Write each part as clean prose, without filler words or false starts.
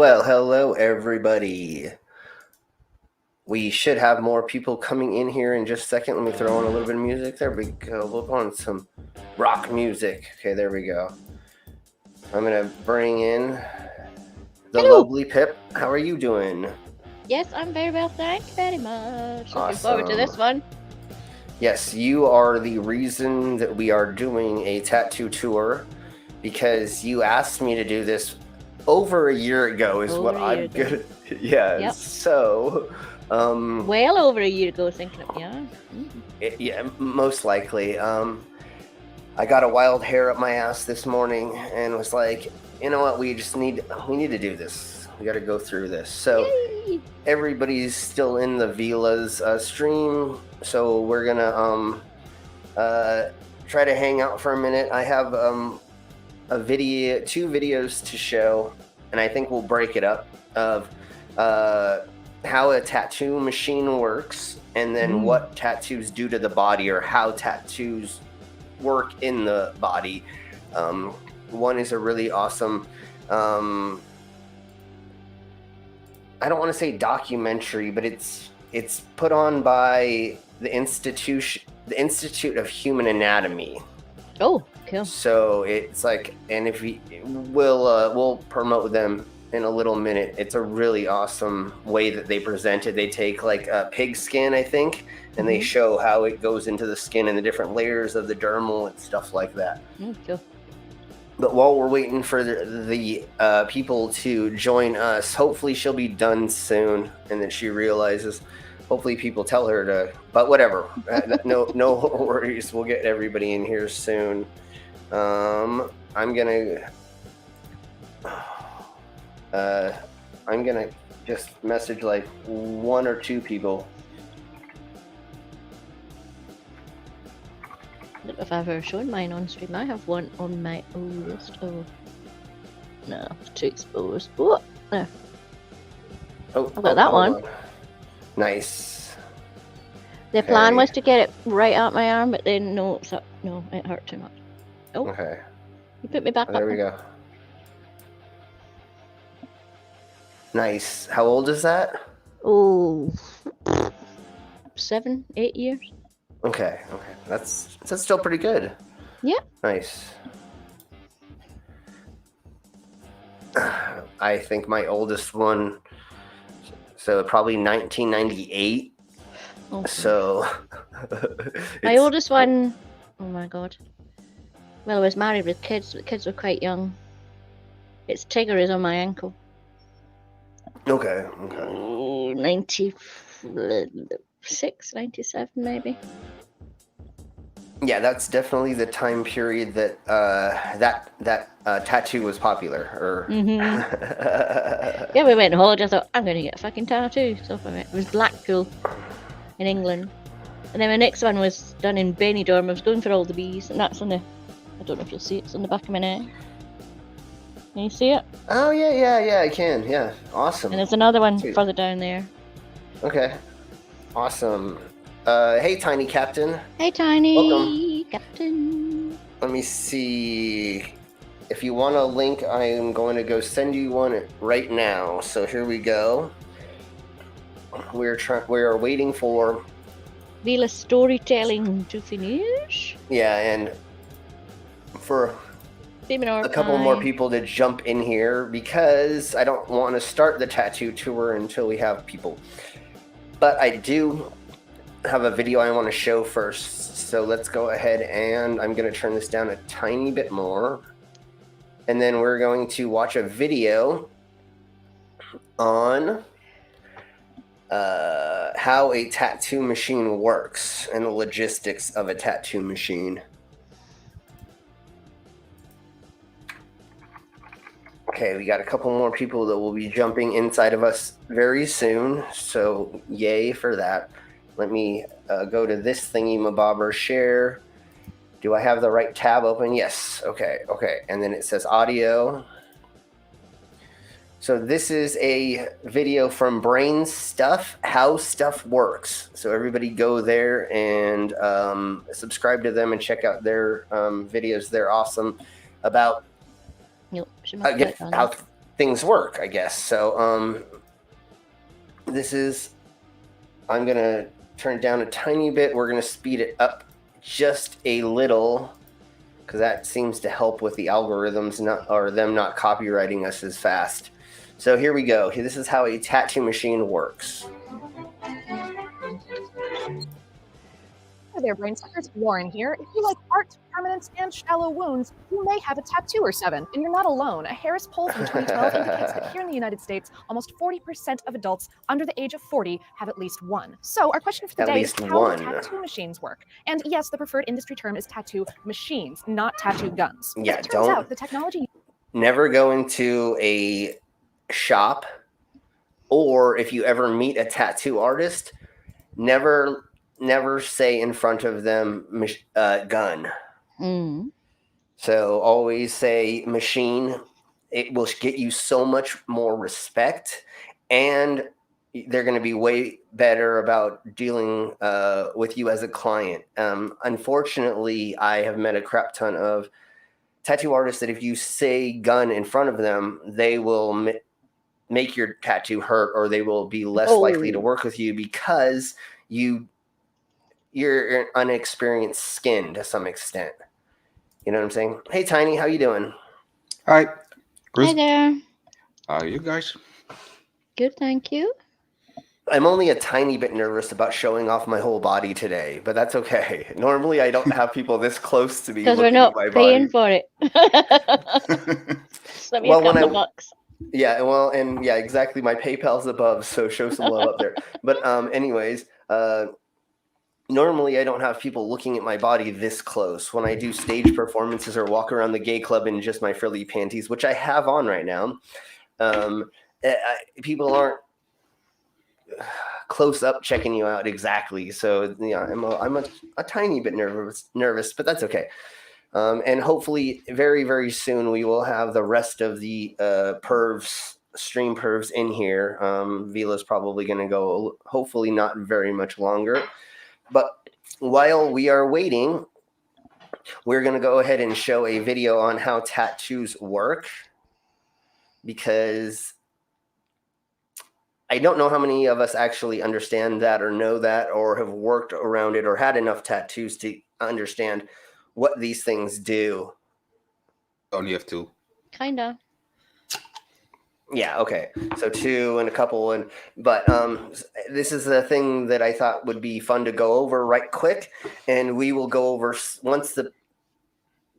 Well, hello everybody. We should have more people coming in here in just a second. Let me throw on a little bit of music. There we go. We'll put on some rock music. Okay, there we go. I'm going to bring in the Hello. lovely Pip. How are you doing? Yes, I'm very well, thank you very much. Looking Awesome. forward to this one. Yes, you are the reason that we are doing a tattoo tour because you asked me to do this over a year ago is what I'm good. Yeah, Yep. so well over a year ago, thinking of yeah, most likely. I got a wild hair up my ass this morning and was like, you know what, we need to do this. We got to go through this. So Yay! Everybody's still in the Vila's stream, so we're gonna try to hang out for a minute. I have two videos to show, and I think we'll break it up of how a tattoo machine works, and then what tattoos do to the body, or how tattoos work in the body. One is a really awesome I don't want to say documentary, but it's put on by the Institute of Human Anatomy. Oh, cool. So it's like, and if we'll promote them in a little minute. It's a really awesome way that they present it. They take like a pig skin, I think, and they show how it goes into the skin and the different layers of the dermal and stuff like that. Cool. But while we're waiting for the people to join us, hopefully she'll be done soon, and that she realizes. Hopefully people tell her to, but whatever. No worries. We'll get everybody in here soon. I'm gonna just message like one or two people. I don't know if I've ever shown mine on stream. I have one on my list. Oh, no, it's too exposed. Oh, there. Oh, I've got that one. On. Nice. The plan was to get it right out my arm, but then no, it hurt too much. Oh, okay. You put me back up. There we go. Nice. How old is that? Oh, 7, 8 years. Okay. That's still pretty good. Yeah. Nice. I think my oldest one, so probably 1998. Okay. So my oldest one, oh my god. Well, I was married with kids, but the kids were quite young. Its trigger is on my ankle. Okay. 96, 97 maybe. Yeah, that's definitely the time period that that tattoo was popular. Yeah, we went on holiday. I thought, I'm going to get a fucking tattoo. So it was Blackpool in England. And then my next one was done in Benidorm. I was going for all the bees, and that's on the, I don't know if you'll see it, it's on the back of my neck. Can you see it? Oh, yeah, I can. Yeah, awesome. And there's another one further down there. Okay, awesome. Hey, Tiny Captain. Hey, Tiny. Welcome. Captain. Let me see. If you want a link, I am going to go send you one right now. So here we go. We are waiting for Vila storytelling to finish. Yeah, and for a couple more people to jump in here, because I don't want to start the tattoo tour until we have people. But I do have a video I want to show first. So let's go ahead, and I'm going to turn this down a tiny bit more. And then we're going to watch a video on how a tattoo machine works and the logistics of a tattoo machine. Okay, we got a couple more people that will be jumping inside of us very soon, so yay for that. Let me go to this thingy-mabobber, share. Do I have the right tab open? Yes. Okay. And then it says audio. So this is a video from Brain Stuff, how stuff works. So everybody go there and subscribe to them and check out their videos. They're awesome about how things work, I guess. So I'm gonna turn it down a tiny bit. We're gonna speed it up just a little, because that seems to help with the algorithms them not copywriting us as fast. So here we go. This is how a tattoo machine works. Hi there, Brainsuckers. Lauren here. If you like art, permanence, and shallow wounds, you may have a tattoo or 7, and you're not alone. A Harris poll from 2012 indicates that here in the United States, almost 40% of adults under the age of 40 have at least one. So our question for the day is, how do tattoo machines work? And yes, the preferred industry term is tattoo machines, not tattoo guns. Yeah, it turns out, the technology... Never go into a shop, or if you ever meet a tattoo artist, never say in front of them gun. So always say machine. It will get you so much more respect, and they're going to be way better about dealing with you as a client. Unfortunately, I have met a crap ton of tattoo artists that if you say gun in front of them, they will make your tattoo hurt, or they will be less likely to work with you because you're unexperienced skin to some extent. You know what I'm saying? Hey, Tiny, how you doing? Hi. Chris. Hi there. How are you guys? Good, thank you. I'm only a tiny bit nervous about showing off my whole body today, but that's okay. Normally, I don't have people this close to me because we're not paying for it. Let me a couple of bucks. Yeah, well, and yeah, exactly. My PayPal's above, so show some love up there. But anyways, normally I don't have people looking at my body this close when I do stage performances or walk around the gay club in just my frilly panties, which I have on right now. People aren't close up checking you out exactly. So yeah, I'm a tiny bit nervous, but that's okay. And hopefully very, very soon we will have the rest of the stream pervs in here. Vila's probably going to go, hopefully not very much longer. But while we are waiting, we're going to go ahead and show a video on how tattoos work, because I don't know how many of us actually understand that or know that or have worked around it or had enough tattoos to understand what these things do. Only have 2. Kinda. Yeah, okay. So 2 and a couple, but this is a thing that I thought would be fun to go over right quick, and we will go over once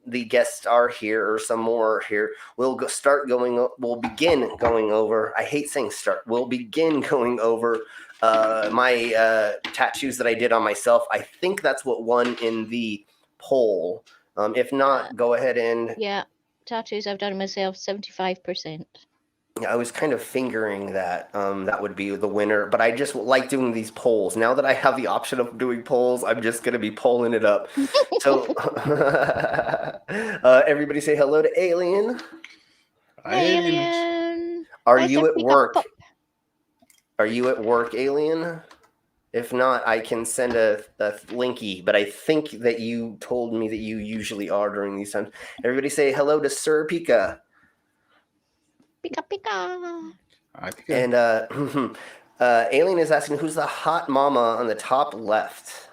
the guests are here or some more are here. We'll begin going over. I hate saying start. We'll begin going over my tattoos that I did on myself. I think that's what won in the poll. If not, go ahead and... Yeah, tattoos I've done myself, 75%. I was kind of fingering that that would be the winner, but I just like doing these polls. Now that I have the option of doing polls, I'm just going to be polling it up. So everybody say hello to Alien. Alien. Are you at work? Are you at work, Alien? If not, I can send a linky, but I think that you told me that you usually are during these times. Everybody say hello to Sir Pika. Pika Pika. And Alien is asking, who's the hot mama on the top left?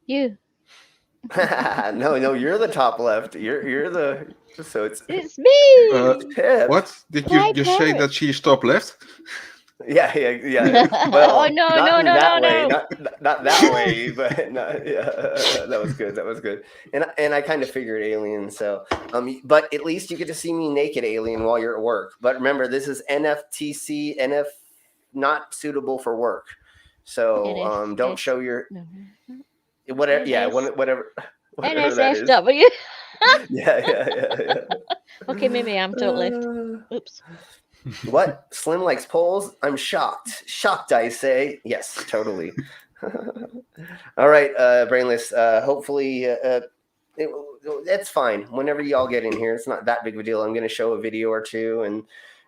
You. No, you're the top left. You're the... So it's me. What? Did you just say that she's top left? Yeah. Well, oh no. Not that way, but not, yeah, that was good. And I kind of figured Alien. So, but at least you get to see me naked, Alien, while you're at work. But remember, this is NFTC, not suitable for work. So, don't show your whatever. Yeah, whatever. NSFW. Yeah. Okay, maybe I'm top left. Oops. What? Slim likes polls? I'm shocked. Shocked, I say. Yes, totally. All right, Brainless. Hopefully, that's fine. Whenever y'all get in here, it's not that big of a deal. I'm going to show a video or two,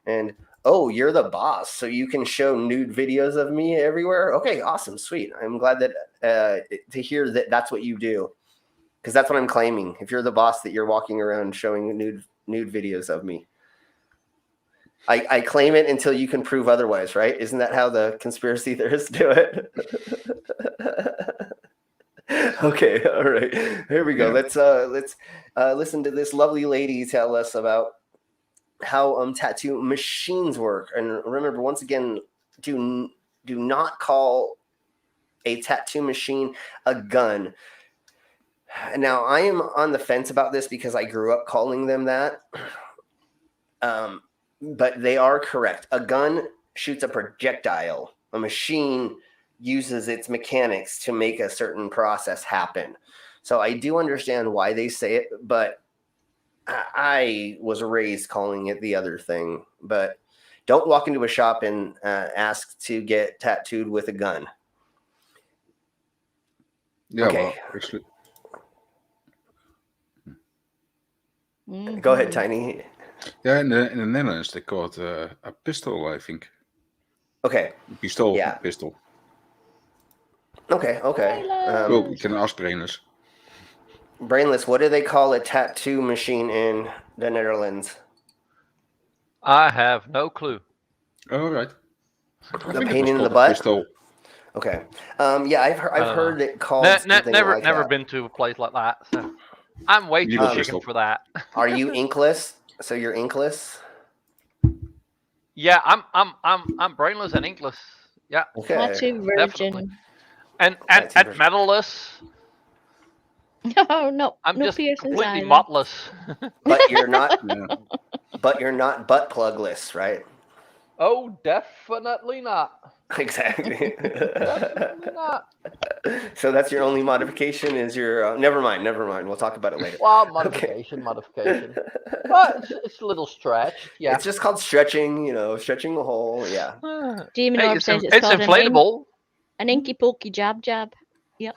and oh, you're the boss, so you can show nude videos of me everywhere. Okay, awesome, sweet. I'm glad that to hear that that's what you do, because that's what I'm claiming. If you're the boss, that you're walking around showing nude videos of me. I claim it until you can prove otherwise, right? Isn't that how the conspiracy theorists do it? Okay, all right. Here we go. Yeah. Let's listen to this lovely lady tell us about how tattoo machines work. And remember, once again, do not call a tattoo machine a gun. Now, I am on the fence about this because I grew up calling them that. But they are correct. A gun shoots a projectile. A machine uses its mechanics to make a certain process happen. So I do understand why they say it, but I was raised calling it the other thing. But don't walk into a shop and ask to get tattooed with a gun. Yeah, okay. well, actually. Go ahead, Tiny. Yeah, in the Netherlands they call it a pistol, I think. Okay. Pistol, yeah. Pistol. Okay. Well, you can ask Brainless. Brainless, what do they call a tattoo machine in the Netherlands? I have no clue. All right. The pain in the butt? Pistol. Okay. Yeah, I've heard it called something never that. been to a place like that. So I'm way too chicken for that. Are you inkless? So you're inkless? Yeah, I'm brainless and inkless. Yeah. Okay. Tattoo virgin. Definitely. And metalless. No, I'm no just piercings completely either. mottless. But you're not. But you're not butt plugless, right? Oh, definitely not. Exactly. Definitely not. So that's your only modification? Is your never mind. We'll talk about it later. Well, modification. But it's a little stretched. Yeah. It's just called stretching. Stretching the hole. Yeah. Demon Orb says it's called inflatable. An inky pokey jab. Yep.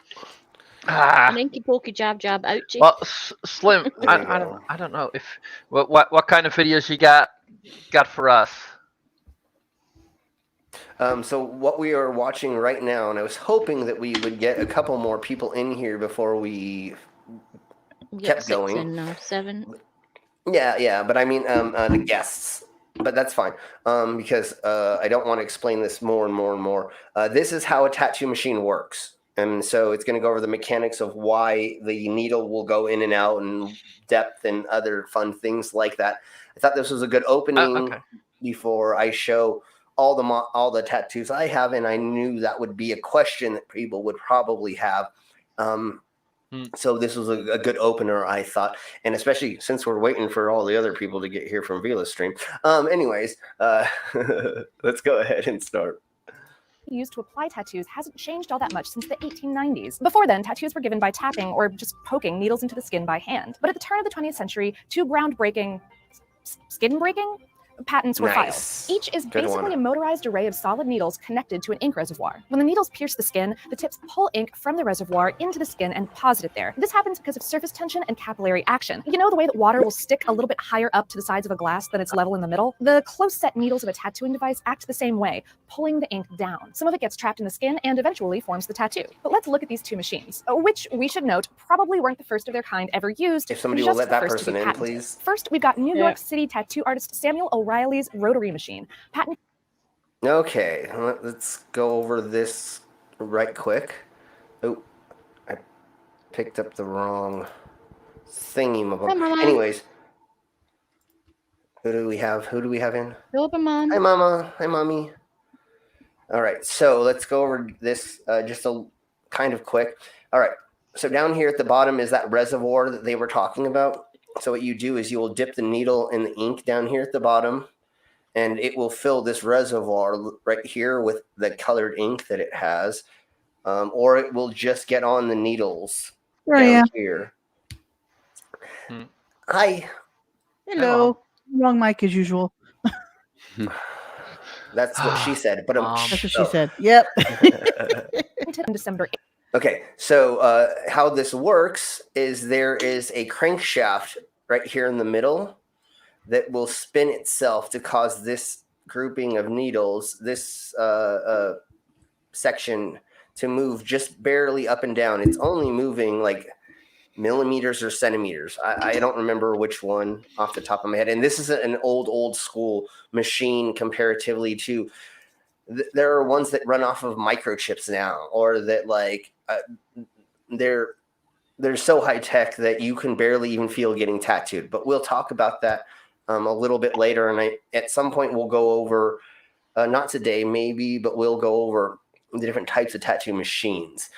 An inky pokey jab. Ouchie. Well, Slim, I don't know if what kind of videos you got for us. So what we are watching right now, and I was hoping that we would get a couple more people in here before we kept going. 6 and now 7. Yeah, but I mean the guests. But that's fine, because I don't want to explain this more and more. This is how a tattoo machine works. And so it's going to go over the mechanics of why the needle will go in and out and depth and other fun things like that. I thought this was a good opening before I show all the tattoos I have, and I knew that would be a question that people would probably have. So this was a good opener, I thought, and especially since we're waiting for all the other people to get here from Vila's stream. Anyways, let's go ahead and start. Used to apply tattoos hasn't changed all that much since the 1890s. Before then, tattoos were given by tapping or just poking needles into the skin by hand. But at the turn of the 20th century, 2 groundbreaking skin-breaking patents were filed. Each is basically a motorized array of solid needles connected to an ink reservoir. When the needles pierce the skin, the tips pull ink from the reservoir into the skin and deposit it there. This happens because of surface tension and capillary action. You know the way that water will stick a little bit higher up to the sides of a glass than it's level in the middle? The close-set needles of a tattooing device act the same way, pulling the ink down. Some of it gets trapped in the skin and eventually forms the tattoo. But let's look at these 2 machines, which we should note probably weren't the first of their kind ever used. If somebody will let that person in, please. First, we've got New York City tattoo artist Samuel O'Reilly's Rotary machine. Okay, let's go over this right quick. Oh, I picked up the wrong thingy. Anyways, who do we have in? Open mom. Hi, Mama. Hi, Mommy. All right, so let's go over this just a kind of quick. All right, so down here at the bottom is that reservoir that they were talking about. So what you do is you will dip the needle in the ink down here at the bottom, and it will fill this reservoir right here with the colored ink that it has, or it will just get on the needles down here. Hi. Hello. Wrong mic as usual. That's what she said. But that's what she said. Yep. December. Okay, so how this works is there is a crankshaft right here in the middle that will spin itself to cause this grouping of needles, this section, to move just barely up and down. It's only moving like millimeters or centimeters. I don't remember which one off the top of my head. And this is an old school machine comparatively to there are ones that run off of microchips now, or that like they're so high tech that you can barely even feel getting tattooed. But we'll talk about that a little bit later. And at some point we'll go over, not today maybe, but we'll go over the different types of tattoo machines.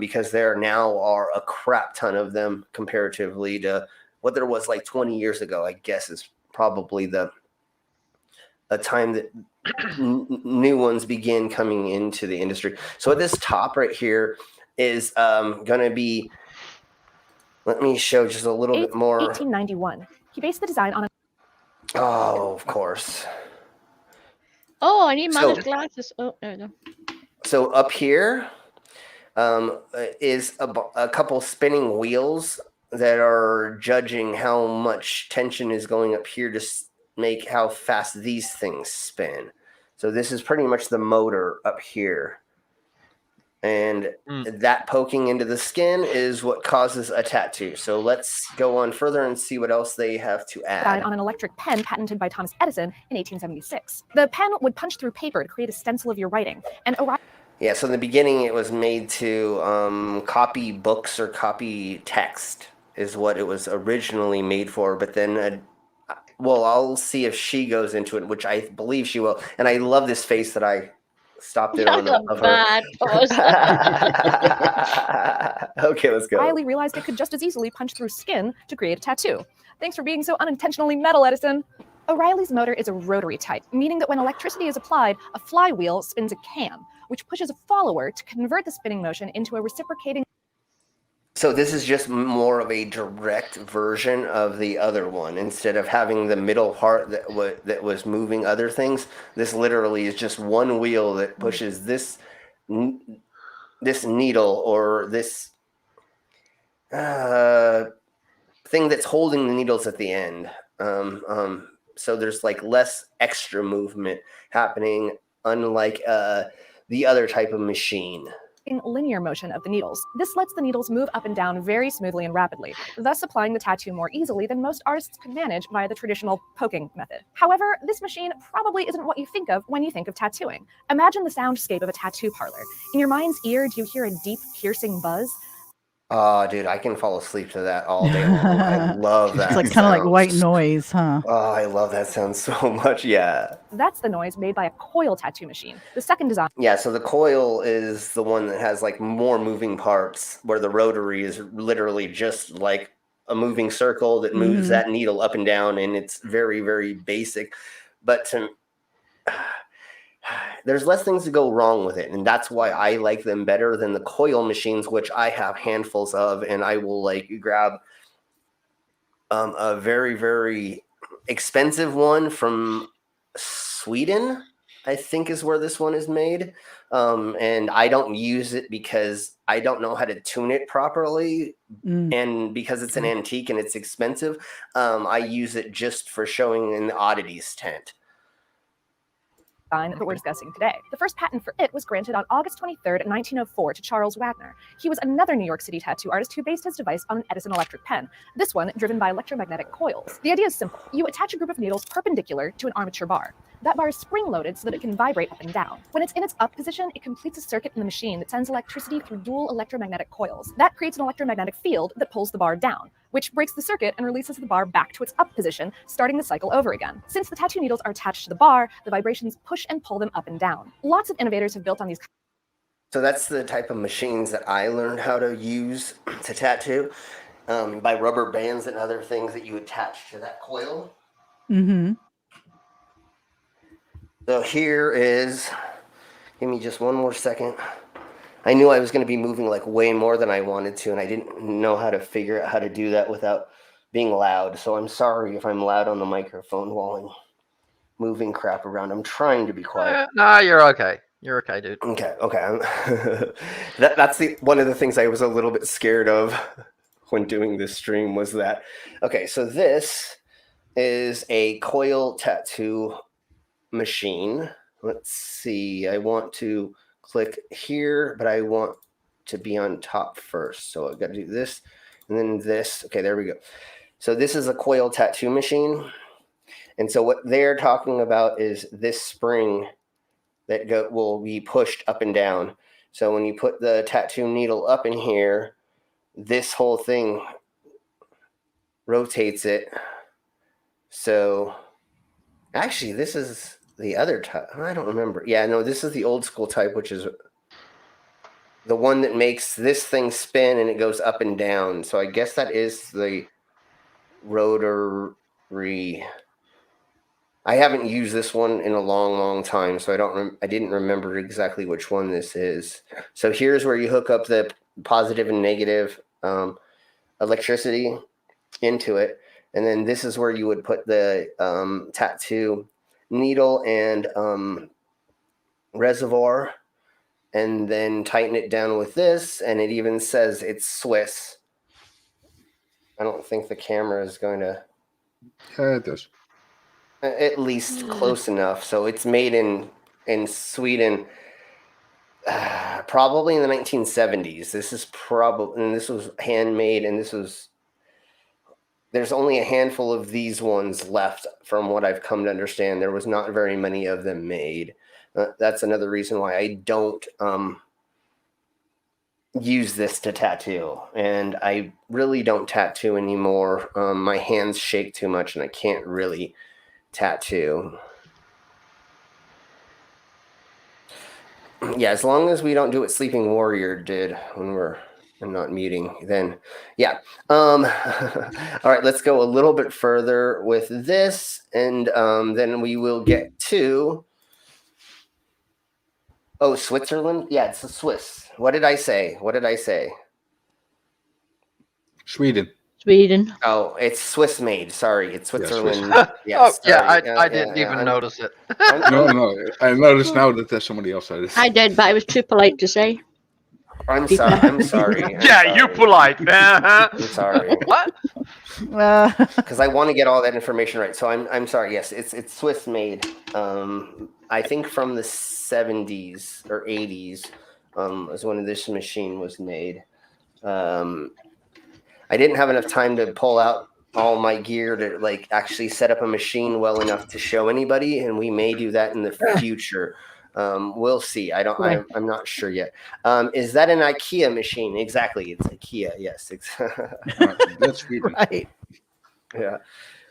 Because there now are a crap ton of them comparatively to what there was like 20 years ago, I guess is probably a time that new ones begin coming into the industry. So at this top right here is going to be, let me show just a little bit more. 1891. He based the design on a... Oh, of course. Oh, I need mother's glasses. Oh, there we go. So up here is a couple spinning wheels that are judging how much tension is going up here to make how fast these things spin. So this is pretty much the motor up here. And that poking into the skin is what causes a tattoo. So let's go on further and see what else they have to add. On an electric pen patented by Thomas Edison in 1876. The pen would punch through paper to create a stencil of your writing. And yeah, so in the beginning it was made to copy books or copy text is what it was originally made for. But then, well, I'll see if she goes into it, which I believe she will. And I love this face that I stopped it on of her. Okay, let's go. Riley realized it could just as easily punch through skin to create a tattoo. Thanks for being so unintentionally metal, Edison. O'Reilly's motor is a rotary type, meaning that when electricity is applied, a flywheel spins a cam, which pushes a follower to convert the spinning motion into a reciprocating. So this is just more of a direct version of the other one. Instead of having the middle part that was moving other things, this literally is just one wheel that pushes this needle or this thing that's holding the needles at the end. So there's like less extra movement happening, unlike the other type of machine. Linear motion of the needles. This lets the needles move up and down very smoothly and rapidly, thus applying the tattoo more easily than most artists could manage via the traditional poking method. However, this machine probably isn't what you think of when you think of tattooing. Imagine the soundscape of a tattoo parlor. In your mind's ear, do you hear a deep, piercing buzz? Oh, dude, I can fall asleep to that all day long. I love that. It's like kind of like white noise, huh? Oh, I love that sound so much. Yeah. That's the noise made by a coil tattoo machine. The second design. Yeah, so the coil is the one that has like more moving parts, where the rotary is literally just like a moving circle that moves that needle up and down, and it's very, very basic. But there's less things to go wrong with it, and that's why I like them better than the coil machines, which I have handfuls of, and I will like grab a very, very expensive one from Sweden, I think is where this one is made, and I don't use it because I don't know how to tune it properly, and because it's an antique and it's expensive, I use it just for showing in the oddities tent. That we're discussing today. The first patent for it was granted on August 23rd, 1904 to Charles Wagner. He was another New York City tattoo artist who based his device on an Edison electric pen, this one driven by electromagnetic coils. The idea is simple. You attach a group of needles perpendicular to an armature bar. That bar is spring-loaded so that it can vibrate up and down. When it's in its up position, it completes a circuit in the machine that sends electricity through dual electromagnetic coils. That creates an electromagnetic field that pulls the bar down, which breaks the circuit and releases the bar back to its up position, starting the cycle over again. Since the tattoo needles are attached to the bar, the vibrations push and pull them up and down. Lots of innovators have built on these. So that's the type of machines that I learned how to use to tattoo, by rubber bands and other things that you attach to that coil. So here is, give me just one more second. I knew I was going to be moving like way more than I wanted to, and I didn't know how to figure out how to do that without being loud. So I'm sorry if I'm loud on the microphone while I'm moving crap around. I'm trying to be quiet. No, you're okay. You're okay, dude. Okay. That's one of the things I was a little bit scared of when doing this stream was that. Okay, so this is a coil tattoo machine. Let's see. I want to click here, but I want to be on top first. So I've got to do this And then this. Okay, there we go. So this is a Coil tattoo machine. And so what they're talking about is this spring that will be pushed up and down. So when you put the tattoo needle up in here, this whole thing rotates it. So actually, this is the other type. I don't remember. Yeah, no, this is the old school type, which is the one that makes this thing spin and it goes up and down. So I guess that is the Rotary. I haven't used this one in a long time, so I didn't remember exactly which one this is. So here's where you hook up the positive and negative electricity into it, and then this is where you would put the tattoo needle and reservoir, and then tighten it down with this, and it even says it's Swiss. I don't think the camera is going to... Yeah, it does. At least close enough. So it's made in Sweden, probably in the 1970s. This is and this was handmade, and there's only a handful of these ones left from what I've come to understand. There was not very many of them made. That's another reason why I don't use this to tattoo, and I really don't tattoo anymore. My hands shake too much and I can't really tattoo. Yeah, as long as we don't do what Sleeping Warrior did when we're not muting, then yeah. All right, let's go a little bit further with this, and then we will get to Switzerland. Yeah, it's a Swiss. What did I say? Sweden. Oh, it's Swiss made. Sorry, it's Switzerland. Yes, I didn't even notice it. No, I noticed now that there's somebody else said it. I did, but I was too polite to say. I'm sorry. You're polite. I'm sorry. What? Because I want to get all that information right. So I'm sorry. Yes, it's Swiss made. I think from the 70s or 80s was when this machine was made. I didn't have enough time to pull out all my gear to actually set up a machine well enough to show anybody, and we may do that in the future. We'll see. I'm not sure yet. Is that an IKEA machine? Exactly. It's IKEA. Yes. That's Sweden. Right.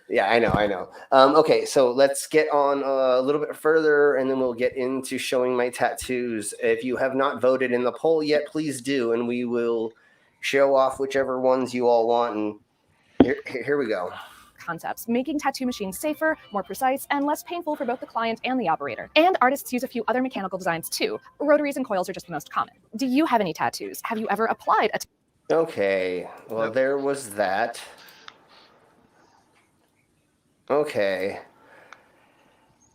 Yeah, I know. Okay, so let's get on a little bit further, and then we'll get into showing my tattoos. If you have not voted in the poll yet, please do, and we will show off whichever ones you all want. And here we go. Concepts, making tattoo machines safer, more precise, and less painful for both the client and the operator. And artists use a few other mechanical designs too. Rotaries and coils are just the most common. Do you have any tattoos? Have you ever applied a Okay, well, there was that. Okay.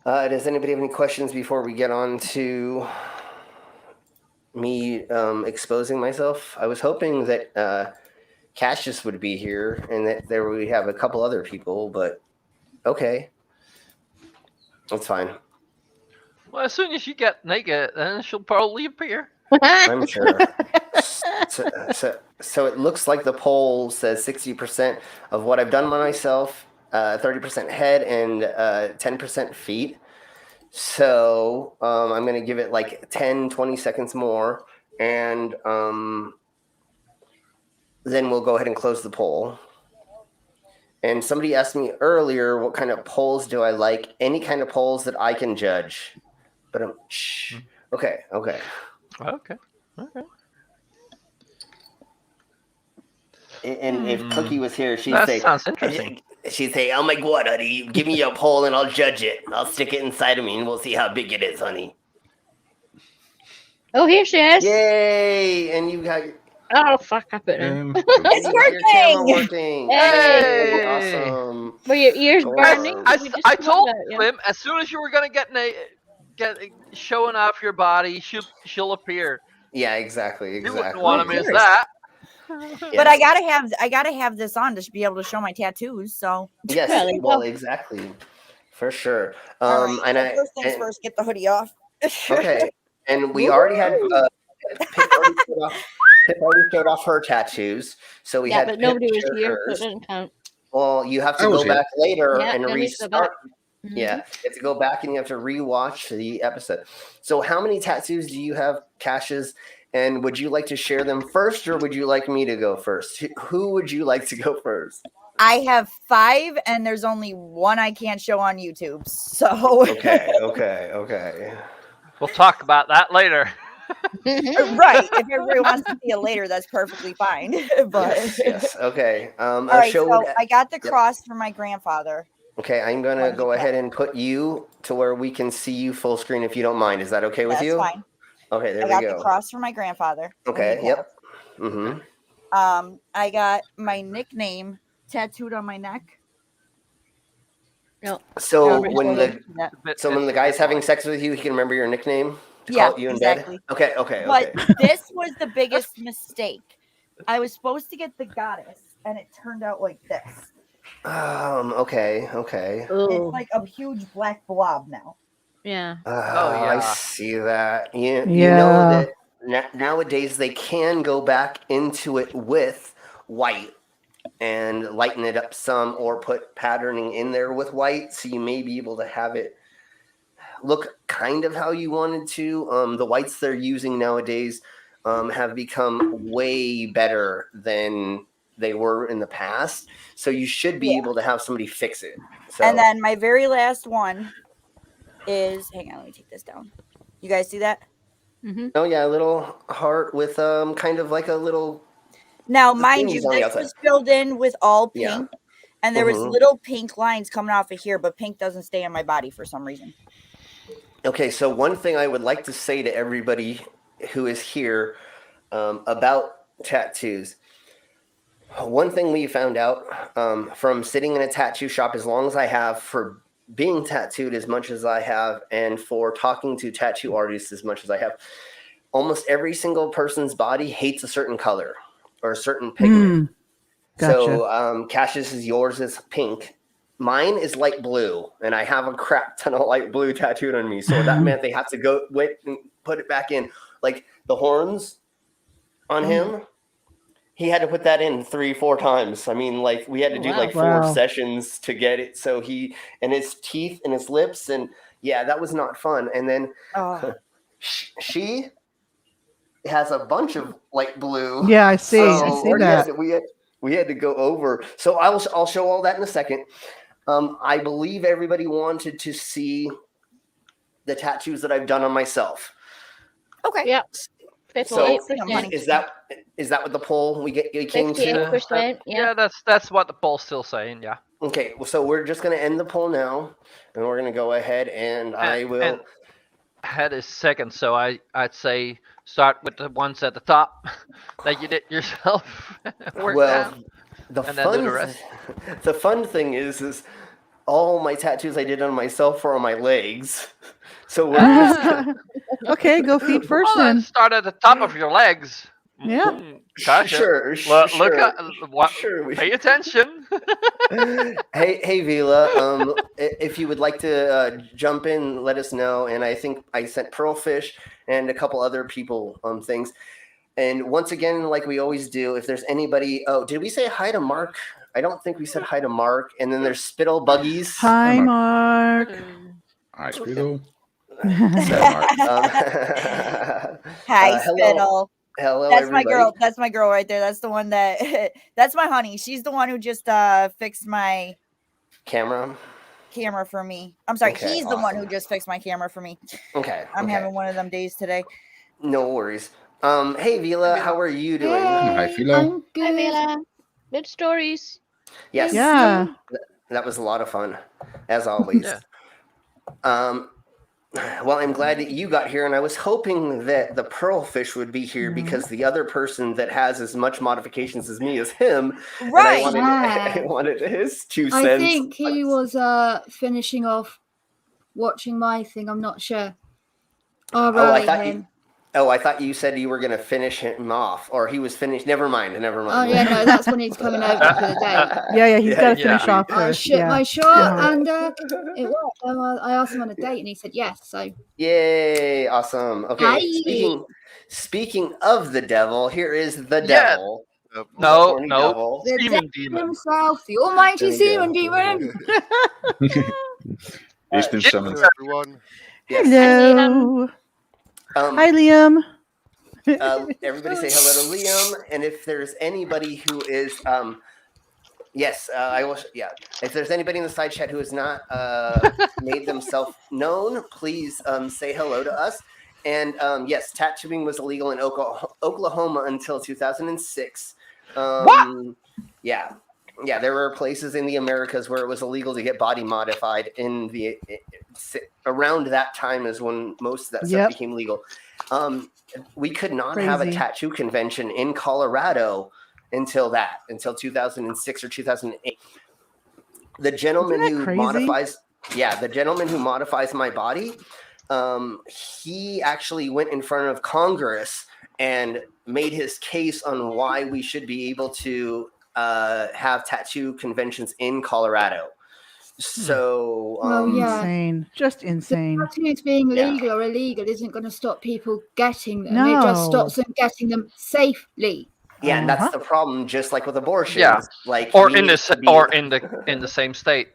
Does anybody have any questions before we get on to me exposing myself? I was hoping that Cassius would be here and that there we have a couple other people, but okay. That's fine. Well, as soon as you get naked, then she'll probably appear. I'm sure. So it looks like the poll says 60% of what I've done by myself, 30% head, and 10% feet. So I'm going to give it like 10, 20 seconds more, and then we'll go ahead and close the poll. And somebody asked me earlier, what kind of polls do I like? Any kind of polls that I can judge. But Okay. And if Cookie was here, she'd say, sounds interesting. She'd say, "Oh my God, honey, give me a poll and I'll judge it. I'll stick it inside of me and we'll see how big it is, honey." Oh, here she is. Yay! And you got Oh, fuck, I put it in. it's working! Hey! Awesome. Were your ears burning? I told him as soon as you were gonna get showing off your body, she'll appear. Yeah, exactly. You wouldn't want to miss that. But I gotta have this on to be able to show my tattoos. So yes, well, exactly, for sure. Right, and first things first, get the hoodie off. Okay, and we already had Pip already showed off her tattoos, so we had but Pip nobody was share here, so it hers. doesn't count. Well, you have to I was go here. back later Yeah, and you'll need to go back. restart. Yeah, you have to go back and you have to rewatch the episode. So, how many tattoos do you have, Cassius? And would you like to share them first, or would you like me to go first? Who would you like to go first? I have 5, and there's only one I can't show on YouTube. So Okay. We'll talk about that later. Right. If everybody wants to see it later, that's perfectly fine. But Yes. Okay. all right. So I got the cross from my grandfather. Okay, I'm gonna go ahead and put you to where we can see you full screen if you don't mind. Is that okay with you? That's fine. Okay, there we go. I go. got the cross from my grandfather. Okay. Yep. Mm-hmm. I got my nickname tattooed on my neck. No. So when the guy's having sex with you, he can remember your nickname to call you in exactly. bed. Okay. But this was the biggest mistake. I was supposed to get the goddess, and it turned out like this. Okay. It's like a huge black blob now. Yeah. I see that. You know that nowadays they can go back into it with white and lighten it up some, or put patterning in there with white, so you may be able to have it look kind of how you wanted to. The whites they're using nowadays have become way better than they were in the past, so you should be able to have somebody fix it. So. And then my very last one is, hang on, let me take this down. You guys see that? Mm-hmm. Oh yeah, a little heart with kind of like a little. Now, mind you, this was filled in with all pink, and there was little pink lines coming off of here, but pink doesn't stay on my body for some reason. Okay, so one thing I would like to say to everybody who is here about tattoos. One thing we found out from sitting in a tattoo shop as long as I have, for being tattooed as much as I have, and for talking to tattoo artists as much as I have, almost every single person's body hates a certain color or a certain pigment. Gotcha. So Cassius, yours is pink. Mine is light blue, and I have a crap ton of light blue tattooed on me. So that meant they have to go wait and put it back in. Like the horns on him, he had to put that in 3-4 times. I mean, like we had to do 4 sessions to get it. So and his teeth and his lips, and that was not fun. And then she has a bunch of light blue. Yeah, I see. So I see that. We had to go over. So I'll show all that in a second. I believe everybody wanted to see the tattoos that I've done on myself. Okay. Yep. So is that what the poll we came to? Yeah, that's what the poll's still saying. Yeah. Okay, well, so we're just going to end the poll now, and we're going to go ahead and I will. And head is second, so I'd say start with the ones at the top that you did yourself. The fun thing is all my tattoos I did on myself are on my legs. So we're just okay, go feet first then. then. Start at the top of your legs. Yeah. Gotcha. Sure. Look at pay attention. Hey Vila, if you would like to jump in, let us know. And I think I sent Pearlfish and a couple other people things. And once again, like we always do, if there's anybody, did we say hi to Mark? I don't think we said hi to Mark. And then there's Spittle Buggies. Hi, Mark. Hi, Spittle. Hi, Spittle. Hello, that's everybody. My girl. That's my girl right there. That's the one that. That's my honey. She's the one who just fixed my camera for me. I'm sorry. Okay, he's the one who just fixed my camera for me. Okay. I'm having one of them days today. No worries. Hey Vila, how are you doing? Hi Vila. I'm good. Hi Vila. Good stories. Yes. Yeah. That was a lot of fun, as always. Well, I'm glad that you got here, and I was hoping that the Pearlfish would be here because the other person that has as much modifications as me is him. Right. And I wanted his 2 cents. I think he was finishing off watching my thing. I'm not sure. I thought you said you were going to finish him off, or he was finished. Never mind. Oh, yeah, no, that's when he's coming over for the day. Yeah, he's got to finish off first. I shipped my shot, and it worked. I asked him on a date, and he said yes, so. Yay, awesome. Okay, Hi. Speaking of the devil, here is the devil. No, devil. The Demon devil himself, the almighty Seaman Demon. He's been summoned. Hello, everyone. Yes. Hello. Hi, Liam. Everybody say hello to Liam. And if there's anybody who is, yes, I will. Yeah. If there's anybody in the side chat who has not made themselves known, please say hello to us. And yes, tattooing was illegal in Oklahoma until 2006. What? Yeah. Yeah, there were places in the Americas where it was illegal to get body modified. Around that time is when most of that stuff became legal. We could not have a tattoo convention in Colorado until 2006 or 2008. The gentleman who modifies my body, he actually went in front of Congress and made his case on why we should be able to have tattoo conventions in Colorado. So insane, just insane. The tattoos being legal or illegal isn't going to stop people getting them. It just stops them getting them safely. Yeah, and that's the problem. Just like with abortion, in the same state.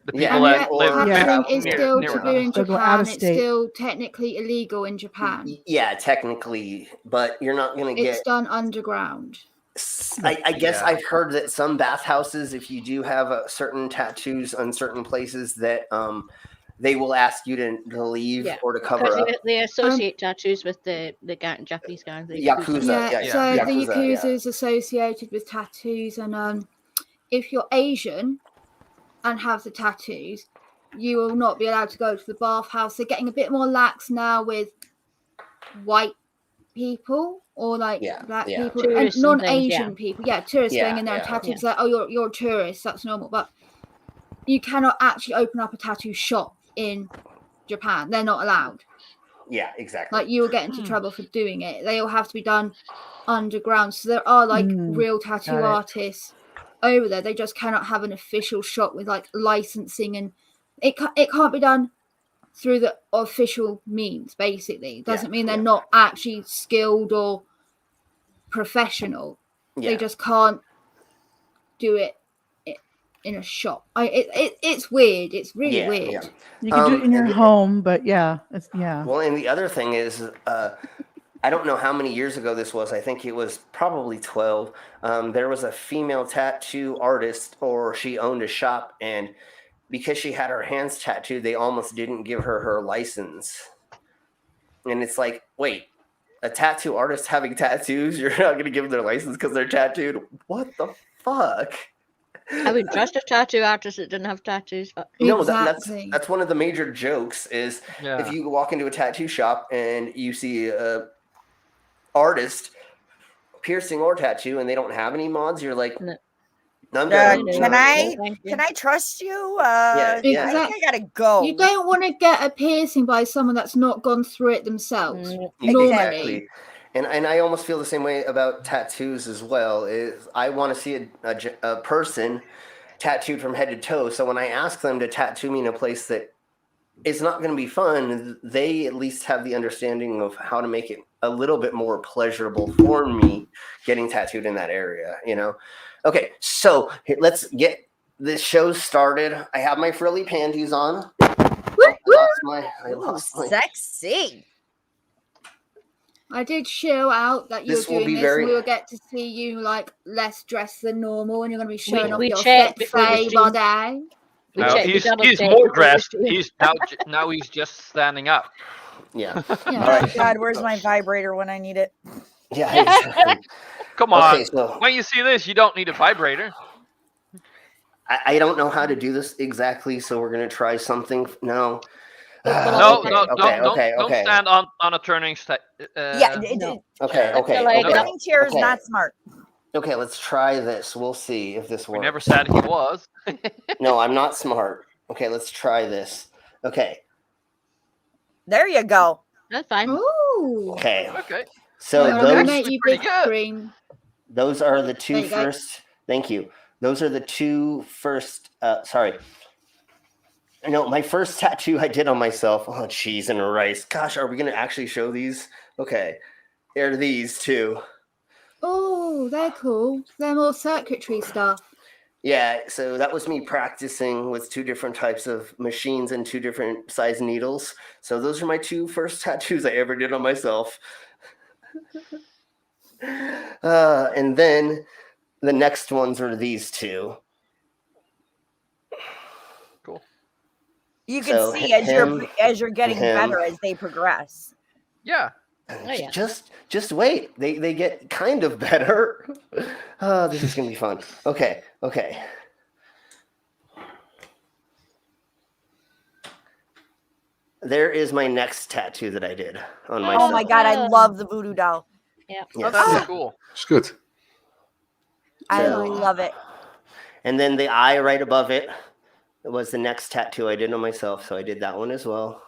The people that live is still taboo in Japan. It's still technically illegal in Japan. Yeah, technically, but you're not going to get. It's done underground. I guess I've heard that some bathhouses, if you do have certain tattoos on certain places, that they will ask you to leave or to cover up. They associate tattoos with the Japanese guys. Yakuza. So the Yakuza is associated with tattoos, and if you're Asian and have the tattoos, you will not be allowed to go to the bathhouse. They're getting a bit more lax now with white people or black people tourists and non-Asian people. Yeah, tourists going in there and tattoos. Like, oh, you're a tourist. That's normal. But you cannot actually open up a tattoo shop in Japan. They're not allowed. Yeah, exactly. Like, you will get into trouble for doing it. They all have to be done underground. So there are real tattoo artists over there. They just cannot have an official shop with licensing, and it can't be done through the official means. Basically, it doesn't mean they're not actually skilled or professional. They just can't do it in a shop. It's weird. It's really weird. You can do it in your home, but Well, and the other thing is, I don't know how many years ago this was. I think it was probably 12. There was a female tattoo artist, or she owned a shop, and because she had her hands tattooed, they almost didn't give her license. And it's like, wait, a tattoo artist having tattoos, you're not going to give them their license because they're tattooed? What the fuck? I would trust a tattoo artist that didn't have tattoos. But... No, that's one of the major jokes is if you walk into a tattoo shop and you see a artist piercing or tattoo and they don't have any mods, you're like... No. Can I trust you? Exactly. I gotta go. You don't want to get a piercing by someone that's not gone through it themselves. Exactly. And I almost feel the same way about tattoos as well. Is I want to see a person tattooed from head to toe. So when I ask them to tattoo me in a place that is not going to be fun, they at least have the understanding of how to make it a little bit more pleasurable for me getting tattooed in that area, Okay, so let's get this show started. I have my frilly panties on. I lost my sexy. I did show out that you're doing this. We will get to see you less dressed than normal, and you're going to be showing off your sexy body. No, he's more dressed. Now he's just standing up. Yeah. Oh right. God, where's my vibrator when I need it? Yeah. Exactly. Come on. Okay, so when you see this, you don't need a vibrator. I don't know how to do this exactly, so we're gonna try something. No. Don't stand on a turning state. No. Okay. Turning chair is not smart. Okay, let's try this. We'll see if this works. We never said he was. No, I'm not smart. Okay, let's try this. Okay. There you go. That's fine. Ooh. Okay. So those are the two first. Thank you. Those are the two first. Sorry. No, my first tattoo I did on myself. Oh, cheese and rice. Gosh, are we going to actually show these? Okay. are these two. Oh, they're cool. They're more circuitry stuff. Yeah, so that was me practicing with 2 different types of machines and 2 different size needles. So those are my 2 first tattoos I ever did on myself. And then the next ones are these 2. Cool. You can see as you're getting better as they progress. Yeah. Oh, yeah. Just wait. They get kind of better. This is gonna be fun. Okay. There is my next tattoo that I did on myself. Oh my god, I love the voodoo doll. Yeah. Yes. Oh, that's cool. It's good. I love it. And then the eye right above it was the next tattoo I did on myself, so I did that one as well.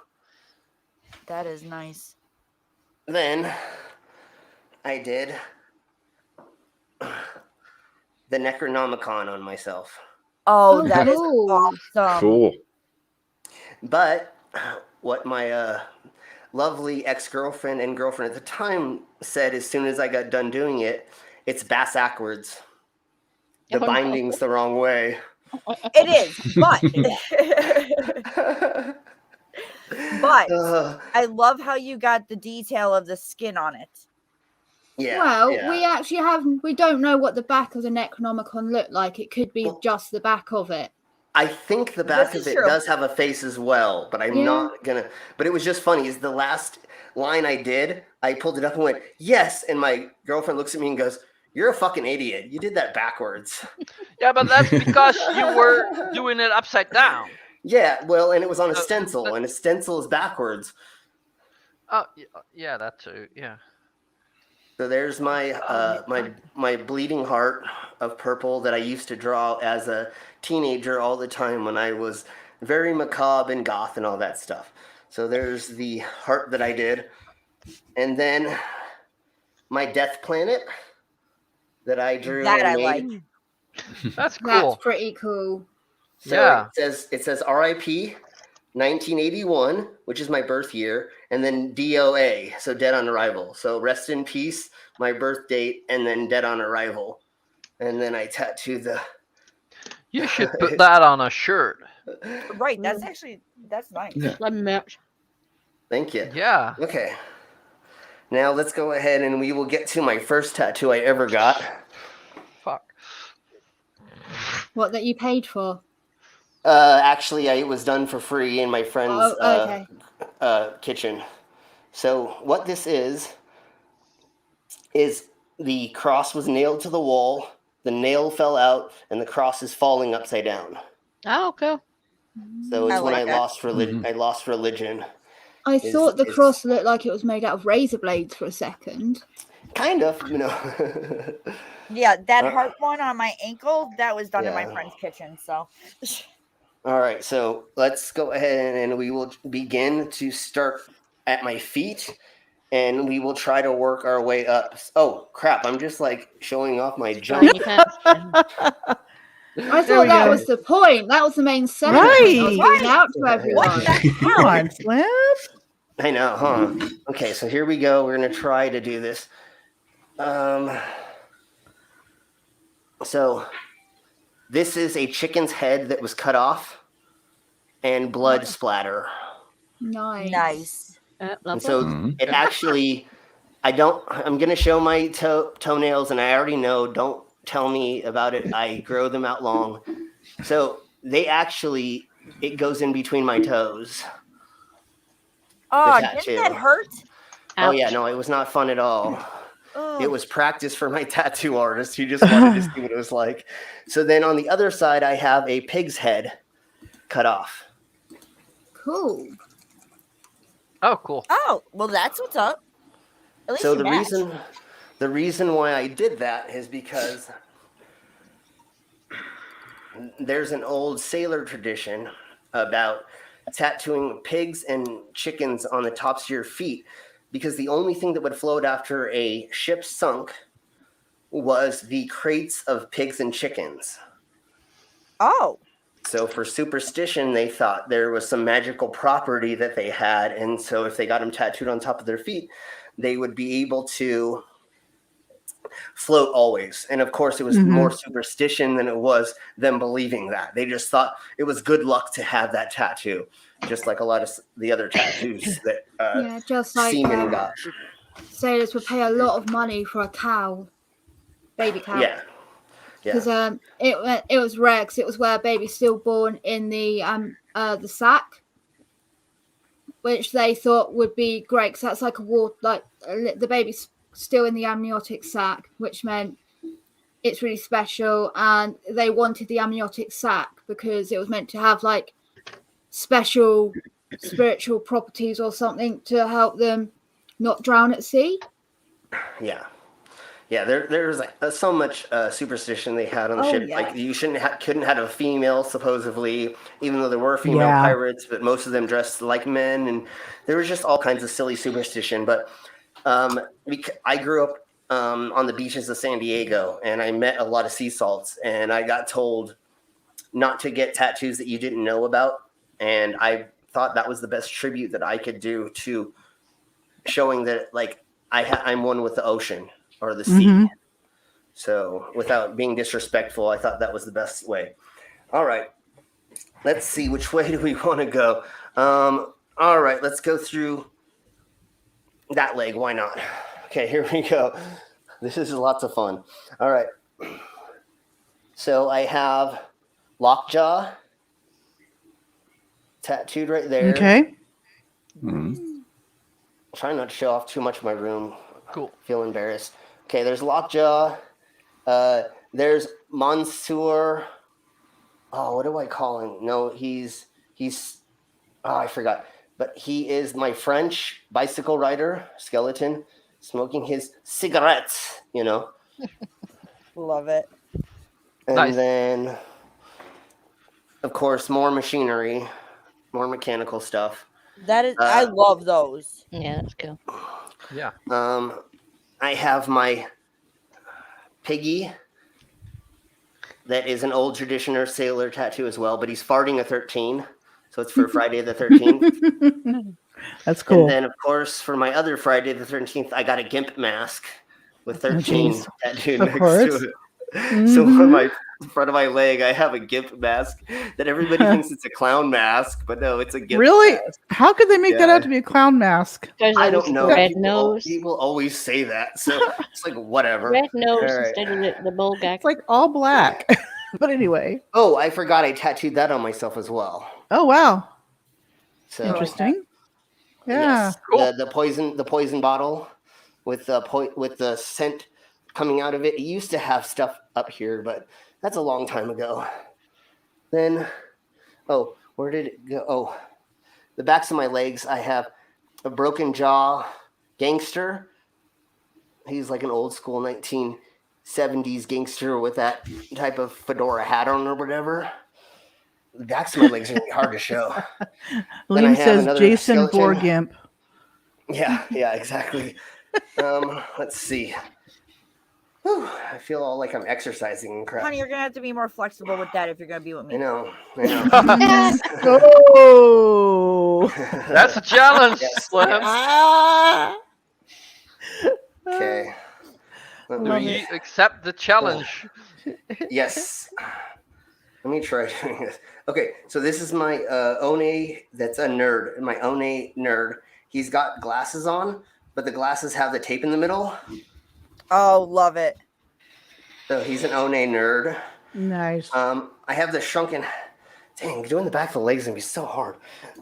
That is nice. Then I did the Necronomicon on myself. Oh, that is awesome. Cool. But what my lovely ex-girlfriend and girlfriend at the time said as soon as I got done doing it, it's backwards. The binding's the wrong way. It is, but I love how you got the detail of the skin on it. Yeah. Well, we don't know what the back of the Necronomicon looked like. It could be just the back of it. I think the back of it does have a face as well, but I'm not gonna. But it was just funny. Is the last line I did, I pulled it up and went, yes. And my girlfriend looks at me and goes, you're a fucking idiot. You did that backwards. Yeah, but that's because you were doing it upside down. Yeah, well, and it was on a stencil, and a stencil is backwards. Oh, yeah, that too. Yeah. So there's my my bleeding heart of purple that I used to draw as a teenager all the time when I was very macabre and goth and all that stuff. So there's the heart that I did. And then my death planet that I drew. That I made. like. That's cool. That's pretty cool. So yeah. It says RIP 1981, which is my birth year, and then DOA, so dead on arrival. So rest in peace, my birth date, and then dead on arrival. And then I tattooed the... You should put that on a shirt. Right, that's nice. Yeah. Thank you. Yeah. Okay. Now let's go ahead and we will get to my first tattoo I ever got. Fuck. What, that you paid for? Actually, it was done for free in my friend's kitchen. So what this is the cross was nailed to the wall, the nail fell out, and the cross is falling upside down. Oh, cool. So it's when I lost religion. I lost religion. I thought the cross looked like it was made out of razor blades for a second. Kind of, you know. Yeah, that heart one on my ankle, that was done in my friend's kitchen, so... All right, so let's go ahead and we will begin to start at my feet, and we will try to work our way up. Oh, crap, I'm just like showing off my junk. I thought that was the point. That was the main segment. Right. I was going out to everyone. Come on, Slim. I know, huh? Okay, so here we go. We're going to try to do this. So this is a chicken's head that was cut off and blood splatter. Nice. And so it actually, I'm going to show my toenails, and I already know, don't tell me about it. I grow them out long. So they actually, it goes in between my toes. Oh, didn't that hurt? Oh, yeah, no, it was not fun at all. It was practice for my tattoo artist. He just wanted to see what it was like. So then on the other side, I have a pig's head cut off. Cool. Oh, cool. Oh, well, that's what's up. At least So you the reason why I did that is because there's an old sailor tradition about tattooing pigs and chickens on the tops of your feet, because the only thing that would float after a ship sunk was the crates of pigs and chickens. Oh. So for superstition, they thought there was some magical property that they had, and so if they got them tattooed on top of their feet, they would be able to float always. And of course, it was more superstition than it was them believing that. They just thought it was good luck to have that tattoo, just like a lot of the other tattoos that just like seamen got. Sailors would pay a lot of money for a cow, baby cow. Yeah. Because it was rare, because it was where a baby's still born in the sack, which they thought would be great, because that's like the baby's still in the amniotic sac, which meant it's really special. And they wanted the amniotic sac because it was meant to have like special spiritual properties or something to help them not drown at sea. Yeah. There's like so much superstition they had on the ship. Yeah. Like you couldn't have a female, supposedly, even though there were female pirates, but most of them dressed like men, and there was just all kinds of silly superstition. But I grew up on the beaches of San Diego, and I met a lot of sea salts, and I got told not to get tattoos that you didn't know about, and I thought that was the best tribute that I could do to showing that, like, I'm one with the ocean or the sea. So without being disrespectful, I thought that was the best way. All right, let's see, which way do we want to go? All right, let's go through that leg. Why not? Okay, here we go. This is lots of fun. All right. So I have Lockjaw tattooed right there. Okay. Trying not to show off too much of my room. Cool. Feel embarrassed. Okay, there's Lockjaw. There's Monsieur. Oh, what do I call him? No, he's. Oh, I forgot. But he is my French bicycle rider skeleton, smoking his cigarettes. Love it. And then, of course, more machinery, more mechanical stuff. That is, I love those. Yeah, that's cool. Yeah. I have my piggy. That is an old traditioner sailor tattoo as well, but he's farting a 13, so it's for Friday the 13th. That's cool. And then, of course, for my other Friday the 13th, I got a gimp mask with 13 tattooed next to it. So on my front of my leg, I have a gimp mask that everybody thinks it's a clown mask, but no, it's a gimp mask. How could they make that out to be a clown mask? I don't know. Red nose. People always say that, so it's like whatever. Red nose instead of the bull gag. It's like all black. But anyway. Oh, I forgot I tattooed that on myself as well. Oh wow. So interesting. Yeah. Yes. Cool. The poison bottle with the scent coming out of it. It used to have stuff up here, but that's a long time ago. Then, where did it go? Oh, the backs of my legs, I have a broken jaw gangster. He's like an old school 1970s gangster with that type of fedora hat on or whatever. The backs of my legs are really hard to show. Liam says Jason Borgimp. Yeah, exactly. Let's see. Whew, I feel all like I'm exercising and crap. Honey, you're gonna have to be more flexible with that if you're gonna be with me. I know. Oh, that's a challenge, Slim. Okay. Do you accept the challenge? Yes. Let me try doing this. Okay, so this is my One that's a nerd. My One nerd. He's got glasses on, but the glasses have the tape in the middle. Oh, love it. So he's an One nerd. Nice. I have the shrunken. Dang, doing the back of the legs is gonna be so hard.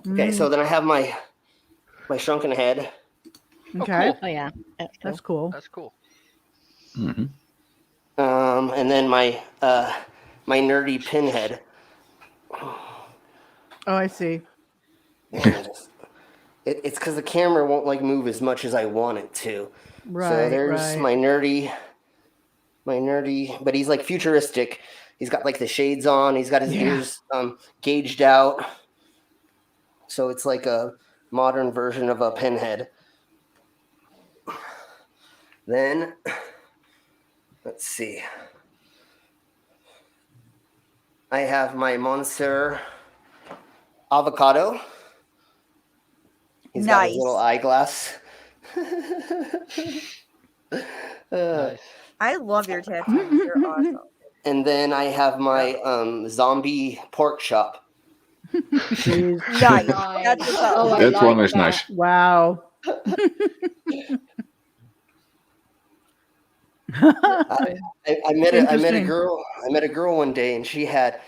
Okay, so then I have my shrunken head. Okay. Oh yeah, that's cool. That's cool. Mm-hmm. And then my nerdy pinhead. Oh, I see. It's because the camera won't move as much as I want it to. Right. So there's my nerdy, but he's like futuristic. He's got like the shades on. He's got his ears gauged out. So it's like a modern version of a pinhead. Then, let's see. I have my Monsieur Avocado. He's got his little eyeglass Nice. I love your tattoos. They're awesome. And then I have my zombie pork chop. Jeez. Nice. Nice. That's Oh, I That one like is that. nice. Wow. I met a Interesting. girl. I met a girl one day, and she had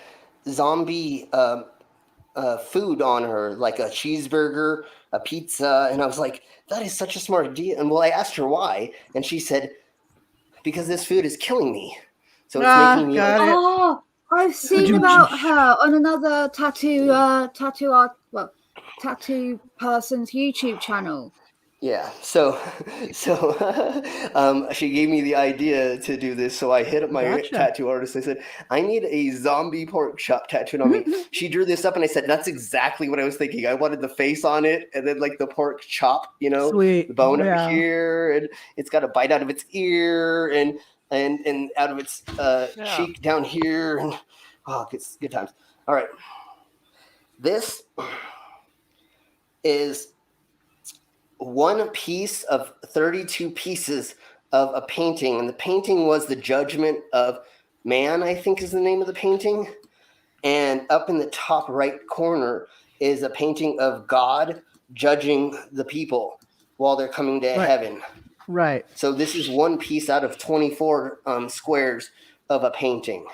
zombie food on her, like a cheeseburger, a pizza, and I was like, "That is such a smart idea." And well, I asked her why, and she said, "Because this food is killing me, so it's making me." Got it. Oh, I've seen about her on another tattoo person's YouTube channel. Yeah, so she gave me the idea to do this, so I hit up my tattoo artist. I said, I need a zombie pork chop tattooed on me. She drew this up, and I said, that's exactly what I was thinking. I wanted the face on it, and then like the pork chop, Sweet. the bone up here, and it's got a bite out of its ear, and out of its cheek down here, and good times. All right, this is one piece of 32 pieces of a painting, and the painting was The Judgment of Man, I think is the name of the painting. And up in the top right corner is a painting of God judging the people while they're coming to heaven. Right. So this is one piece out of 24 squares of a painting.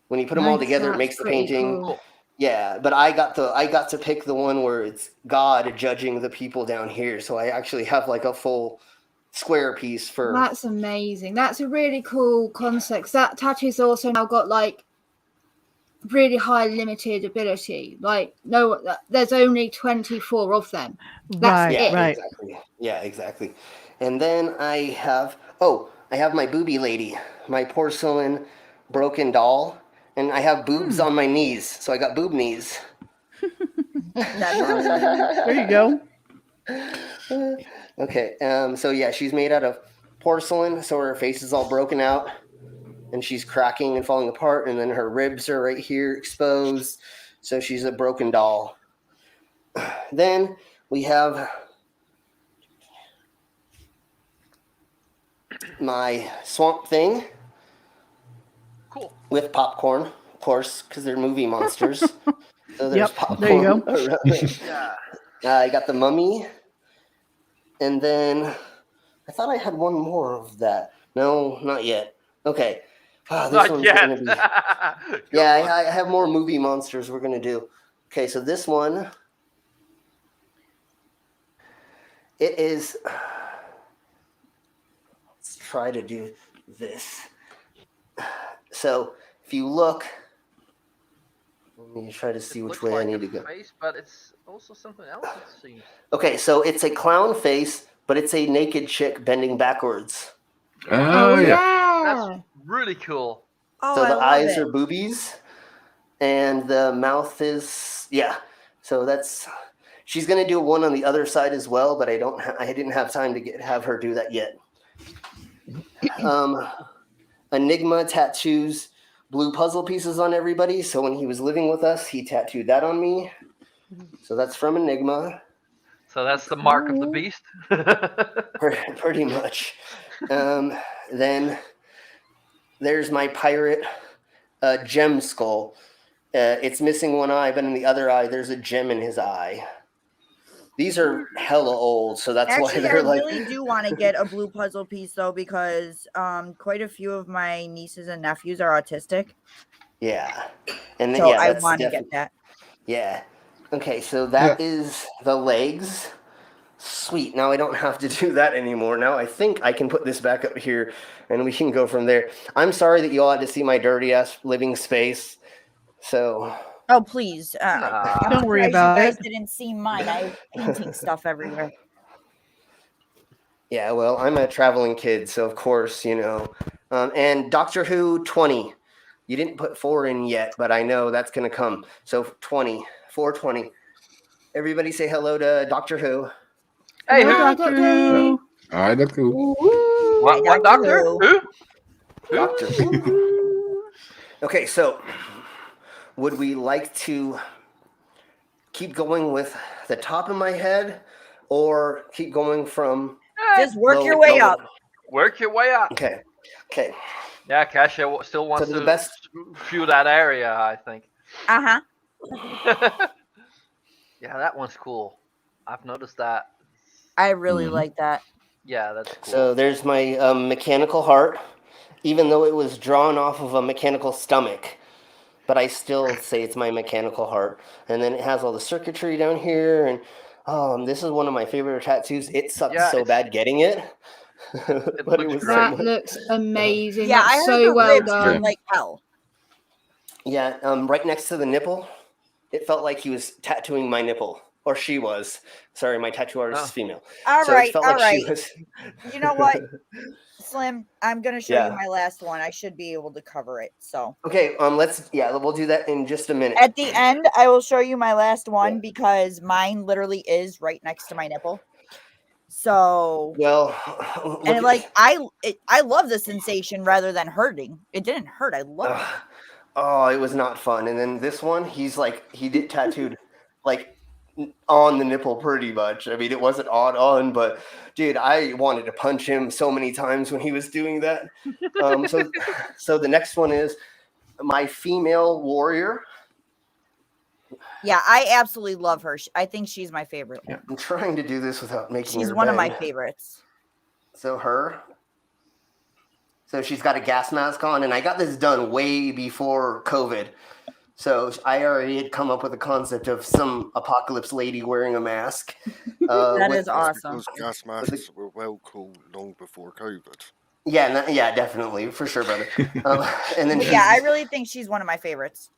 When you put them all together, it makes the painting. Cool. Yeah, but I got to pick the one where it's God judging the people down here. So I actually have like a full square piece for. That's amazing. That's a really cool concept. That tattoo's also now got like really high limited ability. Like there's only 24 of them. That's it. Right. Exactly. Yeah, exactly. And then I have my booby lady, my porcelain broken doll. And I have boobs on my knees, so I got boob knees. There you go. Okay, so yeah, she's made out of porcelain, so her face is all broken out, and she's cracking and falling apart, and then her ribs are right here exposed, so she's a broken doll. Then we have my Swamp Thing. Cool. With popcorn, of course, because they're movie monsters. So there's popcorn. There you go. I got the Mummy. And then I thought I had one more of that. No, not yet. Okay. This not one's yet. Gonna be... Yeah, I have more movie monsters we're going to do. Okay, so this one, it is... Let's try to do this. So if you look, let me try to see which way I need to go. Face, but it's also something else, it seems. Okay, so it's a clown face, but it's a naked chick bending backwards. Oh, yeah. That's really cool. Oh, so the eyes it. are boobies, and the mouth is So she's gonna do one on the other side as well, but I didn't have time to have her do that yet. Enigma Tattoos blue puzzle pieces on everybody. So when he was living with us, he tattooed that on me. So that's from Enigma. So that's the mark of the beast. Pretty much. Then there's my pirate gem skull. It's missing one eye, but in the other eye, there's a gem in his eye. These are hella old, so that's why they're like. I really do want to get a blue puzzle piece though, because quite a few of my nieces and nephews are autistic. Yeah, and so I want to get that. Yeah. Okay, so that is the legs. Sweet. Now I don't have to do that anymore. Now I think I can put this back up here, and we can go from there. I'm sorry that you all had to see my dirty ass living space. So. Oh, please. Don't worry about it. You guys didn't see mine. I have painting stuff everywhere. Yeah, well, I'm a traveling kid, so of course, and Doctor Who 20. You didn't put 4 in yet, but I know that's going to come. So 420. Everybody say hello to Doctor Who. Hey, Doctor Who. Hi, Doctor Who. What Doctor? Who? Doctor Who. Okay, so would we like to keep going with the top of my head, or keep going from? Just work your way up. Work your way up. Okay. Yeah, Kasia still wants to view that area, I think. Uh-huh. Yeah, that one's cool. I've noticed that. I really like that. Yeah, that's cool. So there's my mechanical heart, even though it was drawn off of a mechanical stomach. But I still say it's my mechanical heart. And then it has all the circuitry down here. And this is one of my favorite tattoos. It sucked so bad getting it. But it was that looks amazing. Yeah, That's I heard so the well ribs done. were like hell. Yeah, right next to the nipple, it felt like he was tattooing my nipple. Or she was. Sorry, my tattoo artist is female. All right. She was... You know what, Slim? I'm gonna show you my last one. I should be able to cover it. So okay, we'll do that in just a minute. At the end, I will show you my last one because mine literally is right next to my nipple. So and I love the sensation rather than hurting. It didn't hurt. I love it. Oh, it was not fun. And then this one, he did tattooed like on the nipple pretty much. I mean, it wasn't on, but dude, I wanted to punch him so many times when he was doing that. So the next one is my female warrior. Yeah, I absolutely love her. I think she's my favorite. Yeah. I'm trying to do this without making her She's one of my bend. favorites. So she's got a gas mask on, and I got this done way before COVID. So I already had come up with a concept of some apocalypse lady wearing a mask. That is awesome. Those gas masks were well cool long before COVID. Yeah, definitely, for sure, brother. And then I really think she's one of my favorites.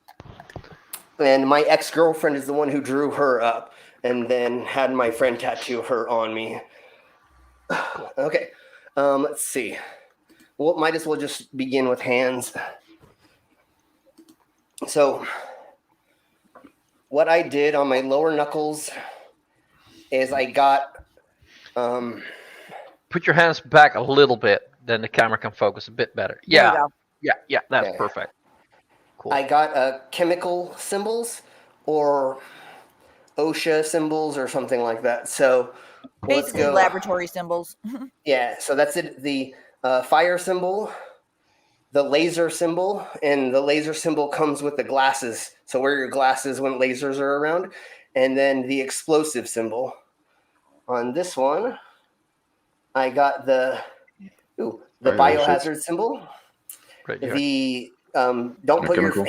And my ex-girlfriend is the one who drew her up, and then had my friend tattoo her on me. Okay, let's see. Well, might as well just begin with hands. So, what I did on my lower knuckles is I got... Put your hands back a little bit, then the camera can focus a bit better. Yeah, that's perfect. Cool. I got chemical symbols or OSHA symbols or something like that. So, basically laboratory symbols. Yeah, so that's it. The fire symbol, the laser symbol, and the laser symbol comes with the glasses. So wear your glasses when lasers are around. And then the explosive symbol. On this one, I got the biohazard symbol. Right here. The don't put your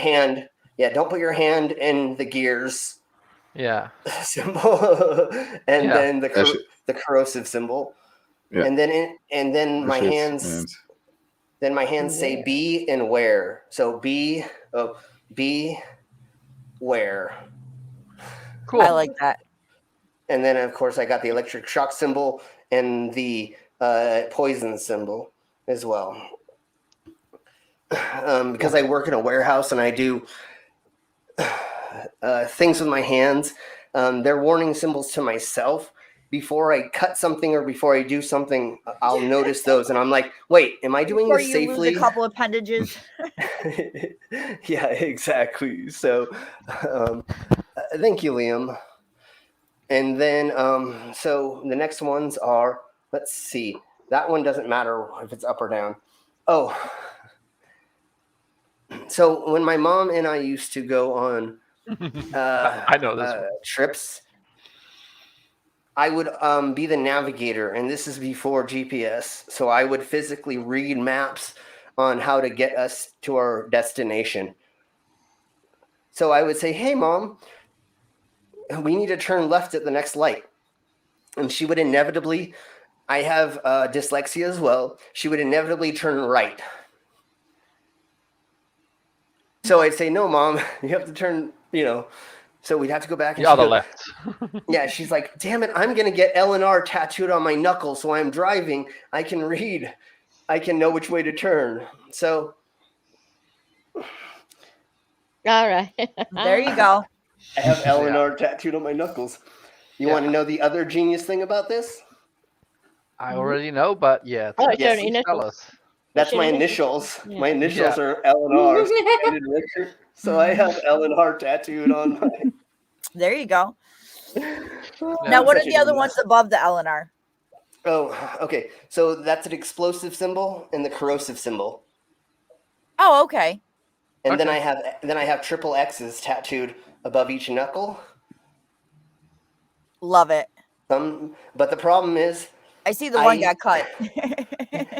hand in the gears. Yeah. Symbol. And then the corrosive symbol. Yeah. And then my hands. Then my hands say be and wear. So be wear. Cool. I like that. And then of course I got the electric shock symbol and the poison symbol as well. Because I work in a warehouse and I do things with my hands. They're warning symbols to myself. Before I cut something or before I do something, I'll notice those, and I'm like, "Wait, am I doing this safely?" Before you lose a couple appendages. Yeah, exactly. So, thank you, Liam. And then, so the next ones are. Let's see. That one doesn't matter if it's up or down. Oh, so when my mom and I used to go on, I know this trips. I would be the navigator, and this is before GPS. So I would physically read maps on how to get us to our destination. So I would say, "Hey, Mom, we need to turn left at the next light." And she would inevitably, I have dyslexia as well, she would inevitably turn right. So I'd say, "No, Mom, you have to turn, So we'd have to go back and the left. Yeah, she's like, "Damn it, I'm gonna get L&R tattooed on my knuckles, so I'm driving. I can read. I can know which way to turn." So all right. There you go. I have L&R tattooed on my knuckles. You want to know the other genius thing about this? I already know, but tell us. That's my initials. Yeah. My initials are L&R. So I have L&R tattooed on my... There you go. Now, what are the other ones above the Eleanor? Oh, okay. So that's an explosive symbol and the corrosive symbol. Oh, okay. And then I have triple X's tattooed above each knuckle. Love it. But the problem is, I see the one got cut.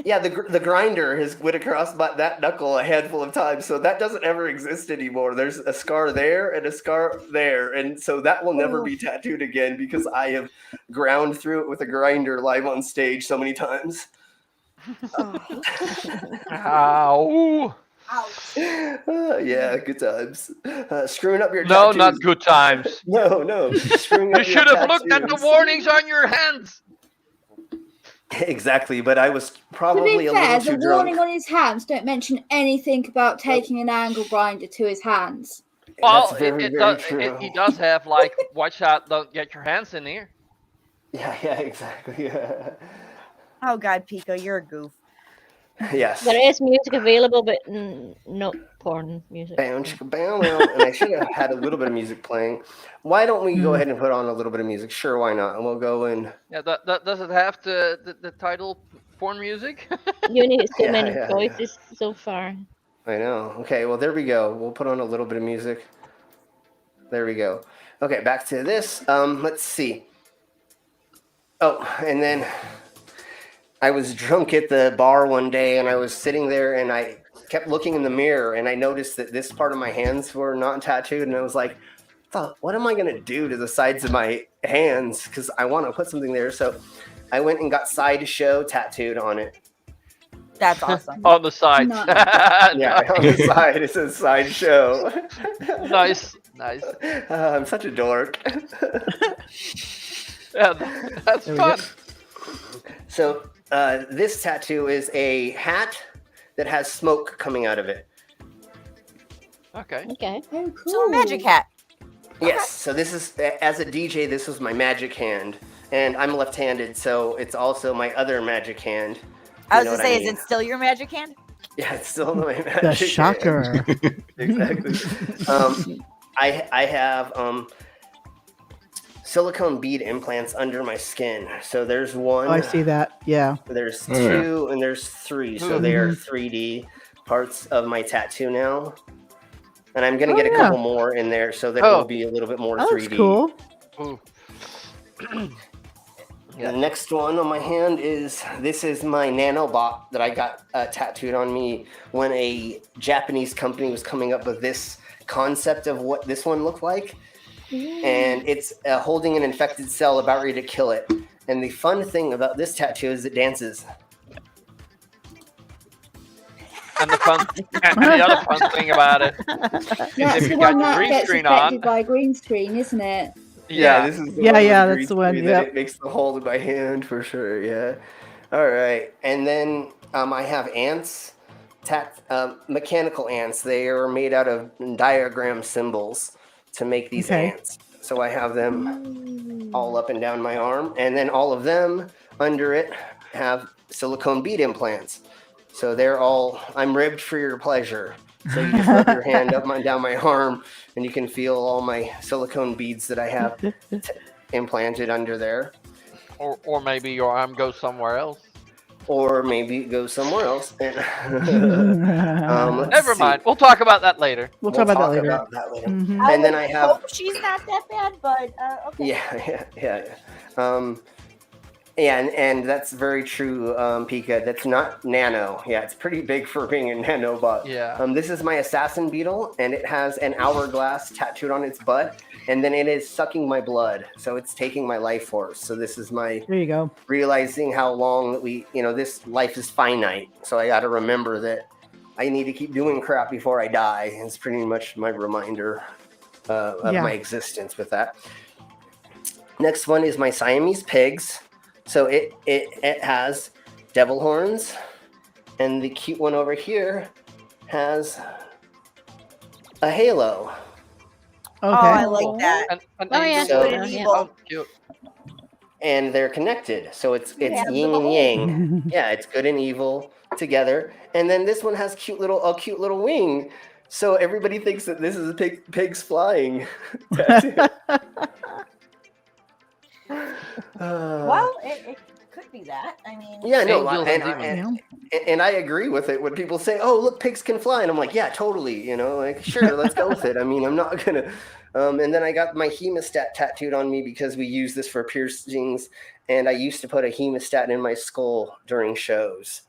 Yeah, the grinder has went across that knuckle a handful of times, so that doesn't ever exist anymore. There's a scar there and a scar there, and so that will never be tattooed again because I have ground through it with a grinder live on stage so many times. Ow. Yeah, good times. Screwing up your No, tattoos. not good times. No. Screwing up You should have looked at the warnings on your hands. Exactly, but I was probably to be fair, a little too the drunk. warning on his hands don't mention anything about taking an angle grinder to his hands. Well, That's very true. He does have like, watch out, don't get your hands in here. Yeah, exactly. Yeah. Oh God, Pico, you're a goof. Yes. There is music available, but not porn music. Bam, chicka, bam, bam. And I should have had a little bit of music playing. Why don't we go ahead and put on a little bit of music? Sure, why not? And we'll go in. Yeah, does it have the title porn music? You need so many choices so far. I know. Okay, well, there we go. We'll put on a little bit of music. There we go. Okay, back to this. Let's see. Oh, and then I was drunk at the bar one day, and I was sitting there, and I kept looking in the mirror, and I noticed that this part of my hands were not tattooed, and I was like, what am I going to do to the sides of my hands? Because I want to put something there. So I went and got side show tattooed on it. That's awesome. On the side. Yeah, on the side. It says side show. Nice. I'm such a dork. Yeah, that's fun. So this tattoo is a hat that has smoke coming out of it. Okay. Okay. Oh, cool. So a magic hat. Yes. So this is, as a DJ, this was my magic hand. And I'm left-handed, so it's also my other magic hand. I was going to say, is it still your magic hand? Yeah, it's still my magic hand. The shocker. Exactly. I have silicone bead implants under my skin. So there's one. Oh, I see that. Yeah. There's two and there's three. So they are 3D parts of my tattoo now. And I'm going to get a couple more in there so that it will be a little bit more 3D. That's cool. The next one on my hand is my nanobot that I got tattooed on me when a Japanese company was coming up with this concept of what this one looked like. And it's holding an infected cell about ready to kill it. And the fun thing about this tattoo is it dances. And the other fun thing about it is if you got your green screen on. By green screen, isn't it? Yeah, this is the that's the one. Yeah, it makes the hold in my hand for sure. Yeah. All right, and then I have ants, mechanical ants. They are made out of diagram symbols to make these ants. So I have them all up and down my arm, and then all of them under it have silicone bead implants. So they're all. I'm ribbed for your pleasure. So you just rub your hand up and down my arm, and you can feel all my silicone beads that I have implanted under there. Or maybe your arm goes somewhere else. Or maybe it goes somewhere else. Never mind. We'll talk about that later. We'll talk about that later. Mm-hmm. And then I have. Hope she's not that bad, but okay. Yeah. Yeah, and that's very true, Pika. That's not nano. Yeah, it's pretty big for being a nanobot. Yeah. This is my assassin beetle, and it has an hourglass tattooed on its butt, and then it is sucking my blood, so it's taking my life force. So this is my there you go. Realizing how long that this life is finite. So I got to remember that I need to keep doing crap before I die. It's pretty much my reminder of my existence with that. Next one is my Siamese Pigs. So it has devil horns, and the cute one over here has a halo. Okay. Oh, I like that. Oh, cute. And they're connected, so it's yin and yang. Yeah, it's good and evil together. And then this one has a cute little wing So everybody thinks that this is a pigs flying tattoo. Well, it could be that. I mean, yeah, no, Angels and I agree with it when people say, "Oh, look, pigs can fly," and I'm like, "Yeah, totally." You know, like, sure, let's go with it. I mean, I'm not gonna. And then I got my hemostat tattooed on me because we use this for piercings, and I used to put a hemostat in my skull during shows.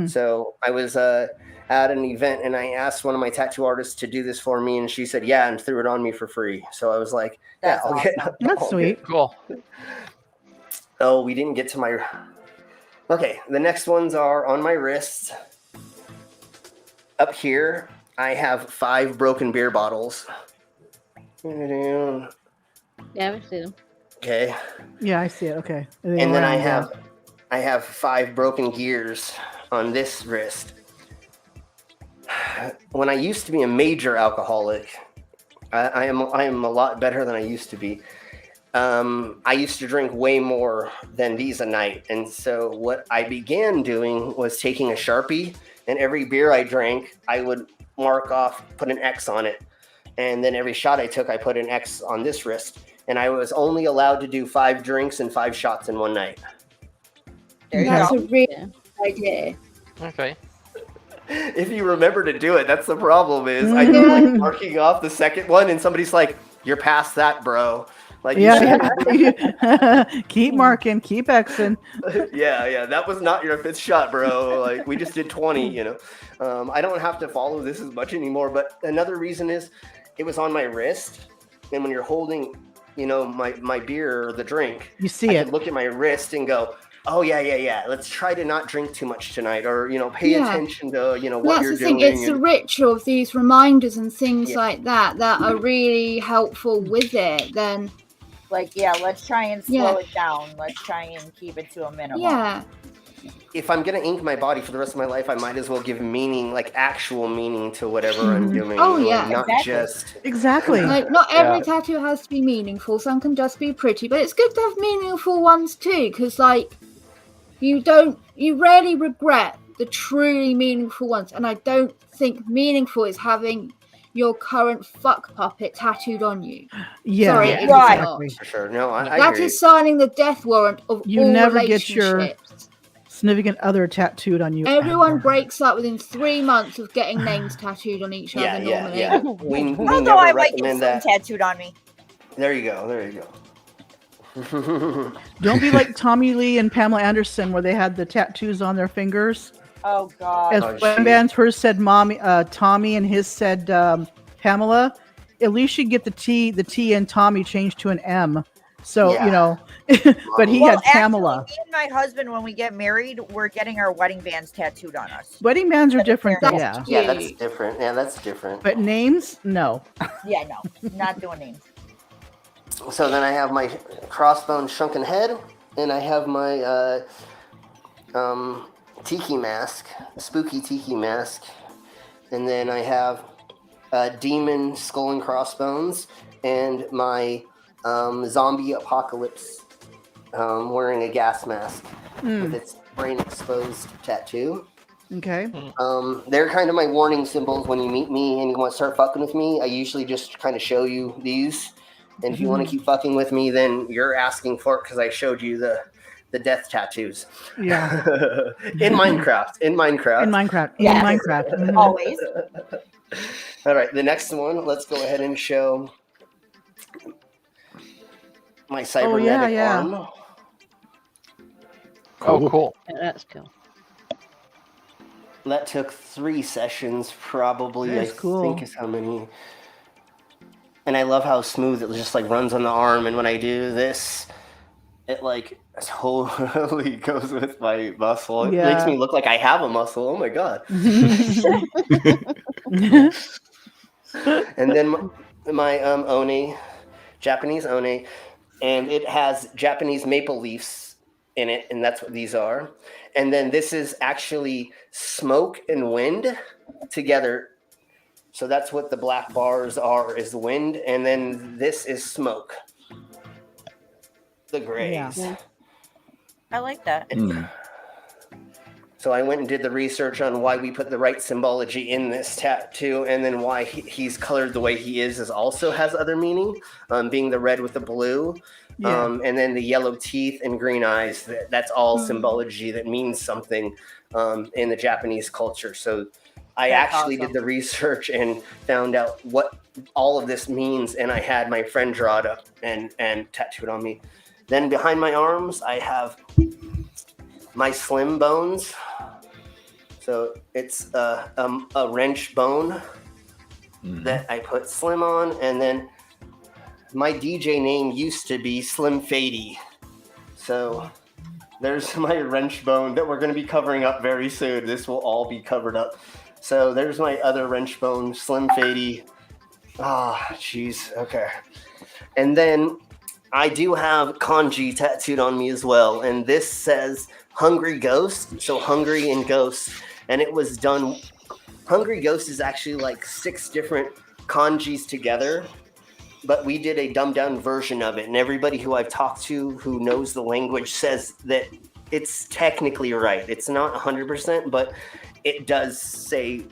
So I was at an event, and I asked one of my tattoo artists to do this for me, and she said, "Yeah," and threw it on me for free. So I was like, That's "Yeah, awesome. That's sweet. Cool. Oh, we didn't get to my... Okay, the next ones are on my wrists. Up here, I have 5 broken beer bottles. Yeah, we see them. Okay. Yeah, I see it. Okay. And then I have 5 broken gears on this wrist. When I used to be a major alcoholic, I am a lot better than I used to be. I used to drink way more than these a night. And so what I began doing was taking a Sharpie, and every beer I drank, I would mark off, put an X on it. And then every shot I took, I put an X on this wrist. And I was only allowed to do 5 drinks and 5 shots in one night. That's a really good idea. Okay. If you remember to do it, that's the problem is I do like marking off the second one, and somebody's like, "You're past that, bro." Like, keep marking, keep Xing. yeah, that was not your 5th shot, bro. Like, we just did 20, you know. I don't have to follow this as much anymore, but another reason is it was on my wrist, and when you're holding, you know, my beer or the drink, you see I can look at my wrist and go, "Oh yeah. Let's try to not drink too much tonight," or, you know, pay attention to, you know, what you're doing. That's the thing. It's the ritual of these reminders and things like that are really helpful with it. Then, like, let's try and slow it down. Let's try and keep it to a minimum. Yeah. If I'm gonna ink my body for the rest of my life, I might as well give meaning, like actual meaning to whatever I'm doing. Oh yeah, not just exactly. Like, not every tattoo has to be meaningful. Some can just be pretty, but it's good to have meaningful ones too, because like you rarely regret the truly meaningful ones. And I don't think meaningful is having your current fuck puppet tattooed on you. Yeah, sorry, exactly. For sure. No, I that agree. is signing the death warrant of You all never get your relationships. significant other tattooed on you. Everyone breaks up within 3 months of getting names tattooed on each other normally. Yeah. We Although never I might get recommend some that. tattooed on me. There you go. Don't be like Tommy Lee and Pamela Anderson, where they had the tattoos on their fingers. Oh God! As one band's hers said Tommy, and his said Pamela. At least you get the T in Tommy changed to an M. So you know, but he had Pamela. Actually, me and my husband, when we get married, we're getting our wedding bands tattooed on us. Wedding bands are different. Yeah, that's different. Yeah, that's different. But names, no. Yeah, no, not doing names. So then I have my crossbone shrunken head, and I have my tiki mask, spooky tiki mask, and then I have demon skull and crossbones, and my zombie apocalypse wearing a gas mask with its brain exposed tattoo. Okay. They're kind of my warning symbols when you meet me and you want to start fucking with me. I usually just kind of show you these. And if you want to keep fucking with me, then you're asking for it because I showed you the death tattoos. Yeah. In Minecraft. Mm-hmm. Always. All right. The next one, let's go ahead and show my cybernetic arm. Oh, cool. Yeah, that's cool. That took 3 sessions, probably. That's cool. Think is how many. And I love how smooth it just like runs on the arm. And when I do this, it like totally goes with my muscle. It makes me look like I have a muscle. Oh my God. And then my Oni, Japanese Oni, and it has Japanese maple leaves in it. And that's what these are. And then this is actually smoke and wind together. So that's what the black bars are, is the wind, and then this is smoke. The grays. Yeah. I like that. So I went and did the research on why we put the right symbology in this tattoo, and then why he's colored the way he is also has other meaning, being the red with the blue, and then the yellow teeth and green eyes. That's all symbology that means something in the Japanese culture. So I actually did the research and found out what all of this means, and I had my friend draw it up and tattooed on me. Then behind my arms, I have my slim bones. So it's a wrench bone that I put slim on, and then my DJ name used to be Slim Fady. So there's my wrench bone that we're going to be covering up very soon. This will all be covered up. So there's my other wrench bone, Slim Fady. Jeez. Okay. And then I do have kanji tattooed on me as well. And this says Hungry Ghost. So hungry and ghost. And it was done. Hungry Ghost is actually like 6 different kanjis together. But we did a dumbed down version of it. And everybody who I've talked to who knows the language says that it's technically right. It's not 100%, but it does say,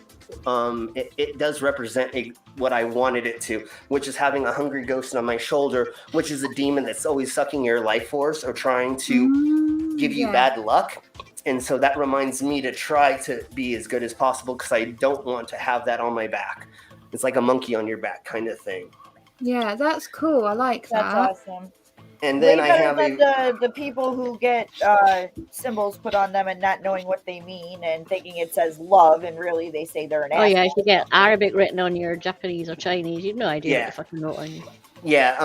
it does represent what I wanted it to, which is having a hungry ghost on my shoulder, which is a demon that's always sucking your life force or trying to give you bad luck. And so that reminds me to try to be as good as possible because I don't want to have that on my back. It's like a monkey on your back kind of thing. Yeah, that's cool. I like that. That's awesome. And then I have the people who get symbols put on them and not knowing what they mean and thinking it says love and really they say they're an asshole. Oh yeah, if you get Arabic written on your Japanese or Chinese, you've no idea what the fucking wrote on you. Yeah,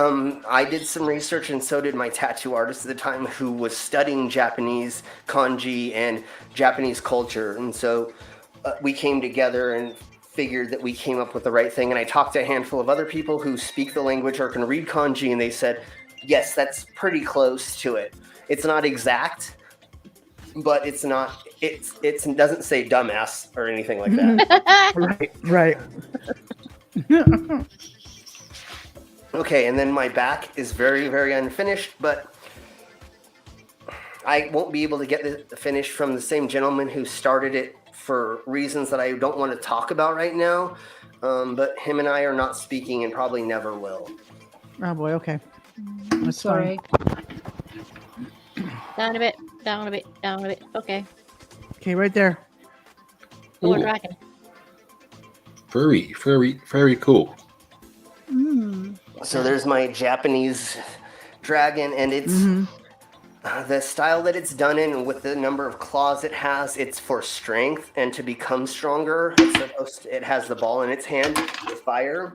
I did some research, and so did my tattoo artist at the time, who was studying Japanese kanji and Japanese culture. And so we came together and figured that we came up with the right thing. And I talked to a handful of other people who speak the language or can read kanji, and they said, yes, that's pretty close to it. It's not exact, but it doesn't say dumbass or anything like that. Right. Okay, and then my back is very, very unfinished, but I won't be able to get the finish from the same gentleman who started it for reasons that I don't want to talk about right now. But him and I are not speaking and probably never will. Oh boy, okay. That's Sorry. Down a bit, down a bit, down a bit. Okay. Okay, right there. Oh, dragon. Very, very, very cool. So there's my Japanese dragon, and it's the style that it's done in with the number of claws it has. It's for strength and to become stronger. It has the ball in its hand with fire.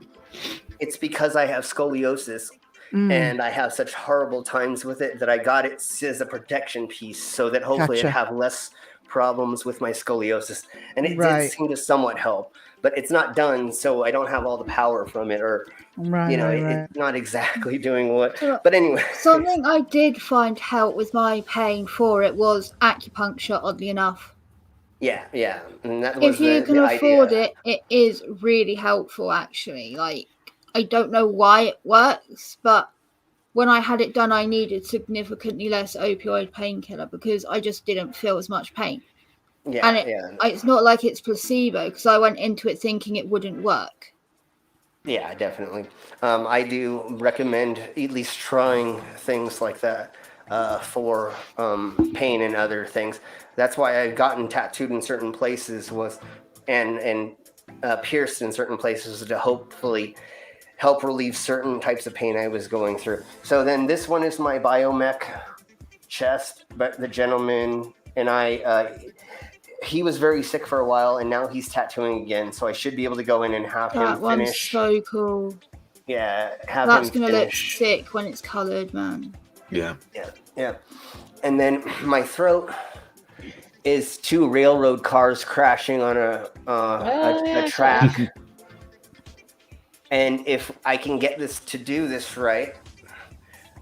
It's because I have scoliosis. And I have such horrible times with it that I got it as a protection piece so that hopefully I'd have less problems with my scoliosis. And it did seem to somewhat help, but it's not done, so I don't have all the power from it, or it's not exactly doing what. But anyway, something I did find help with my pain for it was acupuncture. Oddly enough. Yeah, and that was if you can afford it, it is really helpful. Actually, like. I don't know why it works, but when I had it done, I needed significantly less opioid painkiller because I just didn't feel as much pain. Yeah, and it's not like it's placebo because I went into it thinking it wouldn't work. Yeah, definitely. I do recommend at least trying things like that for pain and other things. That's why I've gotten tattooed in certain places and pierced in certain places to hopefully help relieve certain types of pain I was going through. So then this one is my biomech chest, but the gentleman and I, he was very sick for a while, and now he's tattooing again, so I should be able to go in and have him finish. That one's so cool. Yeah, that's going to look sick when it's colored, man. Yeah. And then my throat is 2 railroad cars crashing on a track. And if I can get this to do this right,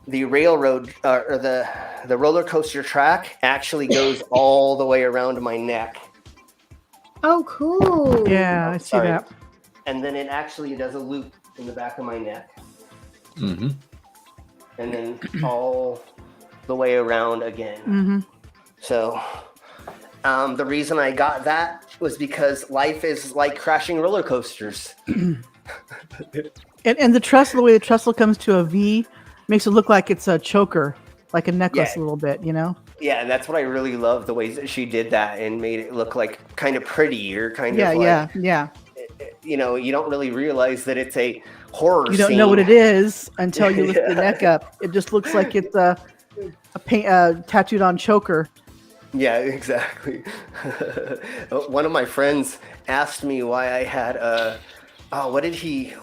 the railroad or the roller coaster track actually goes all the way around my neck. Oh, cool. Yeah, I see that. And then it actually does a loop in the back of my neck. Mm-hmm. And then all the way around again. Mm-hmm. So The reason I got that was because life is like crashing roller coasters. And the trestle, the way the trestle comes to a V, makes it look like it's a choker, like a necklace a little bit, you know? Yeah, and that's what I really love, the ways that she did that and made it look like kind of prettier, kind of like... Yeah. You know, you don't really realize that it's a horror scene. You don't know what it is until you lift the neck up. It just looks like it's a tattooed on choker. Yeah, exactly. One of my friends asked me why I had what did he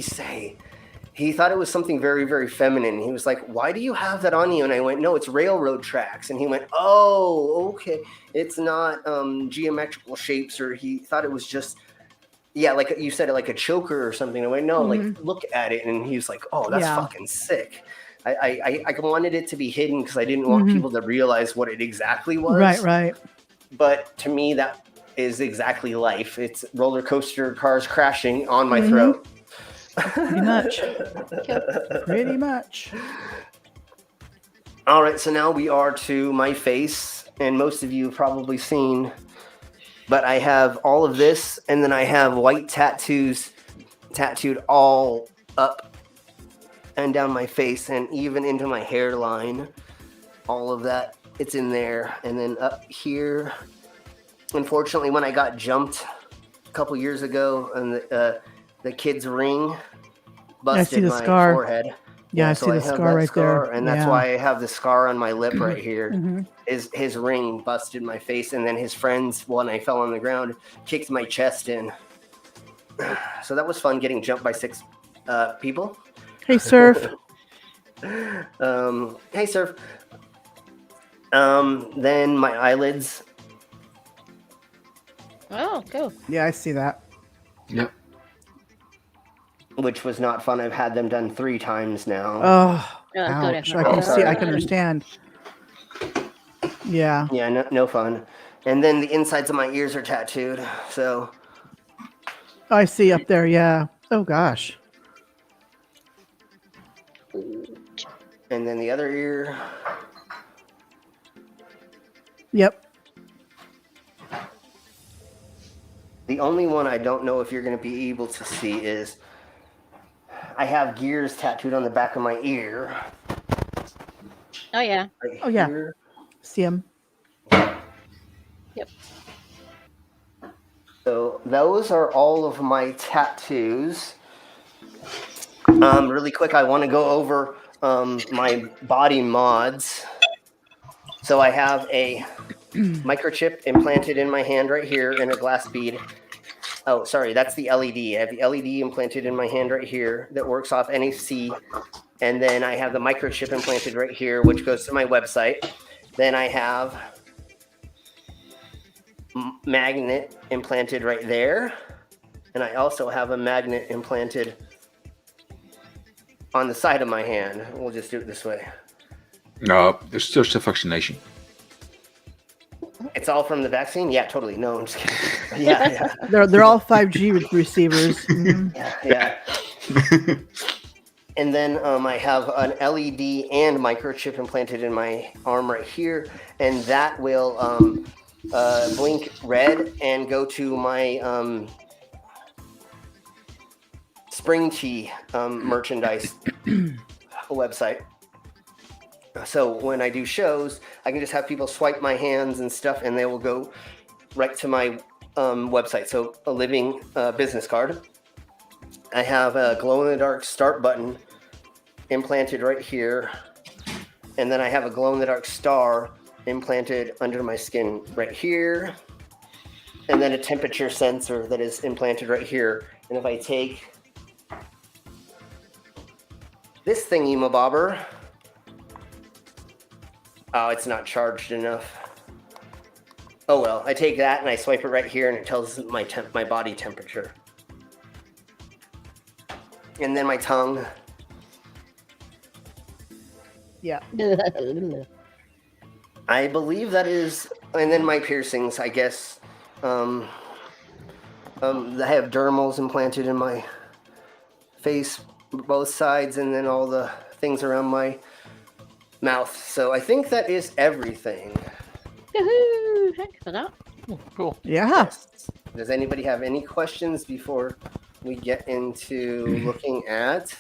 say? He thought it was something very, very feminine. He was like, "Why do you have that on you?" And I went, "No, it's railroad tracks." And he went, "Oh, okay. It's not geometrical shapes," or he thought it was just, like you said, like a choker or something. I went, "No, like look at it." And he was like, "Oh, that's fucking sick." I wanted it to be hidden because I didn't want people to realize what it exactly was. Right. But to me, that is exactly life. It's roller coaster cars crashing on my throat. Pretty much. Pretty much. All right, so now we are to my face, and most of you have probably seen, but I have all of this, and then I have white tattoos tattooed all up and down my face, and even into my hairline. All of that, it's in there. And then up here, unfortunately, when I got jumped a couple years ago, and the kid's ring busted my forehead. Yeah, I see the scar right there. And that's why I have the scar on my lip right here. His ring busted my face, and then his friends, when I fell on the ground, kicked my chest in. So that was fun, getting jumped by 6 people. Hey, Surf. Hey, Surf. Then my eyelids. Oh, cool. Yeah, I see that. Yep. Which was not fun. I've had them done 3 times now. Oh, ouch. I can see. I can understand. Yeah. Yeah, no fun. And then the insides of my ears are tattooed. So. I see up there. Yeah. Oh gosh. And then the other ear. Yep. The only one I don't know if you're going to be able to see is I have gears tattooed on the back of my ear. Oh, yeah. Right oh, yeah. Here. See him. Yep. So those are all of my tattoos. Really quick, I want to go over my body mods. So I have a microchip implanted in my hand right here and a glass bead. Oh, sorry, that's the LED. I have the LED implanted in my hand right here that works off NFC. And then I have the microchip implanted right here, which goes to my website. Then I have magnet implanted right there. And I also have a magnet implanted on the side of my hand. We'll just do it this way. No, it's just a vaccination. It's all from the vaccine? Yeah, totally. No, I'm just kidding. Yeah. They're all 5G receivers. Yeah. And then I have an LED and microchip implanted in my arm right here, and that will blink red and go to my Spring Tea merchandise website. So when I do shows, I can just have people swipe my hands and stuff, and they will go right to my website. So a living business card. I have a glow-in-the-dark start button implanted right here. And then I have a glow-in-the-dark star implanted under my skin right here. And then a temperature sensor that is implanted right here. And if I take this thingy-mabobber, oh, it's not charged enough. Oh well, I take that and I swipe it right here and it tells my body temperature. And then my tongue. Yeah. I believe that is, and then my piercings, I guess. I have dermals implanted in my face, both sides, and then all the things around my mouth. So I think that is everything. Woohoo! Thank you for that. Cool. Yeah. Yes. Does anybody have any questions before we get into looking at?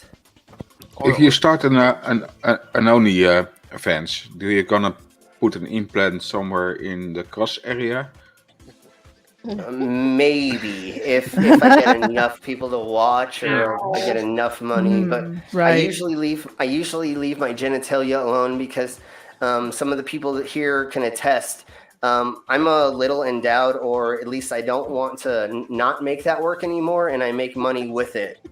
If you start an Oni event, do you gonna put an implant somewhere in the cross area? Maybe if I get enough people to watch or I get enough money, but right. I usually leave my genitalia alone because some of the people here can attest. I'm a little endowed, or at least I don't want to not make that work anymore, and I make money with it,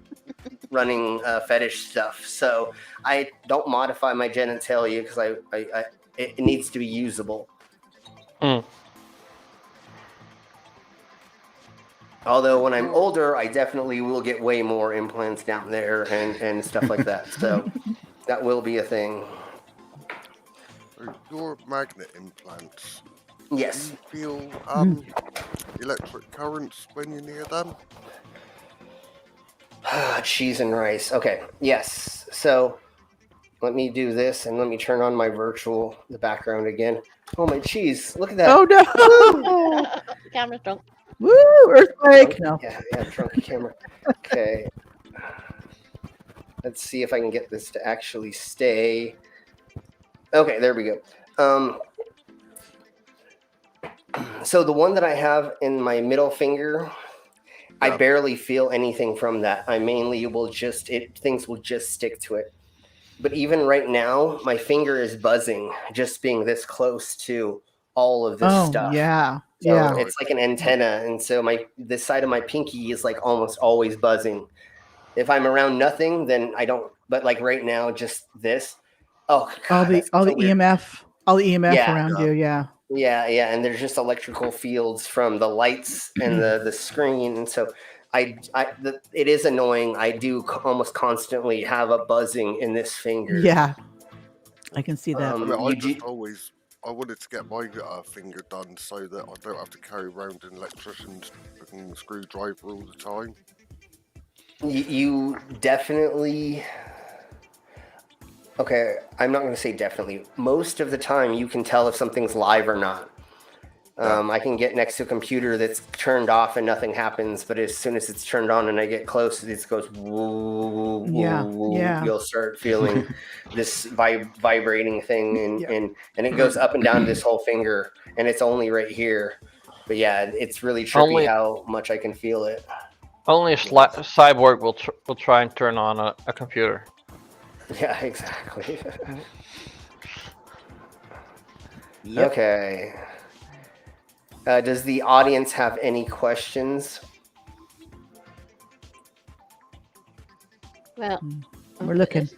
running fetish stuff. So I don't modify my genitalia because it needs to be usable. Although when I'm older, I definitely will get way more implants down there and stuff like that. So that will be a thing. Your magnet implants. Yes. Do you feel electric currents when you're near them? Cheese and rice. Okay. Yes. So let me do this and let me turn on my the background again. Oh, my cheese. Look at that. Oh, no. The camera's drunk. Woo! Earthquake. No. Yeah, drunk camera. Okay. Let's see if I can get this to actually stay. Okay, there we go. So the one that I have in my middle finger, I barely feel anything from that. I mainly things will just stick to it. But even right now, my finger is buzzing just being this close to all of this stuff. Yeah. So yeah. it's like an antenna, and so this side of my pinky is like almost always buzzing. If I'm around nothing, then I don't. But like right now, just this. Oh, God, all the EMF around you. Yeah. Yeah, and there's just electrical fields from the lights and the screen, and so it is annoying. I do almost constantly have a buzzing in this finger. Yeah, I can see that. I wanted to get my finger done so that I don't have to carry around an electrician's screwdriver all the time. You definitely... Okay, I'm not going to say definitely. Most of the time, you can tell if something's live or not. I can get next to a computer that's turned off and nothing happens, but as soon as it's turned on and I get close, it goes woo, woo, woo. Yeah. You'll start feeling this vibrating thing, and it goes up and down this whole finger, and it's only right here. But yeah, it's really trippy how much I can feel it. Only a cyborg will try and turn on a computer. Yeah, exactly. Okay. Does the audience have any questions? Well, we're looking.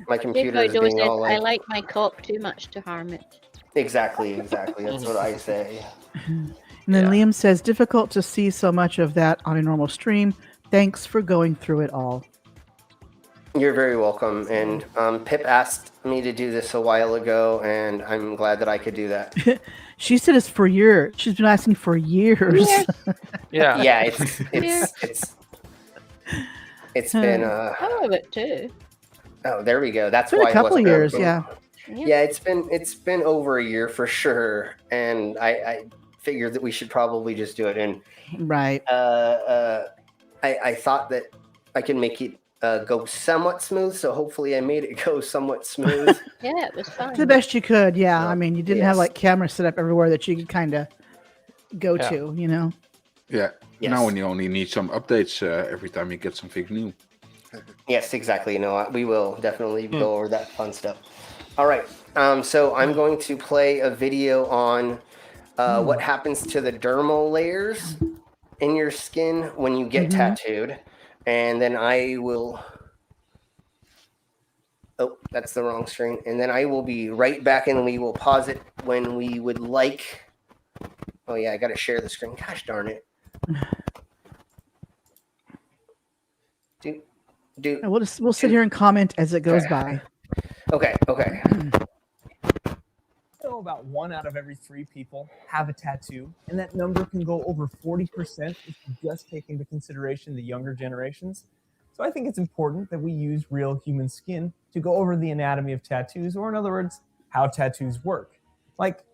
My computer is being all I like my cock too much to harm it. Exactly. That's what I say. And then Liam says, difficult to see so much of that on a normal stream. Thanks for going through it all. You're very welcome. And Pip asked me to do this a while ago, and I'm glad that I could do that. She said it's for years. She's been asking for years. Yeah. Yeah, it's been I love it too. Oh, there we go. That's it's been why a couple it years, yeah, it's been over a year for sure, and I figured that we should probably just do it. And right, I thought that I can make it go somewhat smooth, so hopefully I made it go somewhat smooth. Yeah, it was fun. The best you could, yeah. I mean, you didn't have like cameras set up everywhere that you could kind of go to, you know. Yeah. Yes. Now when you only need some updates every time you get something new. Yes, exactly. You know, we will definitely go over that fun stuff. All right. So I'm going to play a video on what happens to the dermal layers in your skin when you get tattooed. And then I will... Oh, that's the wrong screen. And then I will be right back and we will pause it when we would like... Oh, yeah, I got to share the screen. Gosh darn it. We'll sit here and comment as it goes by. Okay. So about 1 out of every 3 people have a tattoo, and that number can go over 40% if you just take into consideration the younger generations. So I think it's important that we use real human skin to go over the anatomy of tattoos, or in other words, how tattoos work. Like,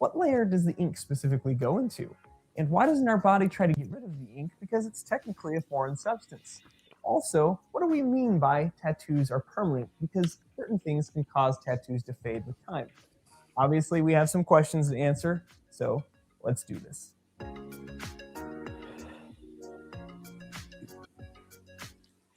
what layer does the ink specifically go into? And why doesn't our body try to get rid of the ink? Because it's technically a foreign substance. Also, what do we mean by tattoos are permanent? Because certain things can cause tattoos to fade with time. Obviously, we have some questions to answer, so let's do this.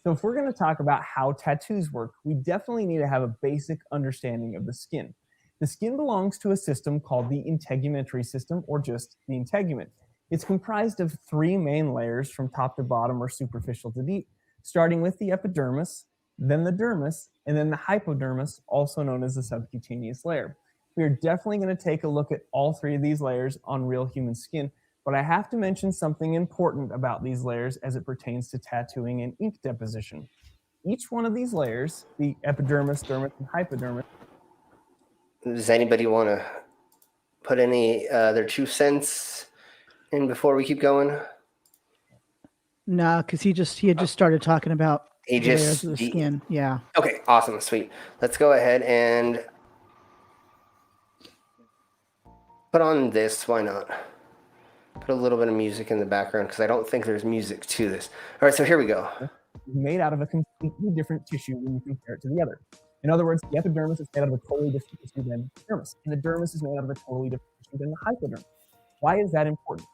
So if we're going to talk about how tattoos work, we definitely need to have a basic understanding of the skin. The skin belongs to a system called the integumentary system, or just the integument. It's comprised of 3 main layers from top to bottom, or superficial to deep, starting with the epidermis, then the dermis, and then the hypodermis, also known as the subcutaneous layer. We are definitely going to take a look at all 3 of these layers on real human skin, but I have to mention something important about these layers as it pertains to tattooing and ink deposition. Each one of these layers, the epidermis, dermis, and hypodermis. Does anybody want to put any their 2 cents in before we keep going? No, because he had just started talking about layers of the skin. Yeah. Okay, awesome, sweet. Let's go ahead and put on this. Why not? Put a little bit of music in the background because I don't think there's music to this. All right, so here we go. Made out of a completely different tissue when you compare it to the other. In other words, the epidermis is made out of a totally different tissue than the dermis, and the dermis is made out of a totally different tissue than the hypodermis. Why is that important?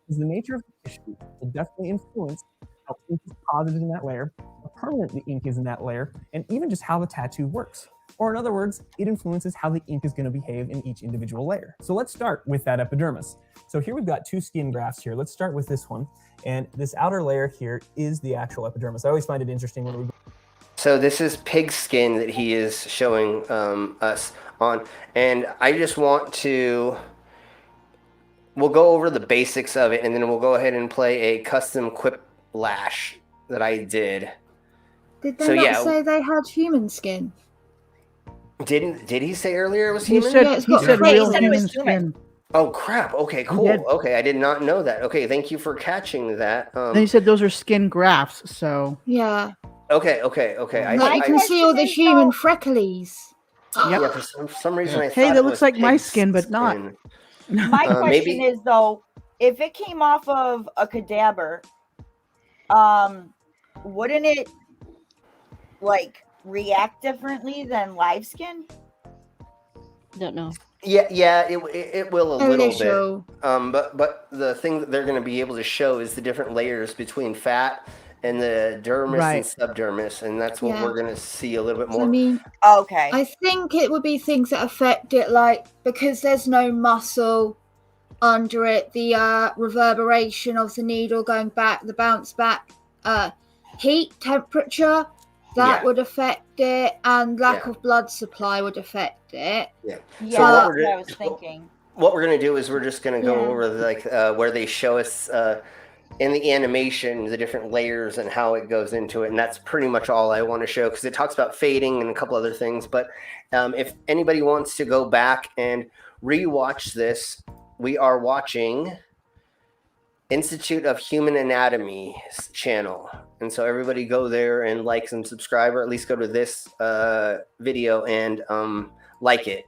Because the nature of the tissue will definitely influence how ink is deposited in that layer, how permanent the ink is in that layer, and even just how the tattoo works. Or in other words, it influences how the ink is going to behave in each individual layer. So let's start with that epidermis. So here we've got 2 skin grafts here. Let's start with this one. And this outer layer here is the actual epidermis. I always find it interesting when we... So this is pig skin that he is showing us on. And I just want to... We'll go over the basics of it, and then we'll go ahead and play a custom quip lash that I did. Did they not say they had human skin? Did he say earlier it was human? He said real human skin. Oh crap! Okay, cool. Okay, I did not know that. Okay, thank you for catching that. Then he said those are skin grafts. So yeah. Okay. I can see all the human freckles. Yep. Yeah, for some reason I thought that looks like my skin, but not. My question is though, if it came off of a cadaver, wouldn't it like react differently than live skin? Don't know. Yeah, it will a little bit. But the thing that they're going to be able to show is the different layers between fat and the dermis and subdermis, and that's what we're going to see a little bit more. I mean, okay. I think it would be things that affect it, like because there's no muscle under it, the reverberation of the needle going back, the bounce back, heat, temperature. That would affect it, and lack of blood supply would affect it. Yeah, so that's what I was thinking. What we're going to do is we're just going to go over like where they show us in the animation the different layers and how it goes into it, and that's pretty much all I want to show because it talks about fading and a couple other things. But if anybody wants to go back and rewatch this, we are watching Institute of Human Anatomy channel, and so everybody go there and like and subscribe, or at least go to this video and like it.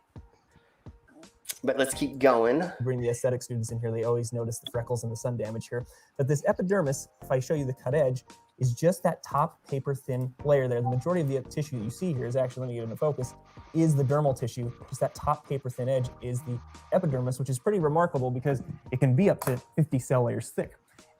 But let's keep going. Bring the aesthetic students in here. They always notice the freckles and the sun damage here. But this epidermis, if I show you the cut edge, is just that top paper thin layer there. The majority of the tissue that you see here is actually, let me get into focus, is the dermal tissue. Just that top paper thin edge is the epidermis, which is pretty remarkable because it can be up to 50 cell layers thick.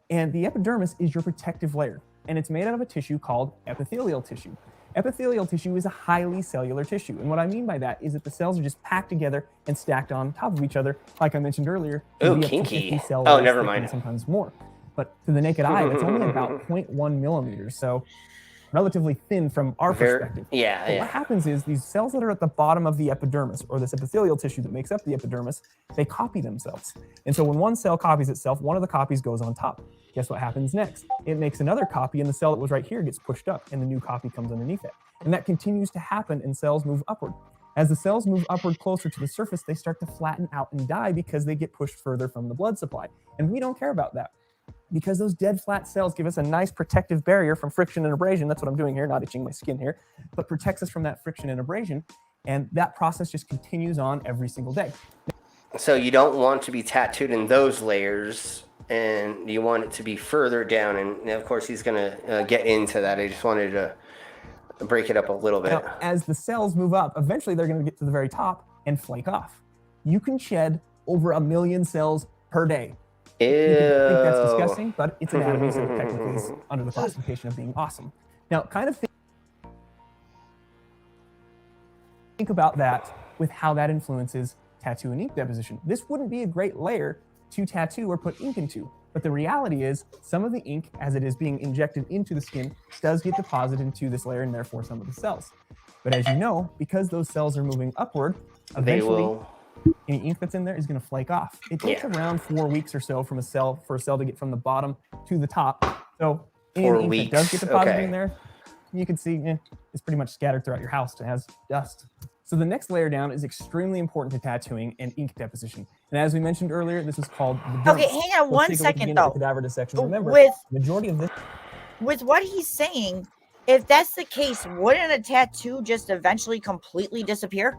And the epidermis is your protective layer, and it's made out of a tissue called epithelial tissue. Epithelial tissue is a highly cellular tissue, and what I mean by that is that the cells are just packed together and stacked on top of each other, like I mentioned earlier. Oh, kinky. Oh, never mind. Sometimes more. But to the naked eye, it's only about 0.1 millimeters, so relatively thin from our perspective. Yeah. What happens is these cells that are at the bottom of the epidermis, or this epithelial tissue that makes up the epidermis, they copy themselves. And so when one cell copies itself, one of the copies goes on top. Guess what happens next? It makes another copy, and the cell that was right here gets pushed up, and the new copy comes underneath it. And that continues to happen, and cells move upward. As the cells move upward closer to the surface, they start to flatten out and die because they get pushed further from the blood supply. And we don't care about that, because those dead flat cells give us a nice protective barrier from friction and abrasion. That's what I'm doing here, not itching my skin here, but protects us from that friction and abrasion. And that process just continues on every single day. So you don't want to be tattooed in those layers, and you want it to be further down. And of course, he's going to get into that. I just wanted to break it up a little bit. Now, as the cells move up, eventually they're going to get to the very top and flake off. You can shed over 1 million cells per day. Ew. You can think that's disgusting, but it's anatomy, so technically it's under the classification of being awesome. Now, kind of think about that with how that influences tattoo and ink deposition. This wouldn't be a great layer to tattoo or put ink into, but the reality is some of the ink, as it is being injected into the skin, does get deposited into this layer and therefore some of the cells. But as you know, because those cells are moving upward, eventually any ink that's in there is going to flake off. It takes around 4 weeks or so for a cell to get from the bottom to the top. So any ink that does get deposited in there, you can see it's pretty much scattered throughout your house. It has dust. So the next layer down is extremely important to tattooing and ink deposition. And as we mentioned earlier, this is called the dermis. Okay, hang on one second though. Cadaver dissection. Remember, majority of this. With what he's saying, if that's the case, wouldn't a tattoo just eventually completely disappear?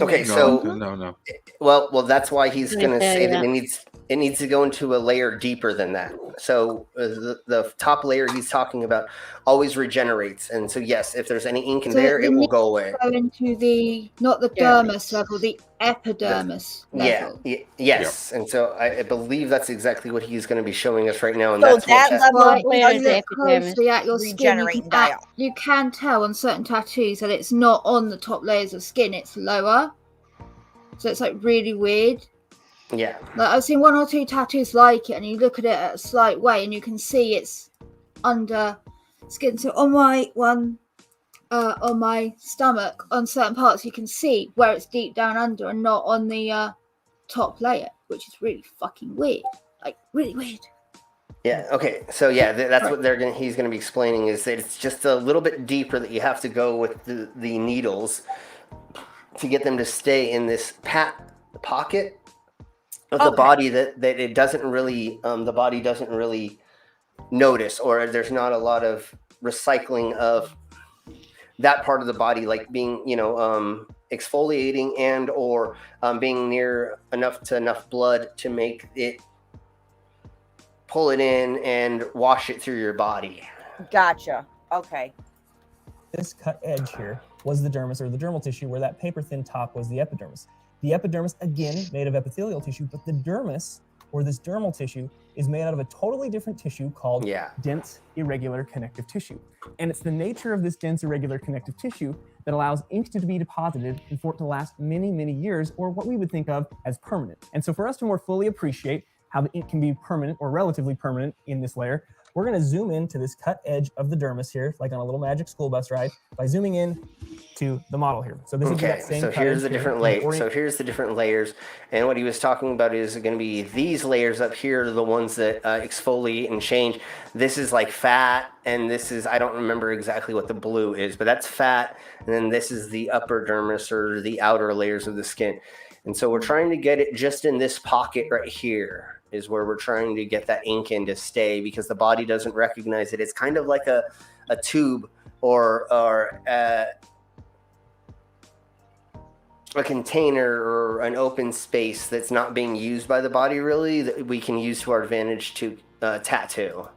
Okay, no. Well, that's why he's going to say that it needs to go into a layer deeper than that. So the top layer he's talking about always regenerates, and so yes, if there's any ink in there, it will go away. Go into the not the dermis level, the epidermis level. Yes, and so I believe that's exactly what he's going to be showing us right now, and so that's that level closely at your skin. You can tell on certain tattoos that it's not on the top layers of skin; it's lower. So it's like really weird. Yeah. Like I've seen 1 or 2 tattoos like it, and you look at it at a slight way, and you can see it's under skin. So on my one, on my stomach, on certain parts, you can see where it's deep down under, and not on the top layer, which is really fucking weird. Like really weird. Yeah. Okay. So yeah, that's what he's gonna be explaining is that it's just a little bit deeper that you have to go with the needles to get them to stay in this pocket of the body that it doesn't really the body doesn't really notice, or there's not a lot of recycling of that part of the body, like being exfoliating and or being near enough blood to make it pull it in and wash it through your body. Gotcha. Okay. This cut edge here was the dermis, or the dermal tissue, where that paper thin top was the epidermis. The epidermis, again, made of epithelial tissue, but the dermis, or this dermal tissue, is made out of a totally different tissue called dense irregular connective tissue. And it's the nature of this dense irregular connective tissue that allows ink to be deposited and for it to last many, many years, or what we would think of as permanent. And so for us to more fully appreciate how the ink can be permanent or relatively permanent in this layer, we're going to zoom in to this cut edge of the dermis here, like on a little magic school bus ride, by zooming in to the model here. So this is that same. So here's the different layers. So here's the different layers, and what he was talking about is going to be these layers up here, the ones that exfoliate and change. This is like fat, and this is, I don't remember exactly what the blue is, but that's fat, and then this is the upper dermis, or the outer layers of the skin. And so we're trying to get it just in this pocket right here is where we're trying to get that ink in to stay, because the body doesn't recognize it. It's kind of like a tube or a container or an open space that's not being used by the body really, that we can use to our advantage to tattoo.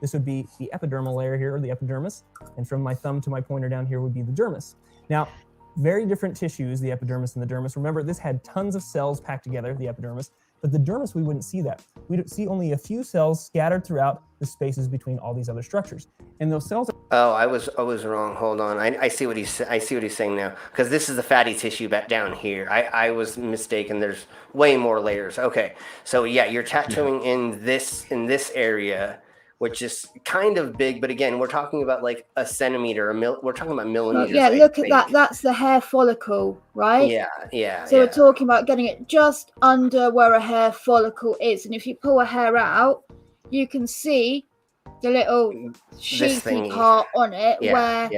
This would be the epidermal layer here, or the epidermis, and from my thumb to my pointer down here would be the dermis. Now, very different tissues, the epidermis and the dermis. Remember, this had tons of cells packed together, the epidermis, but the dermis, we wouldn't see that. We'd see only a few cells scattered throughout the spaces between all these other structures. And those cells... Oh, I was wrong. Hold on. I see what he's saying now. Because this is the fatty tissue back down here. I was mistaken. There's way more layers. Okay. So yeah, you're tattooing in this area, which is kind of big, but again, we're talking about like a centimeter, we're talking about millimeters. Yeah, look at that. That's the hair follicle, right? Yeah. So we're talking about getting it just under where a hair follicle is. And if you pull a hair out, you can see the little sheethy part on it where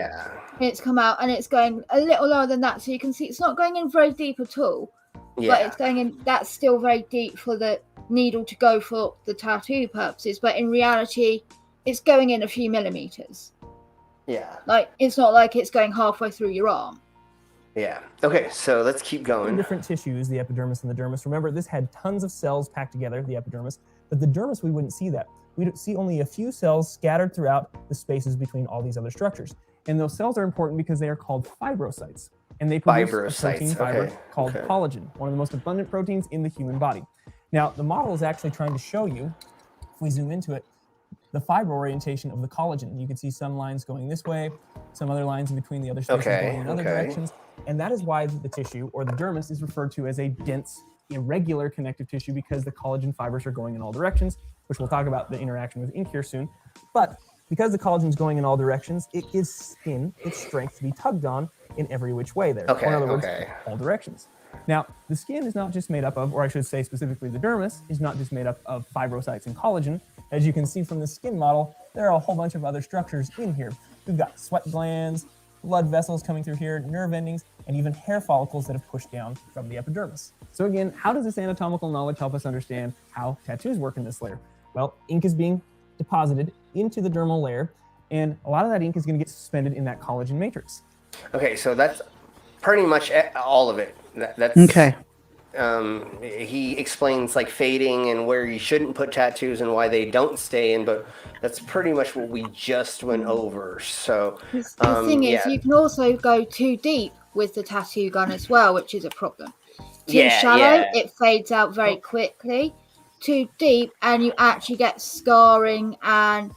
it's come out, and it's going a little lower than that. So you can see it's not going in very deep at all, but it's going in, that's still very deep for the needle to go for the tattoo purposes, but in reality it's going in a few millimeters. Yeah, like it's not like it's going halfway through your arm. Yeah. Okay, so let's keep going. Different tissues, the epidermis and the dermis. Remember, this had tons of cells packed together, the epidermis, but the dermis, we wouldn't see that. We'd see only a few cells scattered throughout the spaces between all these other structures. And those cells are important because they are called fibrocytes. And they produce a protein fiber called collagen, one of the most abundant proteins in the human body. Now, the model is actually trying to show you, if we zoom into it, the fiber orientation of the collagen. You can see some lines going this way, some other lines in between the other spaces going in other directions. And that is why the tissue, or the dermis, is referred to as a dense, irregular connective tissue, because the collagen fibers are going in all directions, which we'll talk about the interaction with ink here soon. But because the collagen is going in all directions, it gives skin its strength to be tugged on in every which way there. Or in other words, all directions. Now, the skin is not just made up of, or I should say specifically the dermis, is not just made up of fibrocytes and collagen. As you can see from the skin model, there are a whole bunch of other structures in here. We've got sweat glands, blood vessels coming through here, nerve endings, and even hair follicles that have pushed down from the epidermis. So again, how does this anatomical knowledge help us understand how tattoos work in this layer? Well, ink is being deposited into the dermal layer, and a lot of that ink is going to get suspended in that collagen matrix. Okay, so that's pretty much all of it. That's okay. He explains like fading and where you shouldn't put tattoos and why they don't stay in, but that's pretty much what we just went over. So the thing is, you can also go too deep with the tattoo gun as well, which is a problem. Too shallow, it fades out very quickly. Too deep, and you actually get scarring, and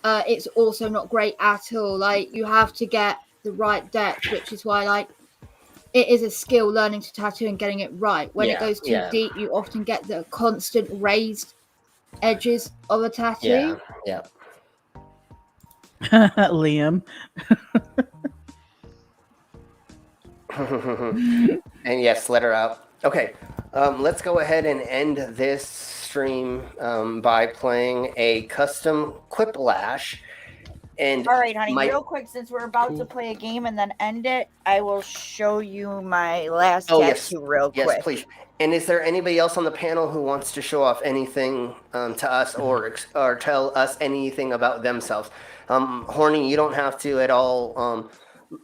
it's also not great at all. Like, you have to get the right depth, which is why, like, it is a skill learning to tattoo and getting it right. When it goes too deep, you often get the constant raised edges of a tattoo. Yeah. Liam. And yes, let her out. Okay, let's go ahead and end this stream by playing a custom Quiplash. And all right, honey, real quick, since we're about to play a game and then end it, I will show you my last tattoo real quick. Yes, please. And is there anybody else on the panel who wants to show off anything to us or tell us anything about themselves? Horny, you don't have to at all.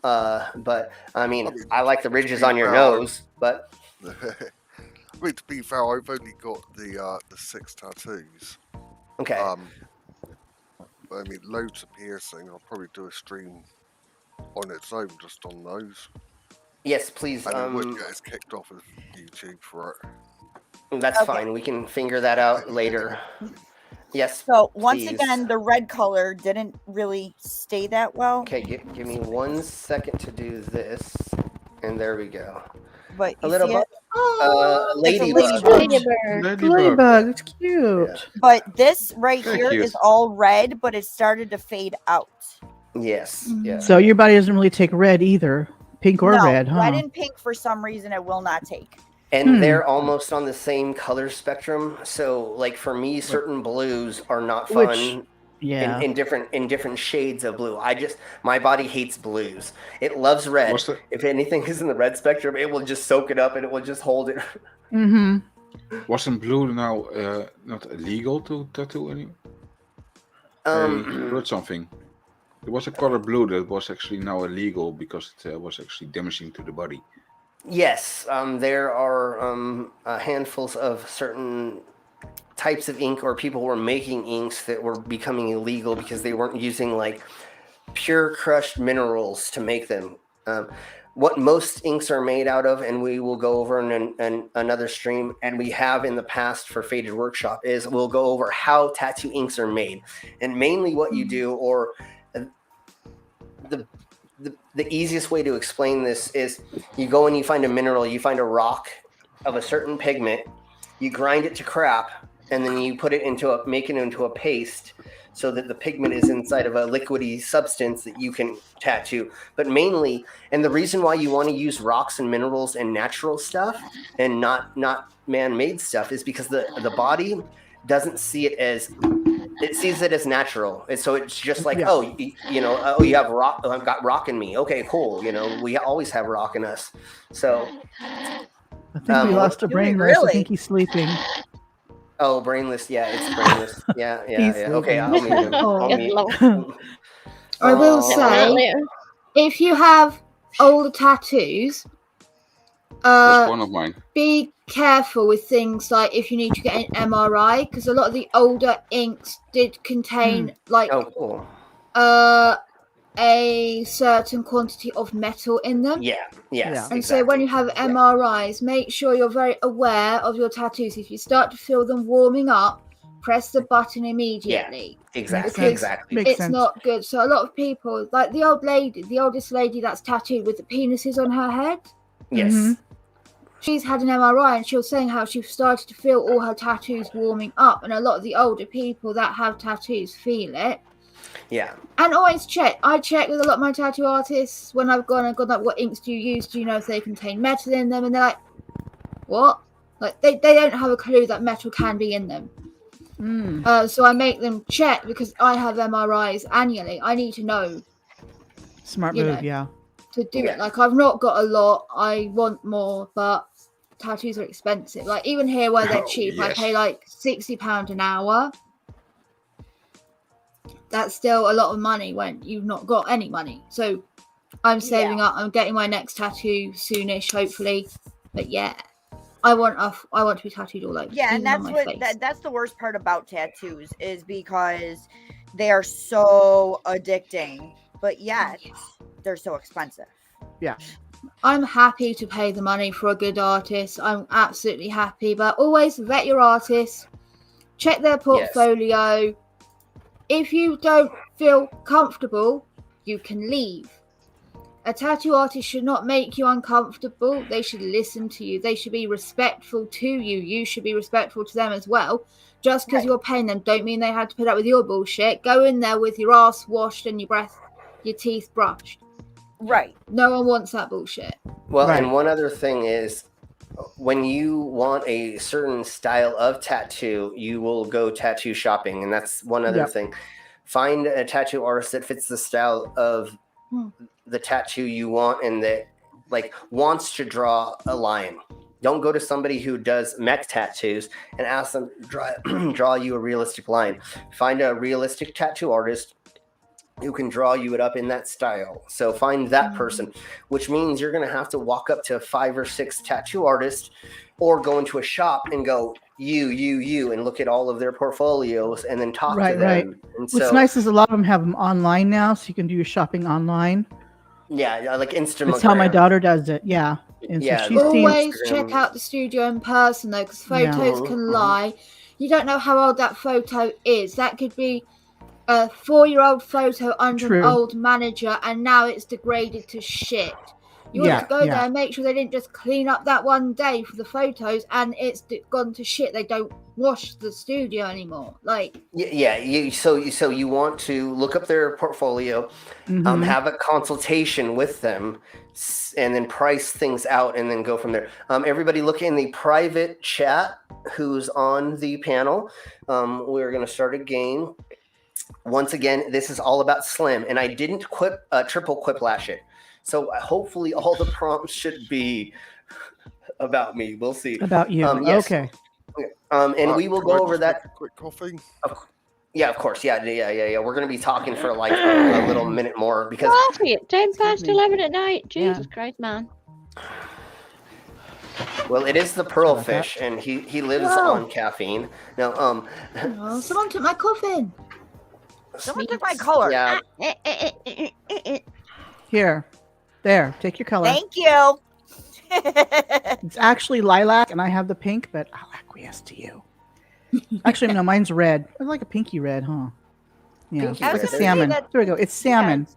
But I mean, I like the ridges on your nose, but. I mean, to be fair, I've only got the 6 tattoos. Okay. I mean, loads of piercing. I'll probably do a stream on its own just on those. Yes, please. And it would get us kicked off of YouTube for it. That's fine. We can figure that out later. Yes. So once again, the red color didn't really stay that well. Okay, give me 1 second to do this, and there we go. But a little bit. Ladybug. It's cute. Yeah. But this right here is all red, but it started to fade out. Yes. Yeah. So your body doesn't really take red either, pink or red, huh? Red and pink for some reason it will not take. And they're almost on the same color spectrum. So, like for me, certain blues are not fun. In different shades of blue. My body hates blues. It loves red. If anything is in the red spectrum, it will just soak it up and it will just hold it. Mm-hmm. Wasn't blue now not illegal to tattoo anymore? I heard something. There was a color blue that was actually now illegal because it was actually damaging to the body. Yes, there are handfuls of certain types of ink, or people were making inks that were becoming illegal because they weren't using like pure crushed minerals to make them. What most inks are made out of, and we will go over in another stream, and we have in the past for Faded Workshop, is we'll go over how tattoo inks are made. And mainly what you do, or the easiest way to explain this is you go and you find a mineral, you find a rock of a certain pigment, you grind it to crap, and then you put it make it into a paste so that the pigment is inside of a liquidy substance that you can tattoo. But mainly, and the reason why you want to use rocks and minerals and natural stuff and not man-made stuff is because the body doesn't see it as, it sees it as natural. And so it's just like, you have rock, I've got rock in me. Okay, cool. We always have rock in us. So I think we lost a brainless. I think he's sleeping. Oh, brainless. Yeah, it's brainless. Yeah. Okay, I'll mute him. I will say, if you have older tattoos, That's one of mine. Be careful with things like if you need to get an MRI, because a lot of the older inks did contain a certain quantity of metal in them. And so when you have MRIs, make sure you're very aware of your tattoos. If you start to feel them warming up, press the button immediately. Exactly. It's not good. So a lot of people, like the oldest lady that's tattooed with the penises on her head. She's had an MRI and she was saying how she started to feel all her tattoos warming up, and a lot of the older people that have tattoos feel it. And always check. I check with a lot of my tattoo artists when I've gone like, what inks do you use? Do you know if they contain metal in them? And they're like, what? Like they don't have a clue that metal can be in them. So I make them check because I have MRIs annually. I need to know. Smart move, to do it. Like, I've not got a lot. I want more, but tattoos are expensive. Like, even here where they're cheap, I pay like £60 an hour. That's still a lot of money when you've not got any money. So I'm saving up. I'm getting my next tattoo soonish, hopefully. But yeah, I want to be tattooed all over. Yeah, and that's the worst part about tattoos is because they are so addicting, but yet they're so expensive. Yeah. I'm happy to pay the money for a good artist. I'm absolutely happy, but always vet your artist. Check their portfolio. Yes. If you don't feel comfortable, you can leave. A tattoo artist should not make you uncomfortable. They should listen to you. They should be respectful to you. You should be respectful to them as well. Just because you're paying them don't mean they had to put up with your bullshit. Go in there with your ass washed and your teeth brushed. Right. No one wants that bullshit. Well, and one other thing is, when you want a certain style of tattoo, you will go tattoo shopping. And that's one other thing. Find a tattoo artist that fits the style of the tattoo you want and that wants to draw a line. Don't go to somebody who does mech tattoos and ask them to draw you a realistic line. Find a realistic tattoo artist who can draw you it up in that style. So find that person, which means you're going to have to walk up to 5 or 6 tattoo artists or go into a shop and go, you, and look at all of their portfolios and then talk to them. Right. And what's nice is a lot of them have them online now, so you can do your shopping online. Yeah, like Instagram. That's how my daughter does it. Yeah. And so she's always check out the studio in person, though, because photos can lie. You don't know how old that photo is. That could be a 4-year-old photo under an old manager, and now it's degraded to shit. You want to go there and make sure they didn't just clean up that one day for the photos and it's gone to shit. They don't wash the studio anymore. So you want to look up their portfolio, have a consultation with them, and then price things out, and then go from there. Everybody look in the private chat who's on the panel. We're going to start a game. Once again, this is all about Slim, and I didn't triple quiplash it. So hopefully all the prompts should be about me. We'll see. About you. Okay. And we will go over that. Quick coffee. Yeah, of course. Yeah. We're going to be talking for like a little minute more because coffee at 11 at night. Jesus Christ, man. Well, it is the pearl fish, and he lives on caffeine. Now, someone took my coffin. Someone took my color. Yeah. Here. There. Take your color. Thank you. It's actually lilac, and I have the pink, but I'll acquiesce to you. Actually, no, mine's red. It's like a pinky red, huh? Yeah, it's like a salmon. There we go. It's salmon.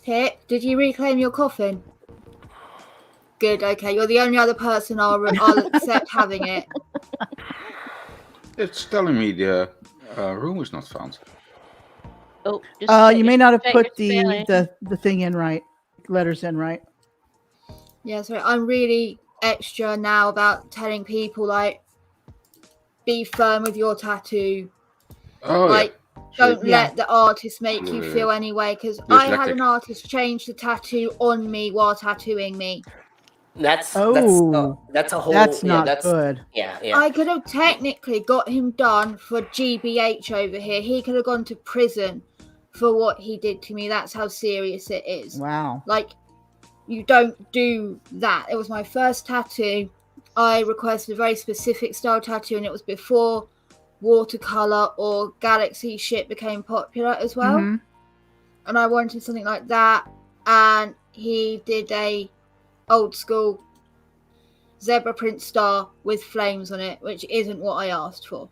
Pip, did you reclaim your coffin? Good, okay. You're the only other person I'll accept having it. It's telling me the room is not found. Oh, you may not have put the thing in right, letters in right. Yeah, so I'm really extra now about telling people be firm with your tattoo. Don't let the artist make you feel any way, because I had an artist change the tattoo on me while tattooing me. That's a whole. That's not good. Yeah. I could have technically got him done for GBH over here. He could have gone to prison for what he did to me. That's how serious it is. Wow. you don't do that. It was my first tattoo. I requested a very specific style tattoo, and it was before watercolor or galaxy shit became popular as well. Mm-hmm. And I wanted something like that, and he did a old school zebra print star with flames on it, which isn't what I asked for.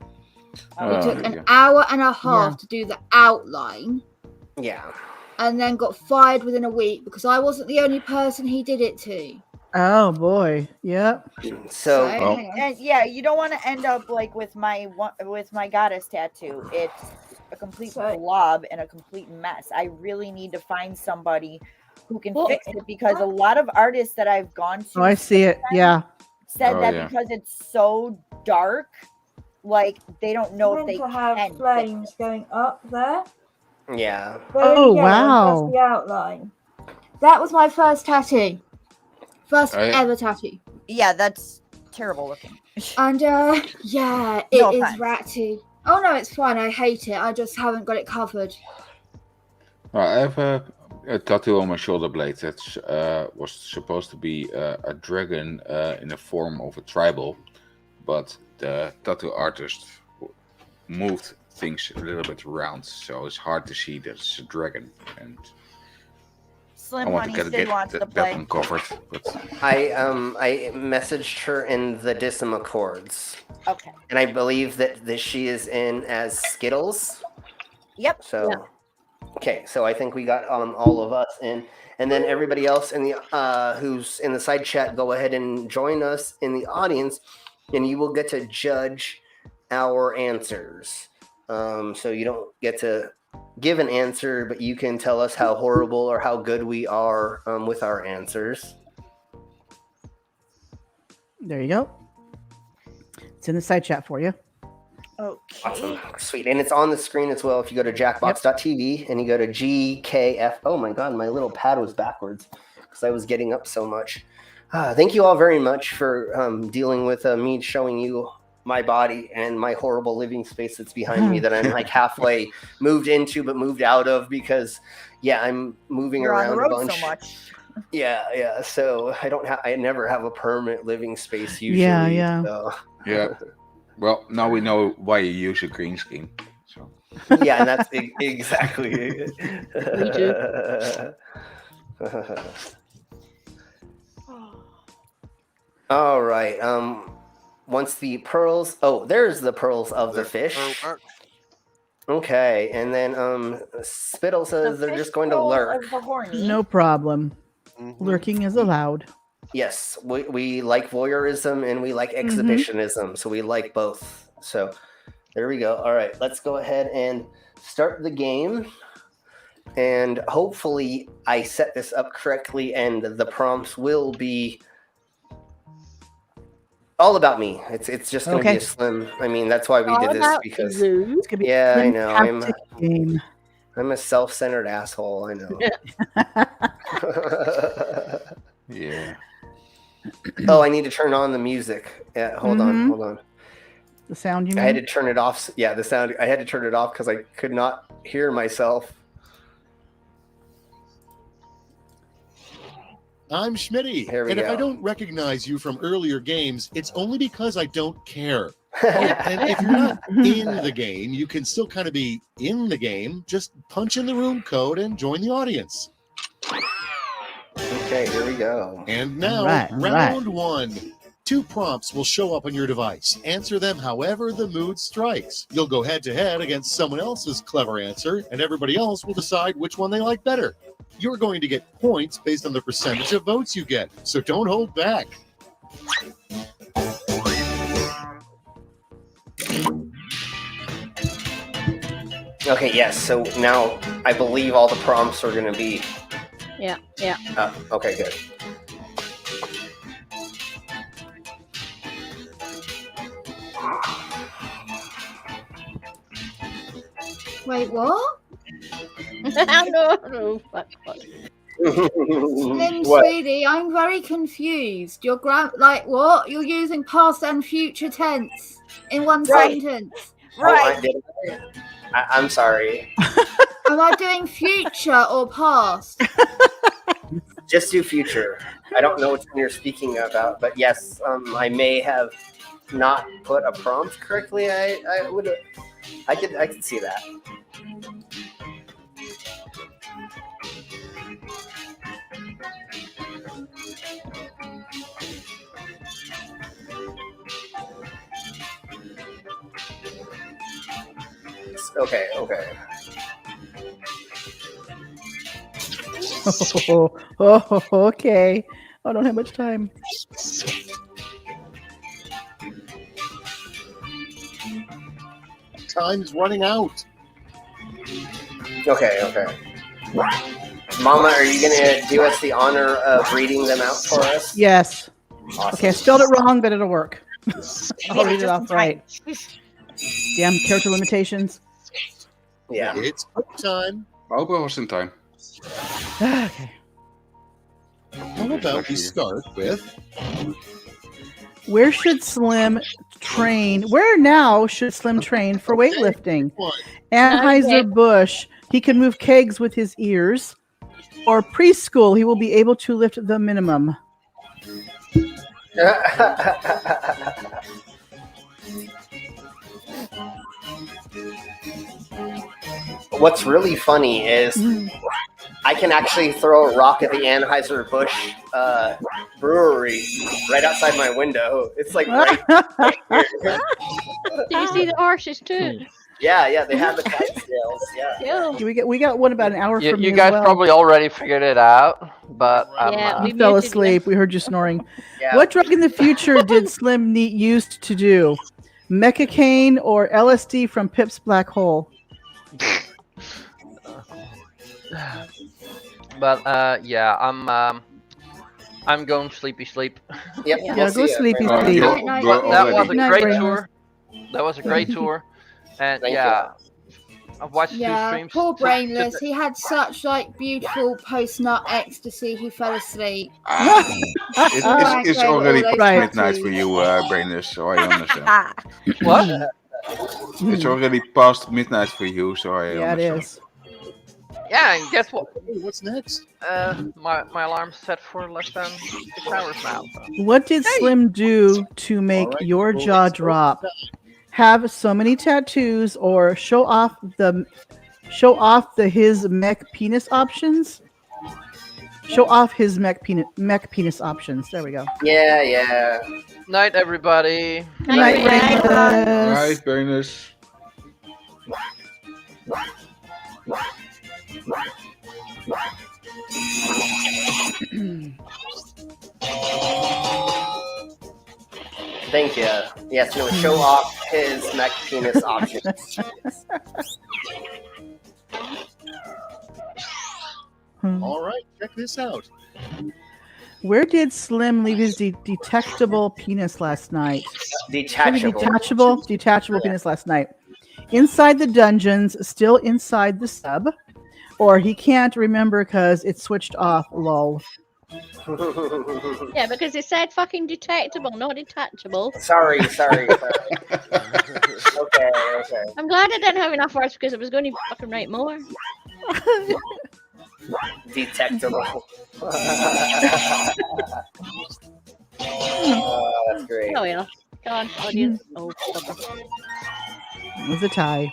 It took an hour and a half to do the outline. Yeah. And then got fired within a week because I wasn't the only person he did it to. Oh boy, yep. So and yeah, you don't want to end up like with my goddess tattoo. It's a complete blob and a complete mess. I really need to find somebody who can fix it, because a lot of artists that I've gone to, I see it. Yeah, said that because it's so dark, like they don't know if they have flames going up there. Yeah. Oh wow. That's the outline. That was my first tattoo. First ever tattoo. Yeah, that's terrible looking. And yeah, it is ratty. Oh no, it's fine. I hate it. I just haven't got it covered. I have a tattoo on my shoulder blade that was supposed to be a dragon in the form of a tribal, but the tattoo artist moved things a little bit around, so it's hard to see that it's a dragon. And Slim I want Honey to still wants to play. that one covered. But I messaged her in the Decima Chords. Okay. And I believe that she is in as Skittles. Yep. So, okay, so I think we got all of us in, and then everybody else in the who's in the side chat, go ahead and join us in the audience, and you will get to judge our answers. So you don't get to give an answer, but you can tell us how horrible or how good we are with our answers. There you go. It's in the side chat for you. Okay. Awesome. Sweet. And it's on the screen as well. If you go to jackbox.tv and you go to GKF. Oh my God, my little pad was backwards because I was getting up so much. Thank you all very much for dealing with me showing you my body and my horrible living space that's behind me that I'm like halfway moved into but moved out of because I'm moving around on the road a bunch so much. Yeah, so I never have a permanent living space usually. Yeah. So. Yeah. Well, now we know why you use a green screen. So. Yeah, and that's exactly it. Me too. All right. Once the pearls. Oh, there's the pearls of the fish. Okay, and then Spittle says they're just going to lurk. No problem. Mm-hmm. Lurking is allowed. Yes, we like voyeurism and we like exhibitionism, so we like both. So there we go. All right, let's go ahead and start the game. And hopefully I set this up correctly and the prompts will be all about me. It's just going to be a slim. I mean, that's why we all did this because it's gonna be I know game. I'm a self-centered asshole. I know. Yeah. Oh, I need to turn on the music. Yeah, hold on. The sound you mean? I had to turn it off. Yeah, the sound. I had to turn it off because I could not hear myself. I'm Schmitty, and if I don't recognize you from earlier games, it's only because I don't care. And if you're not in the game, you can still kind of be in the game. Just punch in the room code and join the audience. Okay, here we go. And now, round one. 2 prompts will show up on your device. Answer them however the mood strikes. You'll go head-to-head against someone else's clever answer, and everybody else will decide which one they like better. You're going to get points based on the percentage of votes you get, so don't hold back. Okay, yes, so now I believe all the prompts are going to be... Yeah. Okay, good. Wait, what? No. Slim Speedy, I'm very confused. You're what? You're using past and future tense in one sentence. Right. I'm sorry. Am I doing future or past? Just do future. I don't know which one you're speaking about, but yes, I may have not put a prompt correctly. I could see that. Okay. Oh, okay. I don't have much time. Time's running out. Okay. Mama, are you gonna do us the honor of reading them out for us? Yes. Awesome. Okay, I spelled it wrong, but it'll work. I'll read it off right. Damn character limitations. Yeah. It's book time. Open was in time. Okay. How about we start with... Where should Slim train? Where now should Slim train for weightlifting? Anheuser-Busch, he can move kegs with his ears. Or preschool, he will be able to lift the minimum. What's really funny is I can actually throw a rock at the Anheuser-Busch brewery right outside my window. It's like right here. Did you see the horses too? Yeah, they have the Clydesdales. Yeah. We got one about an hour from you guys probably already figured it out, but we fell asleep. We heard you snoring. Yeah. What drug in the future did Slim used to do? Mecacaine or LSD from Pip's black hole? But yeah, I'm going sleepy sleep. Yep. Yeah, go sleepy. That was a great tour. That was a great tour. And I've watched 2 streams. Poor Brainless. He had such beautiful post-nut ecstasy. He fell asleep. It's already midnight for you, Brainless, so I understand. What? It's already past midnight for you, so I understand. Yeah, it is. Yeah, and guess what? What's next? My alarm's set for less than 6 hours now. So. What did Slim do to make your jaw drop? Have so many tattoos or show off his mech penis options? Show off his mech penis options. There we go. Yeah. Night, everybody. Night, Brainless. Thank you. Yes, show off his mech penis options. All right, check this out. Where did Slim leave his detectable penis last night? Detachable penis last night. Inside the dungeons, still inside the sub, or he can't remember because it switched off. Lol. Yeah, because it said fucking detectable, not detachable. Sorry. Okay. I'm glad I didn't have enough words because I was going to fucking write more. Detectable. That's great. Oh yeah. Come on, audience. Oh, it was a tie.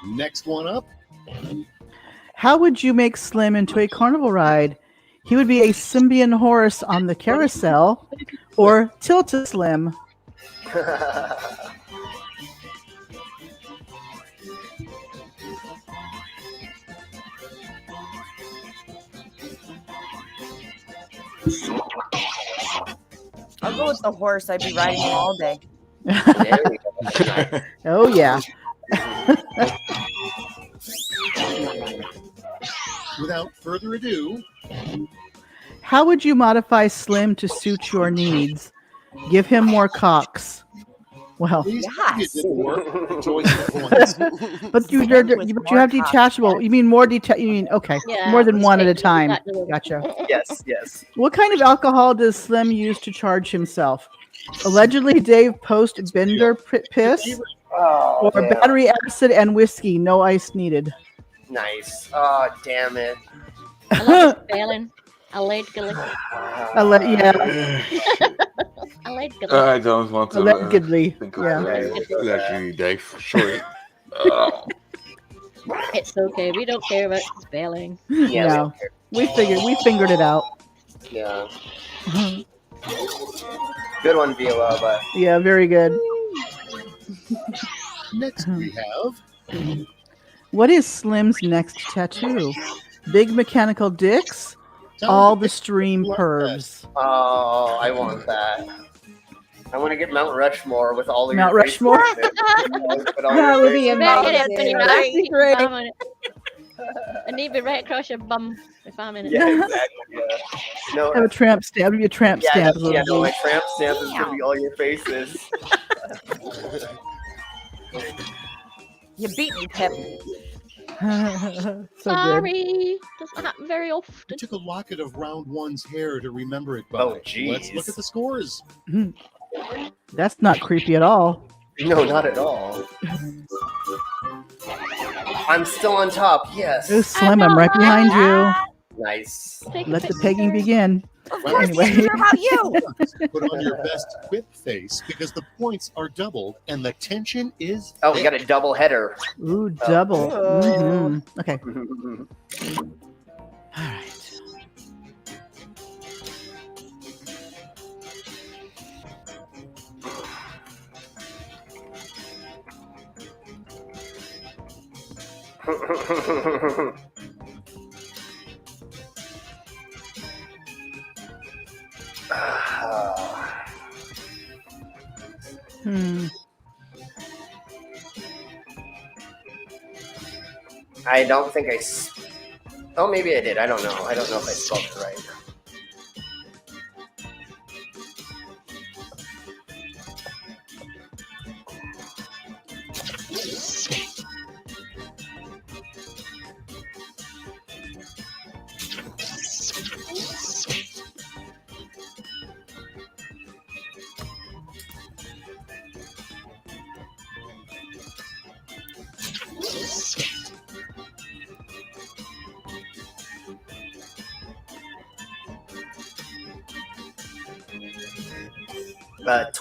Next one up. How would you make Slim into a carnival ride? He would be a Symbian horse on the carousel, or Tilt-A-Slim. I'll go with the horse. I'd be riding him all day. Oh yeah. Without further ado, how would you modify Slim to suit your needs? Give him more cocks. Well, yes. But you have detachable. You mean more okay, yeah, more than one at a time. Gotcha. Yes. What kind of alcohol does Slim use to charge himself? Allegedly, Dave Post Bender piss, or battery acid and whiskey. No ice needed. Nice. Oh, damn it. I love the spelling. Allegedly. Yeah. Allegedly. I don't want to Allegedly. think Yeah. of allegedly, Dave. Sorry. It's okay. We don't care about spelling. Yeah, No. We fingered it out. Yeah. Good one, Vila, but yeah, very good. Next we have. What is Slim's next tattoo? Big mechanical dicks? All the stream pervs. Oh, I want that. I want to get Mount Rushmore with all of Mount your Rushmore. That would be amazing. I need to be right across your bum if I'm in it. Yeah, exactly. Yeah. No, Have a tramp stamp. It'll be a tramp stamp. Yeah, no, my tramp stamp is gonna be all your faces. You beat me, Pip. So Sorry, doesn't happen very often. I took a locket of round one's hair to remember it by. Oh, jeez. Let's look at the scores. good. That's not creepy at all. No, not at all. I'm still on top. Yes. Oh, Slim, I'm right behind you. Nice. Let the pegging begin. Of course, Anyway. it's about you. Put on your best quip face because the points are doubled and the tension is. Oh, we got a double header. Ooh, double. Mhm. Okay. All right. I don't think oh, maybe I did. I don't know. I don't know if I spelled it right.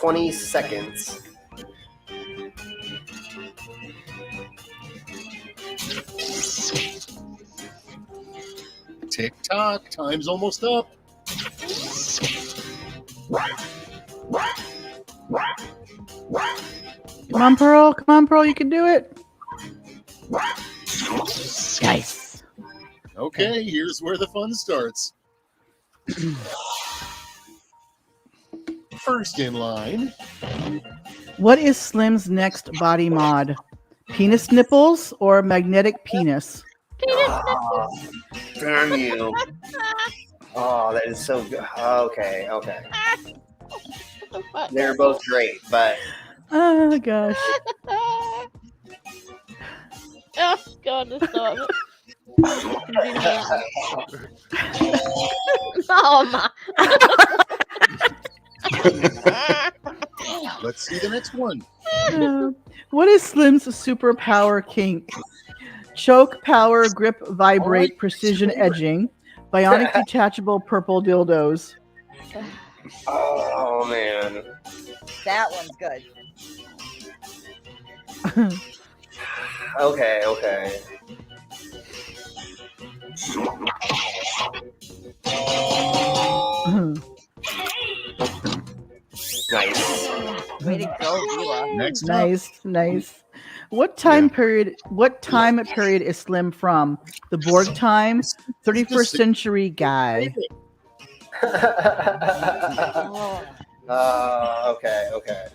20 seconds. Tick tock, time's almost up. Come on, Pearl. Come on, Pearl. You can do it. Nice. Okay, here's where the fun starts. First in line. What is Slim's next body mod? Penis nipples or magnetic penis? Damn you. Oh, that is so good. Okay, okay. They're both great, but... Oh, gosh. Oh, God, stop it. Oh, my. Let's see the next one. What is Slim's superpower kink? Choke, power, grip, vibrate, precision edging, bionic detachable purple dildos. Oh, man. That one's good. Okay, okay. Nice. Way to go, Vila. Next up. Nice. What time period is Slim from? The Borg time? 31st century guy. Okay.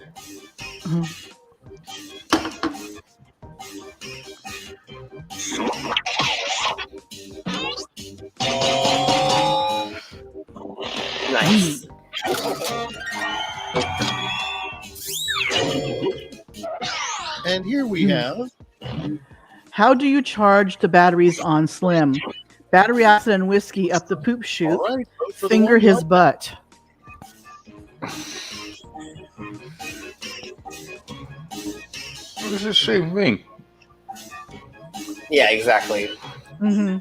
Nice. And here we have. How do you charge the batteries on Slim? Battery acid and whiskey up the poop chute. Right, Finger his butt. It's the same thing. Yeah, exactly. Mm-hmm.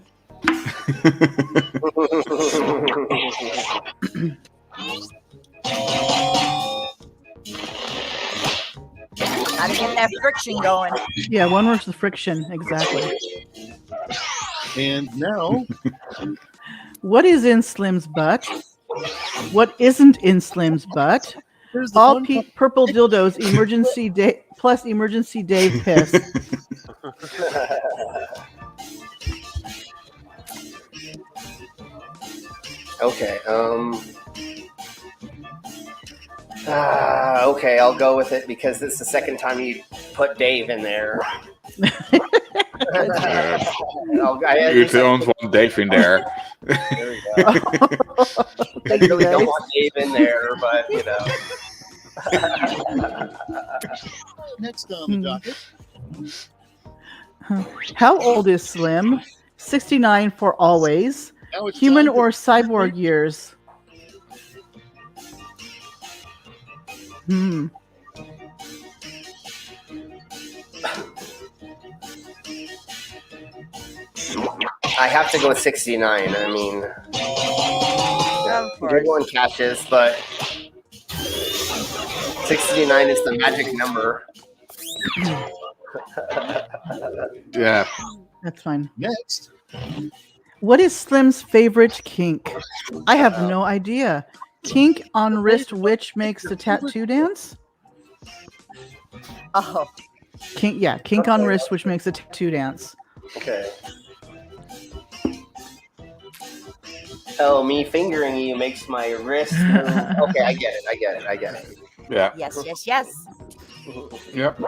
Gotta get that friction going. Yeah, one works with friction, exactly. And now, what is in Slim's butt? What isn't in Slim's butt? All purple dildos, emergency day plus emergency Dave piss. Okay. Okay, I'll go with it because this is the second time you put Dave in there. You don't want Dave in there. There we go. I really don't want Dave in there, but you know. Next on the docket. How old is Slim? 69 for always. Human or cyborg years? I have to go with 69. I mean, good one catches, but 69 is the magic number. Yeah. That's fine. Next. What is Slim's favorite kink? I have no idea. Kink on wrist which makes the tattoo dance? Oh. Kink on wrist which makes the tattoo dance. Okay. Oh, me fingering you makes my wrist move. Okay, I get it. Yeah. Yes. Yep.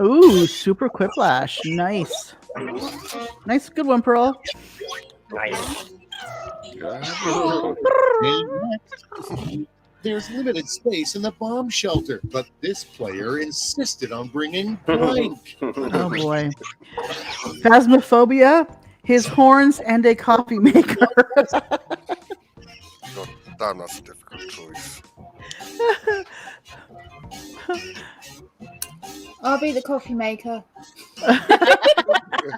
Ooh, super quiplash. Nice. Nice, good one, Pearl. Nice. There's limited space in the bomb shelter, but this player insisted on bringing blank. Oh boy. Phasmophobia, his horns, and a coffee maker. God damn, that's a difficult choice. I'll be the coffee maker.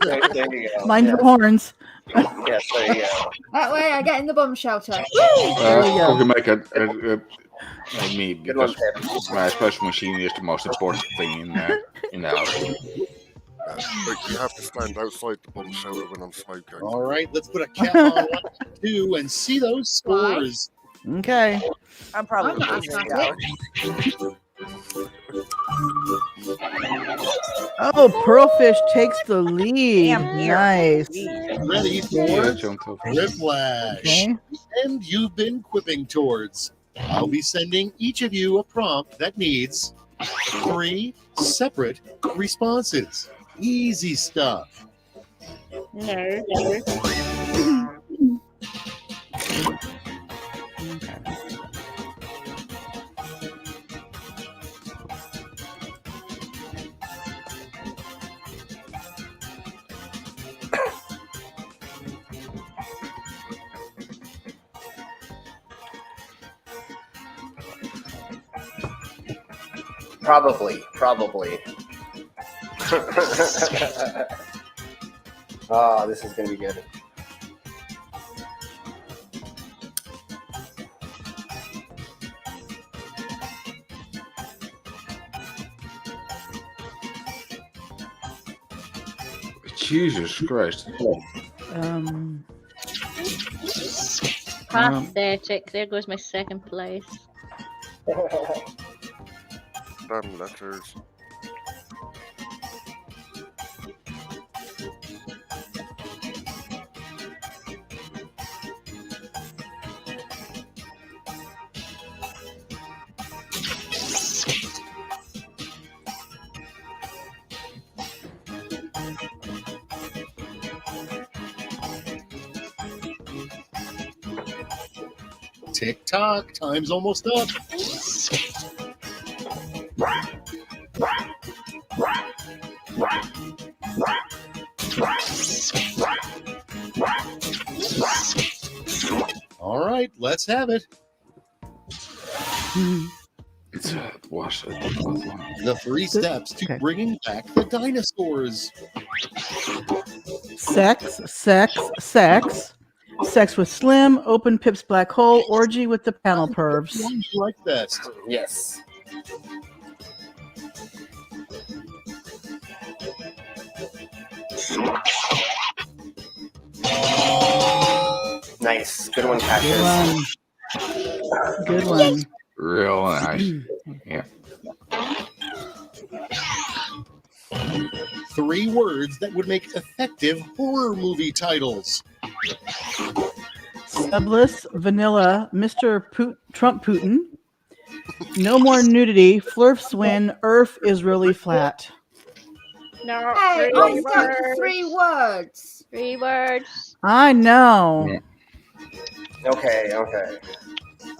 There you go. Mind your horns. Yes, there you go. That way I get in the bomb shelter. Coffee maker, like me, Good one, because my espresso machine is the most important thing in the house. But you have to stand outside the bomb shelter when I'm smoking. All right, let's put a cap on 1 and 2 and see those scores. Okay. I'm probably not asthmatic. Oh, Pearlfish takes the lead. Damn, Nice. Ready for Whiplash. Okay. And you've been quipping towards. I'll be sending each of you a prompt that needs 3 separate responses. Easy stuff. No. Probably. Oh, this is gonna be good. Jesus Christ. Pathetic. There goes my second place. Damn letters. Tick tock, time's almost up. All right, let's have it. It was a difficult one. The 3 steps to bringing back the dinosaurs. Sex. Sex with Slim, open Pip's black hole, orgy with the panel pervs. Which one do you like best? Yes. Nice. Good one, Cassius. Good one. Real nice. Yeah. 3 words that would make effective horror movie titles. Subless, vanilla, Mr. Trump Putin. No more nudity. Flurfs win. Earth is really flat. No. Hey, I stuck to 3 words. 3 words. I know. Yeah. Okay.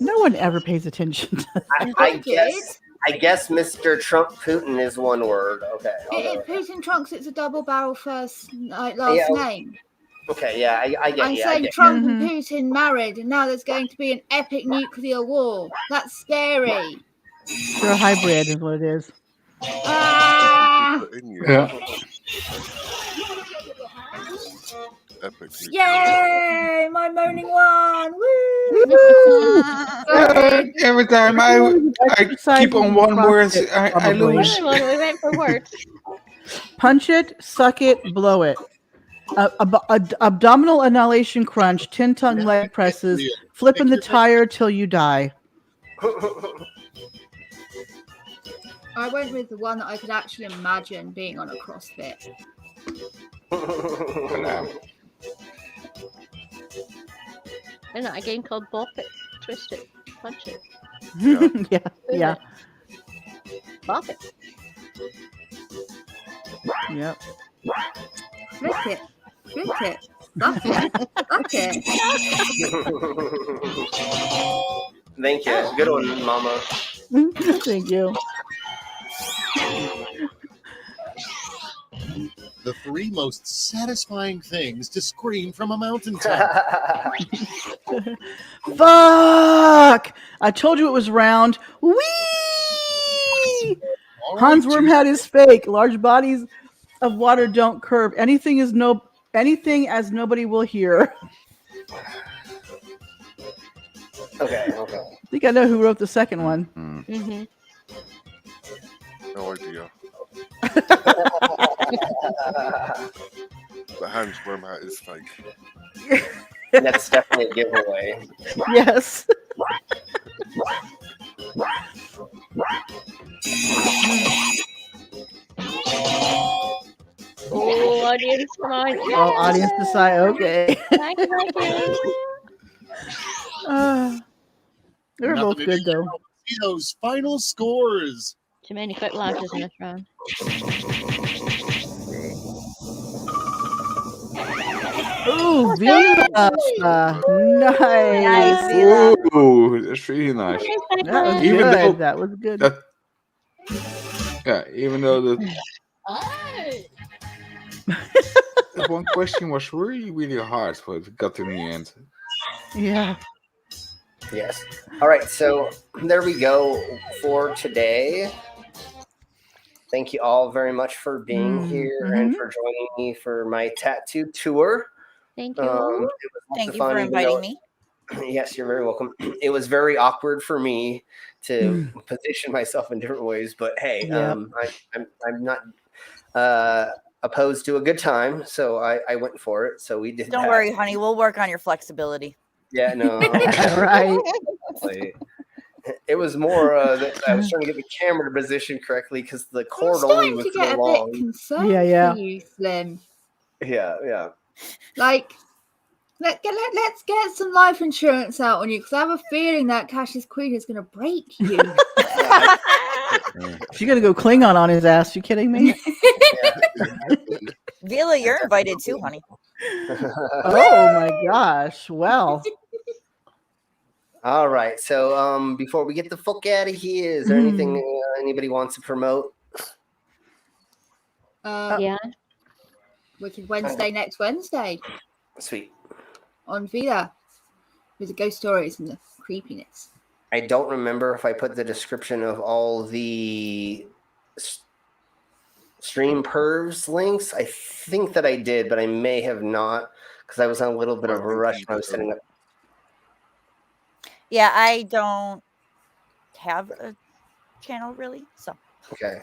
No one ever pays attention to that. I guess Mr. Trump Putin is one word. Okay. Putin Trunks, it's a double barrel first last name. Okay, yeah, I get I'm you. saying Trump and Putin married, and now there's going to be an epic nuclear war. That's scary. They're a hybrid, is what it is. Yeah. Epic. Yay! My moaning one! Woo! Every time I keep on one word, I lose. We went for words. Punch it, suck it, blow it. Abdominal annihilation crunch, 10-tongue leg presses, flipping the tire till you die. I went with the one that I could actually imagine being on a CrossFit. Isn't that a game called Bop It, Twist It, Punch It? Yeah. Bop It. Yep. Flip it. Suck it. Thank you. Good one, Mama. Thank you. The 3 most satisfying things to scream from a mountaintop. Fuck! I told you it was round. Whee! All right, Hans Worm had his fake. Large bodies of water don't curve. Anything as nobody will hear. Okay. I think I know who wrote the second one. Mm-hmm. No idea. The Hans Worm hat is fake. That's definitely a giveaway. Yes. Oh, audience, come on. Oh, audience decide. Okay. Thank you. They were both good, though. See those final scores. Too many quick launches in this round. Ooh, Vila. Nice. Ooh, that's really nice. That was good. Even though the one question was really hard, but it got in the end. Yeah. Yes. All right, so there we go for today. Thank you all very much for being here and for joining me for my tattoo tour. Thank you. Thank you for inviting me. Yes, you're very welcome. It was very awkward for me to position myself in different ways, but hey, I'm not opposed to a good time, so I went for it. So we did. Don't worry, honey. We'll work on your flexibility. Yeah, no. Right. It was more that I was trying to get the camera position correctly because the cord only was so long. For you, Slim. Yeah. Like, let's get some life insurance out on you because I have a feeling that Cassius Queen is going to break you. She's gonna go Klingon on his ass. You kidding me? Vila, you're invited too, honey. Oh my gosh! Well. All right. So before we get the fuck out of here, is there anything anybody wants to promote? Yeah. Wicked Wednesday next Wednesday. Sweet. On Vila. With the ghost stories and the creepiness. I don't remember if I put the description of all the stream pervs links. I think that I did, but I may have not because I was on a little bit of a rush when I was setting up. Yeah, I don't have a channel really, so. Okay.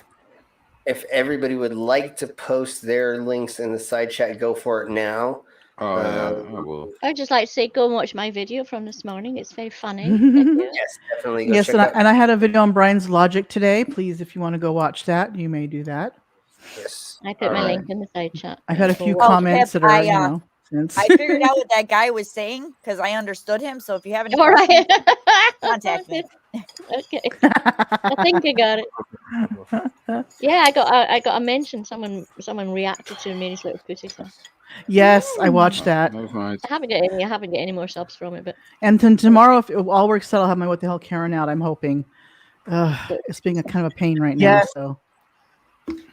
If everybody would like to post their links in the side chat, go for it now. Oh, yeah, I will. I'd just like to say, go and watch my video from this morning. It's very funny. Yes, definitely. Go check and I had a video on Brian's logic today. Please, if you want to go watch that, you may do that. Yes. I put my link in the side chat. I've had a few comments Pip, that are, since. I figured out what that guy was saying because I understood him. So if you have any All right. contact me. Okay. I think I got it. Yeah, I got a mention. Someone reacted to Mary's little putty. So. Yes, I watched that. I haven't got any more subs from it, but. And then tomorrow, if it all works out, I'll have my What the Hell Karen out. I'm hoping. It's being a kind of a pain right now. So.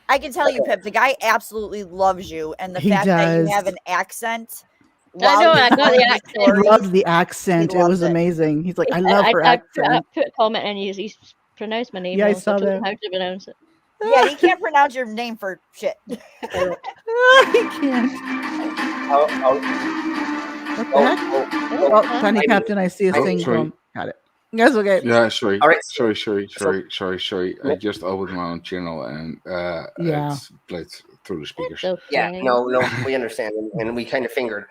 I can tell you, Pip, the guy absolutely loves you, and the He fact that does. you have an accent. I know, I got the accent. He loved the accent. It was amazing. He's like, I love her accent. I put a comment and he pronounced my name. Yeah, I wrong, saw so I told that. him how to pronounce it. Yeah, he can't pronounce your name for shit. He can't. What the heck? Oh, Tiny Captain, I see a thing. Sorry. Got it. That's okay. Yeah, sorry. All right. Sorry. I just opened my own channel and it's played through the speakers. Yeah, no, we understand, and we kind of fingered.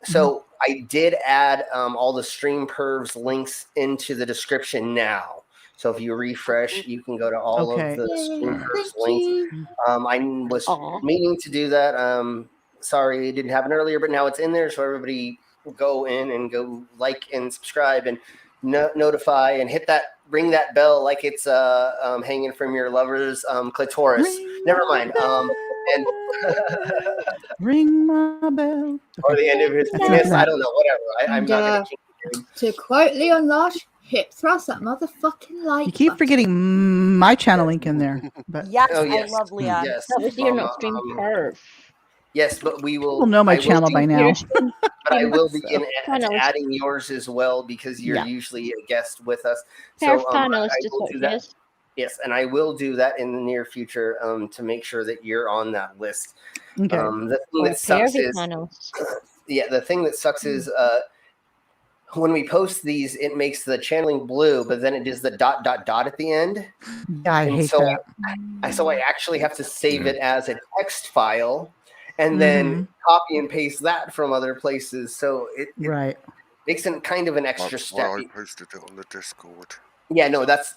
So I did add all the stream pervs links into the description now. So if you refresh, you can go to all of the stream pervs links. I was meaning to do that. Sorry, it didn't happen earlier, but now it's in there. So everybody go in and go like and subscribe and notify and ring that bell like it's hanging from your lover's clitoris. Never mind. And ring my bell. Or the end of his penis. I don't know. Whatever. I'm not going to change it. To quote Leon Lush, hip thrust that motherfucking like. You keep forgetting my channel link in there. But yes, I love Leon. Yes. That was your not stream perv. Yes, but we will. People know my channel by now. But I will begin adding yours as well because you're usually a guest with us. Perv So panelist I is will what do it that. is. Yes, and I will do that in the near future to make sure that you're on that list. Okay. The thing that sucks is, the thing that sucks is when we post these, it makes the channeling blue, but then it does the ... at the end. Yeah, I hate that. So I actually have to save it as a text file and then copy and paste that from other places. So it makes it kind of an extra step. I posted it on the Discord. Yeah, no, that's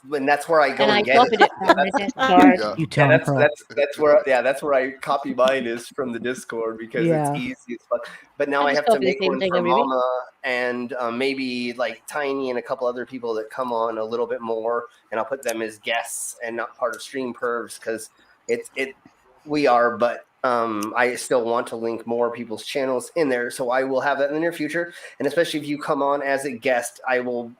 where I go and get copied it from the Discord. You tell that's where I copy mine is from the Discord because it's easy as fuck. But now I have to make one for Mama and maybe like Tiny and a couple other people that come on a little bit more, and I'll put them as guests and not part of Stream Pervs because we are, but I still want to link more people's channels in there, so I will have that in the near future. And especially if you come on as a guest, I will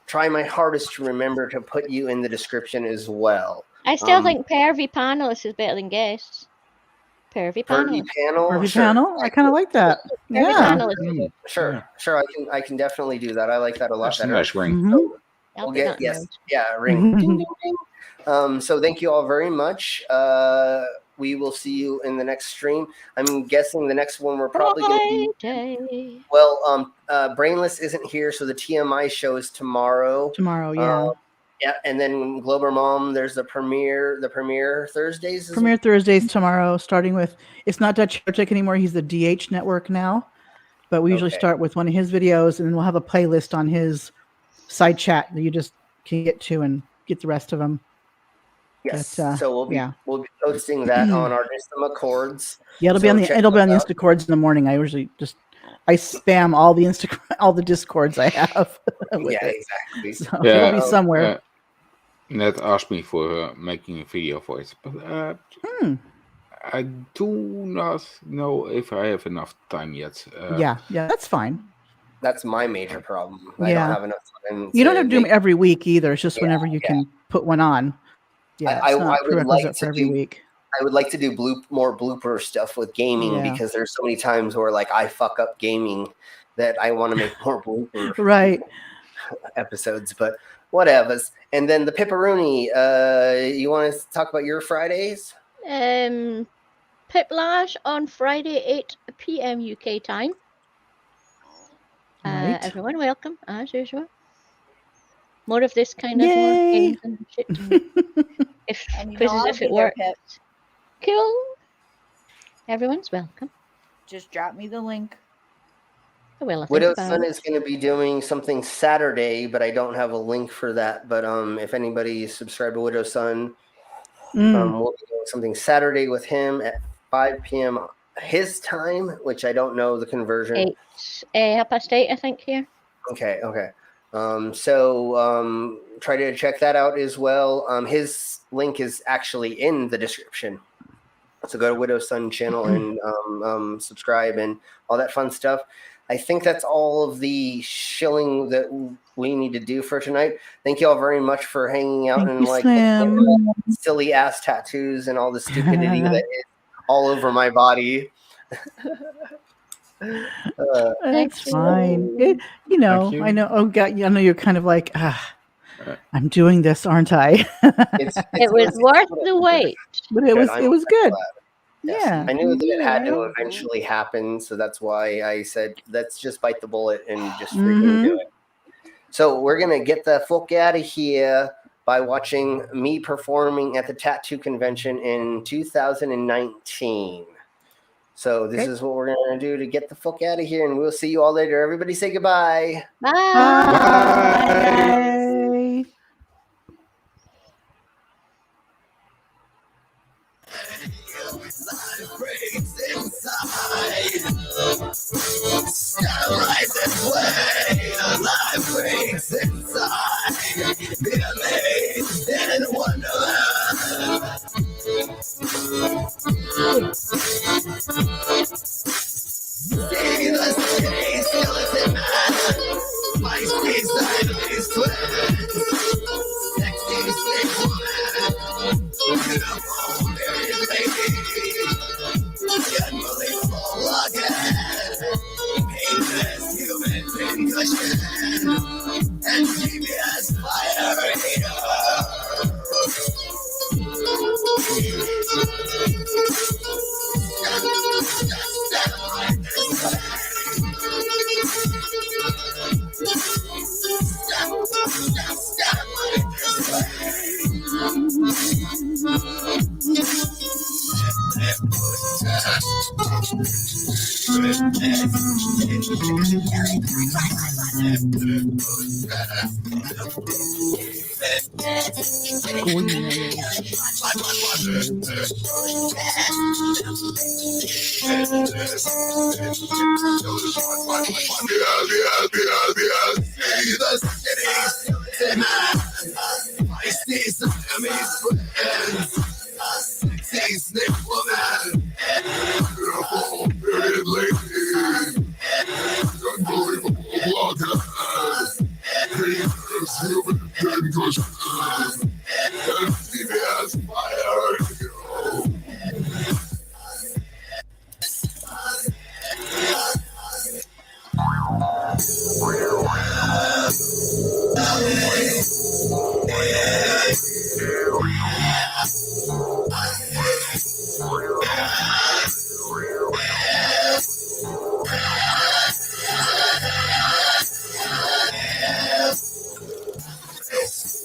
try my hardest to remember to put you in the description as well. I still think pervy panelist is better than guests. Pervy panelist. Pervy panel? I kind of like that. Pervy panelist. Sure. I can definitely do that. I like that a lot better. Nice ring. We'll get ring. Ding, ding, ding. So thank you all very much. We will see you in the next stream. I'm guessing the next one we're probably going to be. Well, Brainless isn't here, so the TMI show is tomorrow. Yeah, and then Glober Mom, there's the premiere Thursdays. Premiere Thursdays tomorrow, starting with, it's not Dutch Heretic anymore. He's the DH network now, but we usually start with one of his videos, and then we'll have a playlist on his side chat that you just can get to and get the rest of them. Yes, but, so we'll be posting that on our Nistima Chords. Yeah, it'll be on the Instacords in the morning. I usually I spam all the Discords I have. Exactly. So it'll be somewhere. Ned asked me for making a video for it, but I do not know if I have enough time yet. Yeah, that's fine. That's my major problem. I don't have enough time. You don't have to do them every week either. It's just whenever you can put one on. Yeah, I would like to every week. I would like to do more blooper stuff with gaming because there's so many times where like I fuck up gaming that I want to make more bloopers. Right. episodes, but whatever. And then the pepperoni. You want to talk about your Fridays? Piplash on Friday, 8 p.m. UK time. Right. Everyone welcome, as usual. More of this kind of more games and shit. If quizzes, if it works. Cool. Everyone's welcome. Just drop me the link. Widow's Son is going to be doing something Saturday, but I don't have a link for that. But if anybody subscribed to Widow's Son, we'll be doing something Saturday with him at 5 p.m. his time, which I don't know the conversion. 8:30, I think, here. Okay. So try to check that out as well. His link is actually in the description. So go to Widow's Son channel and subscribe and all that fun stuff. I think that's all of the shilling that we need to do for tonight. Thank you all very much for hanging out and silly ass tattoos and all the stupidity that is all over my body. That's fine. I know. Oh God, I know you're kind of like, I'm doing this, aren't I? It was worth the wait. But it was good. Yes. Yeah. I knew that it had to eventually happen, so that's why I said, let's just bite the bullet and just freaking do it. So we're going to get the fuck out of here by watching me performing at the tattoo convention in 2019. So this is what we're going to do to get the fuck out of here, and we'll see you all later. Everybody say goodbye. Bye. Bye. Life breaks inside. Starlight this way. Life breaks inside. Be amazed and wonder. See the city, skeleton man. My squeeze side of these twins. Sexy, slick woman. Beautiful, very lady. Unbelievable again. Painless human pincushion. And devious fire eater. See the city,